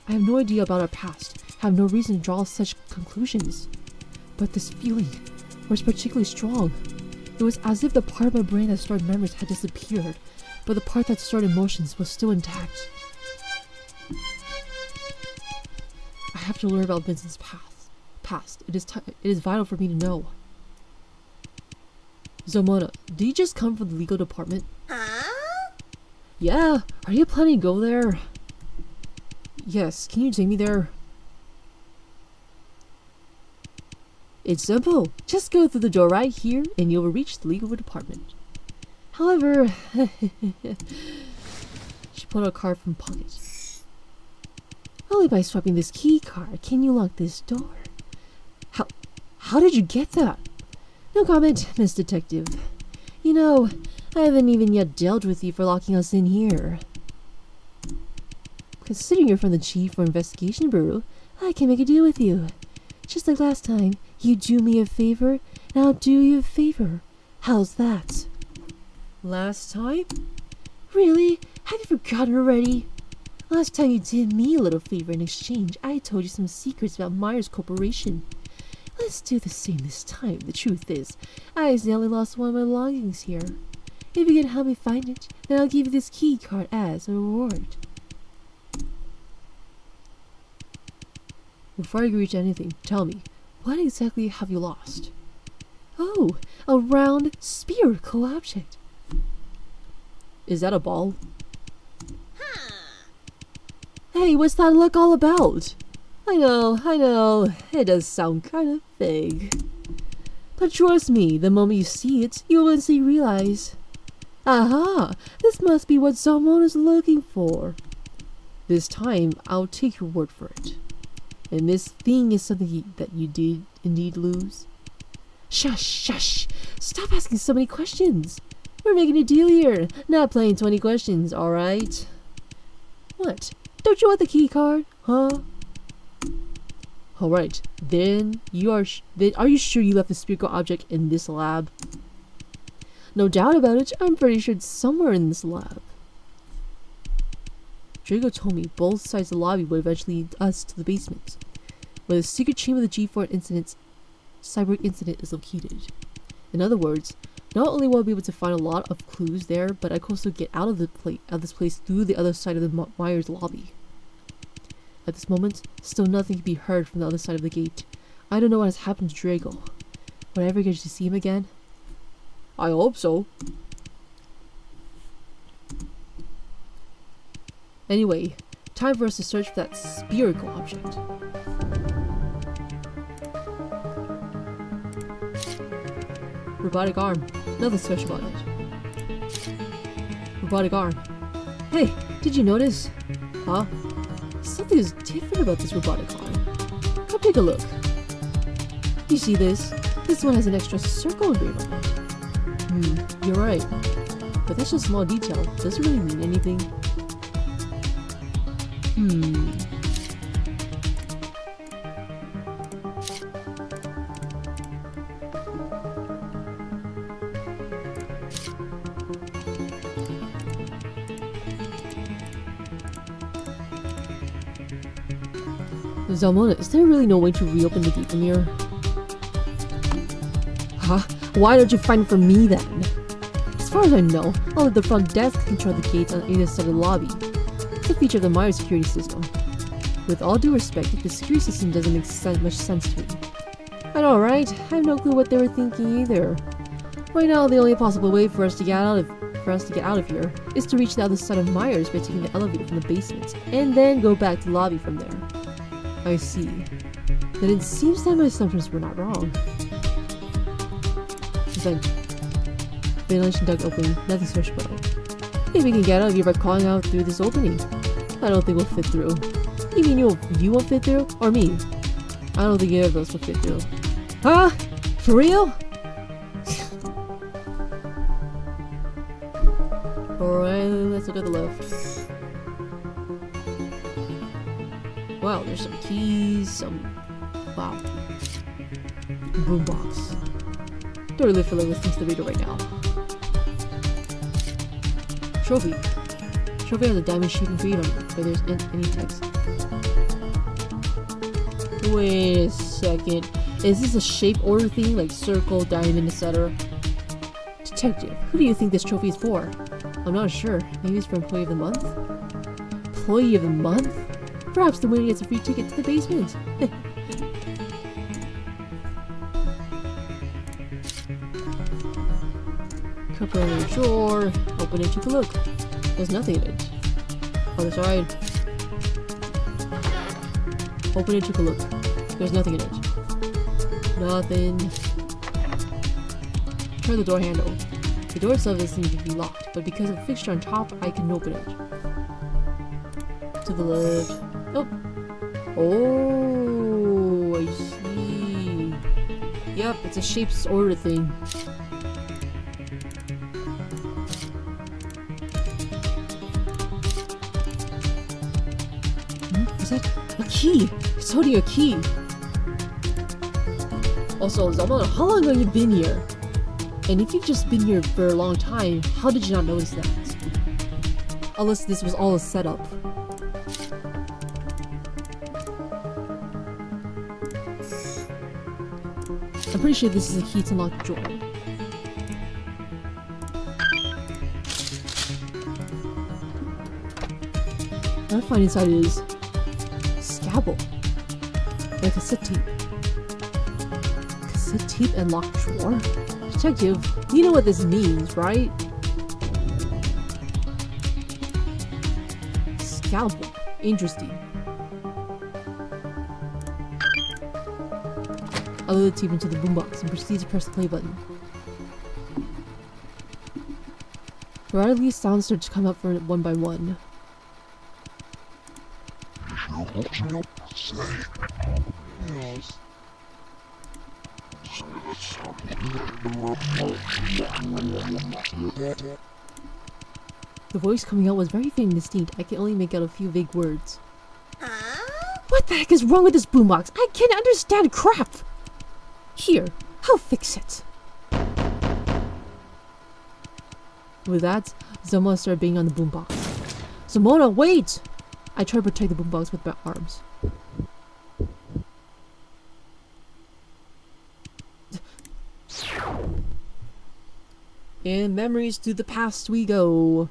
I have no idea about our past, have no reason to draw such conclusions. But this feeling was particularly strong. It was as if the part of my brain that stored memories had disappeared, but the part that stored emotions was still intact. I have to learn about Vincent's past. It is vital for me to know. Zomona, did you just come from the legal department? Huh? Yeah, are you planning to go there? Yes, can you take me there? It's simple. Just go through the door right here and you will reach the legal department. However, she pulled out a card from pocket. Only by swiping this key card can you lock this door. How did you get that? No comment, Miss Detective. You know, I haven't even yet dealt with you for locking us in here. Considering you're from the Chief for Investigation Bureau, I can make a deal with you. Just like last time, you do me a favor, and I'll do you a favor. How's that? Last time? Really? Have you forgotten already? Last time you did me a little favor in exchange, I told you some secrets about Myers Corporation. Let's do the same this time. The truth is, I accidentally lost one of my belongings here. If you can help me find it, then I'll give you this key card as a reward. Before I reach anything, tell me, what exactly have you lost? Oh, a round spherical object. Is that a ball? Hey, what's that look all about? I know, it does sound kind of vague. But trust me, the moment you see it, you'll instantly realize, aha, this must be what someone is looking for. This time, I'll take your word for it. And this thing is something that you did indeed lose. Shush! Stop asking so many questions. We're making a deal here, not playing 20 questions, alright? What? Don't you want the key card? Huh? Alright, then are you sure you left the spherical object in this lab? No doubt about it, I'm pretty sure it's somewhere in this lab. Drago told me both sides of the lobby would eventually lead us to the basement, where the secret chamber of the G4 cyborg incident is located. In other words, not only will I be able to find a lot of clues there, but I can also get out of this place through the other side of the Myers lobby. At this moment, still nothing can be heard from the other side of the gate. I don't know what has happened to Drago. Would I ever get to see him again? I hope so. Anyway, time for us to search for that spherical object. Robotic arm. Nothing special about it. Robotic arm. Hey, did you notice? Huh? Something is different about this robotic arm. Come take a look. You see this? This one has an extra circle engraved on it. You're right. But that's just a small detail. Does it really mean anything? Zalmona, is there really no way to reopen the gate from here? Huh? Why don't you find it for me then? As far as I know, I'll let the front desk control the gates on either side of the lobby. It's a feature of the Myers security system. With all due respect, the security system doesn't make much sense to me. I know, right? I have no clue what they were thinking either. Right now, the only possible way for us to get out of here is to reach the other side of Myers by taking the elevator from the basement, and then go back to the lobby from there. I see. Then it seems that my assumptions were not wrong. Vent. Ventilation duct opening, nothing searchable. Maybe we can get out of here by crawling out through this opening. I don't think we'll fit through. You mean you won't fit through? Or me? I don't think either of us will fit through. Huh? For real? Alright, let's look at the left. Wow, there's some keys, wow. Boombox. Don't really feel like listening to the radio right now. Trophy. Trophy has a diamond shape and green on it, but there's any text. Wait a second. Is this a shape order thing, like circle, diamond, etc.? Detective, who do you think this trophy is for? I'm not sure. Maybe it's for Employee of the Month? Employee of the Month? Perhaps the winner gets a free ticket to the basement. Cupboard in the drawer. Open it, take a look. There's nothing in it. Other side. Open it, take a look. There's nothing in it. Nothing. Turn the door handle. The door itself doesn't seem to be locked, but because of the fixture on top, I can open it. To the left. Oh. Oh, I see. Yep, it's a shapes order thing. Is that a key? It's holding a key. Also, Zama, how long have you been here? And if you've just been here for a long time, how did you not notice that? Unless this was all a setup. I'm pretty sure this is a key to unlock the drawer. What I find inside is scalpel. Like cassette tape. Cassette tape and locked drawer? Detective, you know what this means, right? Scalpel. Interesting. I load the tape into the boombox and proceed to press the play button. Variety sounds start to come up for one by one. The voice coming out was very faint and distinct. I can only make out a few vague words. What the heck is wrong with this boombox? I can't understand crap! Here, I'll fix it. With that, Zoma started banging on the boombox. Zamona, wait! I tried to protect the boombox with my arms. In memories to the past we go.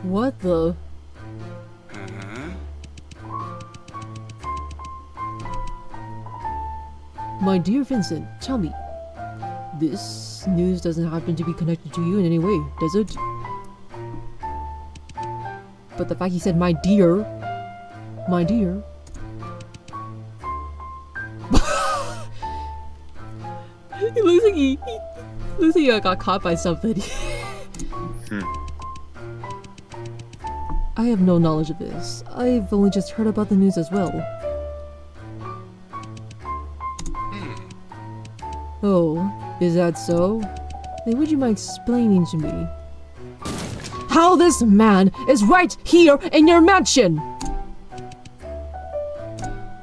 What the? My dear Vincent, tell me, this news doesn't happen to be connected to you in any way, does it? But the fact he said, my dear. It looks like he looks like he got caught by something. I have no knowledge of this. I've only just heard about the news as well. Oh, is that so? Then would you mind explaining to me how this man is right here in your mansion?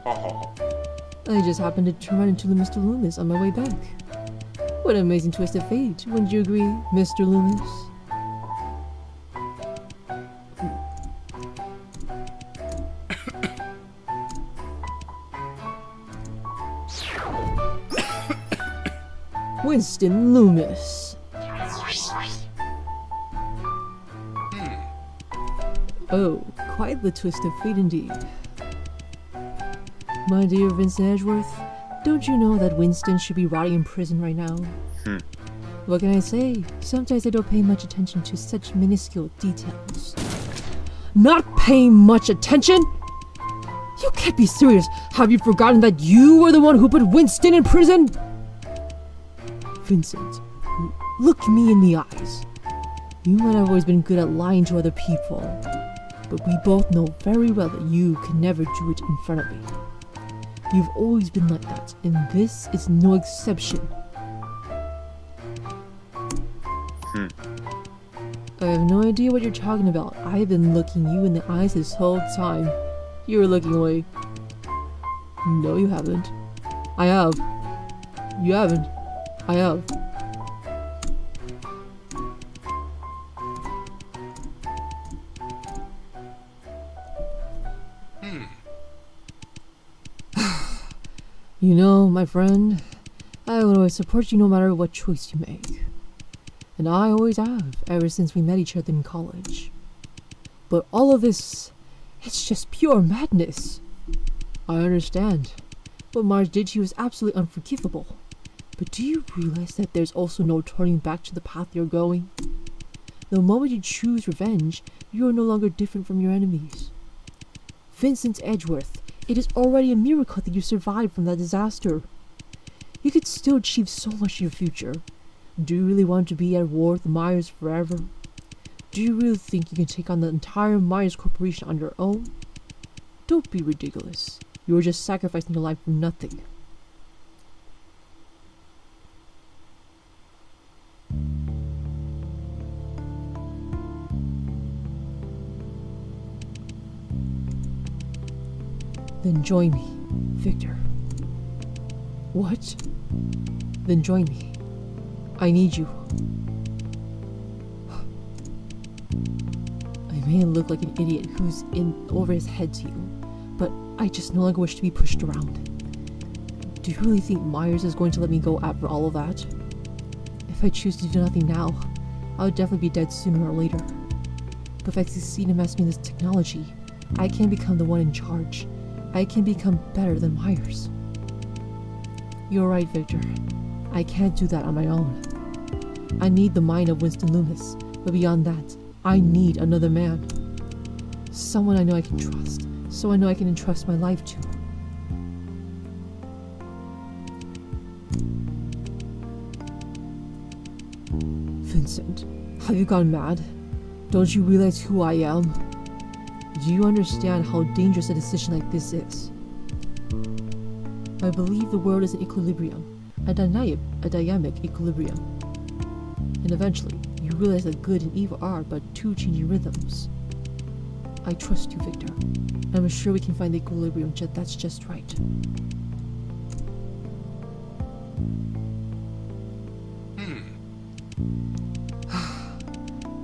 I just happened to run into Mr. Loomis on my way back. What an amazing twist of fate, wouldn't you agree, Mr. Loomis? Winston Loomis. Oh, quite the twist of fate indeed. My dear Vincent Edgeworth, don't you know that Winston should be rotting in prison right now? What can I say? Sometimes I don't pay much attention to such minuscule details. Not paying much attention? You can't be serious. Have you forgotten that you were the one who put Winston in prison? Vincent, look me in the eyes. You might have always been good at lying to other people, but we both know very well that you can never do it in front of me. You've always been like that, and this is no exception. I have no idea what you're talking about. I've been looking you in the eyes this whole time. You were looking away. No, you haven't. I have. You haven't. I have. You know, my friend, I will always support you no matter what choice you make. And I always have, ever since we met each other in college. But all of this, it's just pure madness. I understand. What Mars did to you is absolutely unforgivable. But do you realize that there's also no turning back to the path you're going? The moment you choose revenge, you are no longer different from your enemies. Vincent Edgeworth, it is already a miracle that you survived from that disaster. You could still achieve so much in your future. Do you really want to be at war with Myers forever? Do you really think you can take on the entire Myers Corporation on your own? Don't be ridiculous. You are just sacrificing your life for nothing. Then join me, Victor. What? Then join me. I need you. I may look like an idiot who's in over his head to you, but I just no longer wish to be pushed around. Do you really think Myers is going to let me go after all of that? If I choose to do nothing now, I'll definitely be dead sooner or later. But if I succeed in mastering this technology, I can become the one in charge. I can become better than Myers. You're right, Victor. I can't do that on my own. I need the mind of Winston Loomis, but beyond that, I need another man. Someone I know I can trust, so I know I can entrust my life to. Vincent, have you gone mad? Don't you realize who I am? Do you understand how dangerous a decision like this is? I believe the world is an equilibrium, a dynamic equilibrium. And eventually, you realize that good and evil are but two changing rhythms. I trust you, Victor. I'm sure we can find the equilibrium that's just right.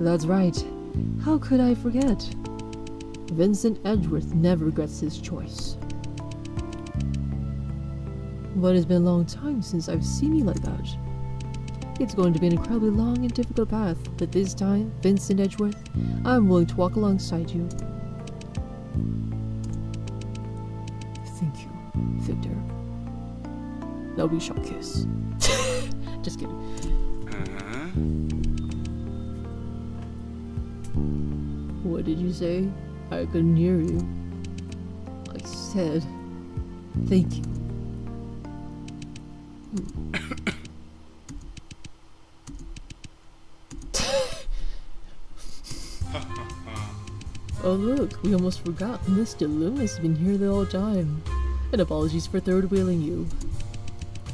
That's right. How could I forget? Vincent Edgeworth never regrets his choice. But it's been a long time since I've seen you like that. It's going to be an incredibly long and difficult path, but this time, Vincent Edgeworth, I'm willing to walk alongside you. Thank you, Victor. Now we shall kiss. Just kidding. What did you say? I couldn't hear you. I said, thank you. Oh look, we almost forgot. Mr. Loomis has been here the whole time. And apologies for third wheeling you.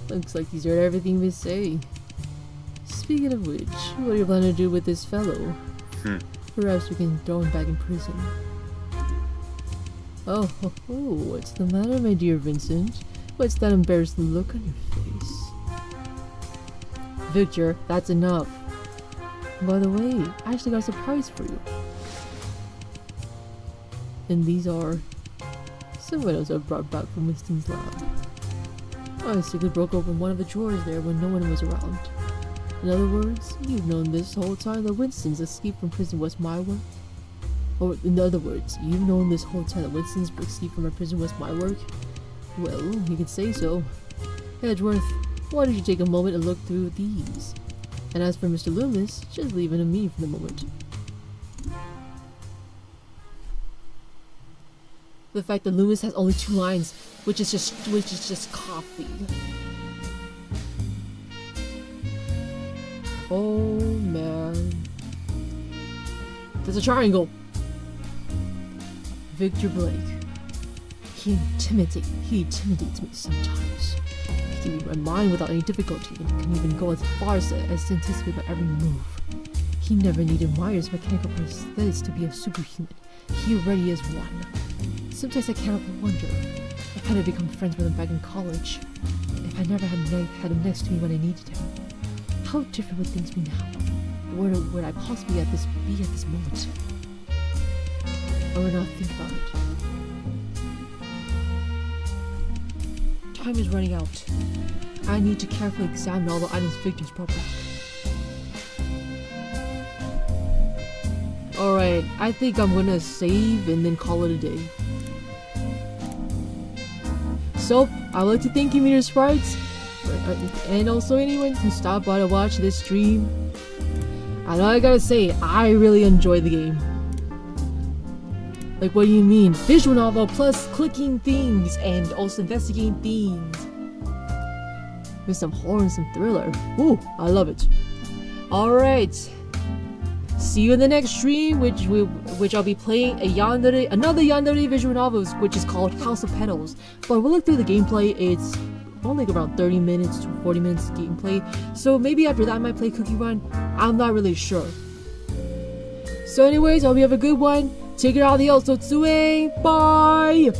Looks like he's heard everything we say. Speaking of which, what do you plan to do with this fellow? Perhaps we can throw him back in prison. Oh, what's the matter, my dear Vincent? What's that embarrassed look on your face? Victor, that's enough. By the way, I actually got a surprise for you. And these are some windows I brought back from Winston's lab. I simply broke open one of the drawers there when no one was around. In other words, you've known this whole time that Winston's escape from prison was my work? Or, in other words, you've known this whole time that Winston's escape from prison was my work? Well, you can say so. Edgeworth, why don't you take a moment and look through these? And as for Mr. Loomis, just leave it to me for the moment. The fact that Loomis has only 2 lines, which is just coffee. Oh man. There's a triangle. Victor Blake. He intimidates me sometimes. He can read my mind without any difficulty and can even go as far as to anticipate my every move. He never needed Myers' mechanical prosthetics to be a superhuman. He already is one. Sometimes I cannot but wonder if I had become friends with him back in college, if I never had him next to me when I needed him. How different would things be now? Where would I possibly be at this moment? I would not think about it. Time is running out. I need to carefully examine all the items Victor's brought back. Alright, I think I'm gonna save and then call it a day. So, I'd like to thank you, Meter Sprites, and also anyone who stopped by to watch this stream. I know I gotta say, I really enjoy the game. Like, what do you mean? Visual novel plus clicking things and also investigating things. With some horror and some thriller. Ooh, I love it. Alright. See you in the next stream, which I'll be playing another yandere visual novel, which is called House of Petals. But we'll look through the gameplay. It's only around 30 minutes to 40 minutes gameplay. So maybe after that I might play Cookie Run. I'm not really sure. So anyways, I hope you have a good one. Take it out of the also. Bye!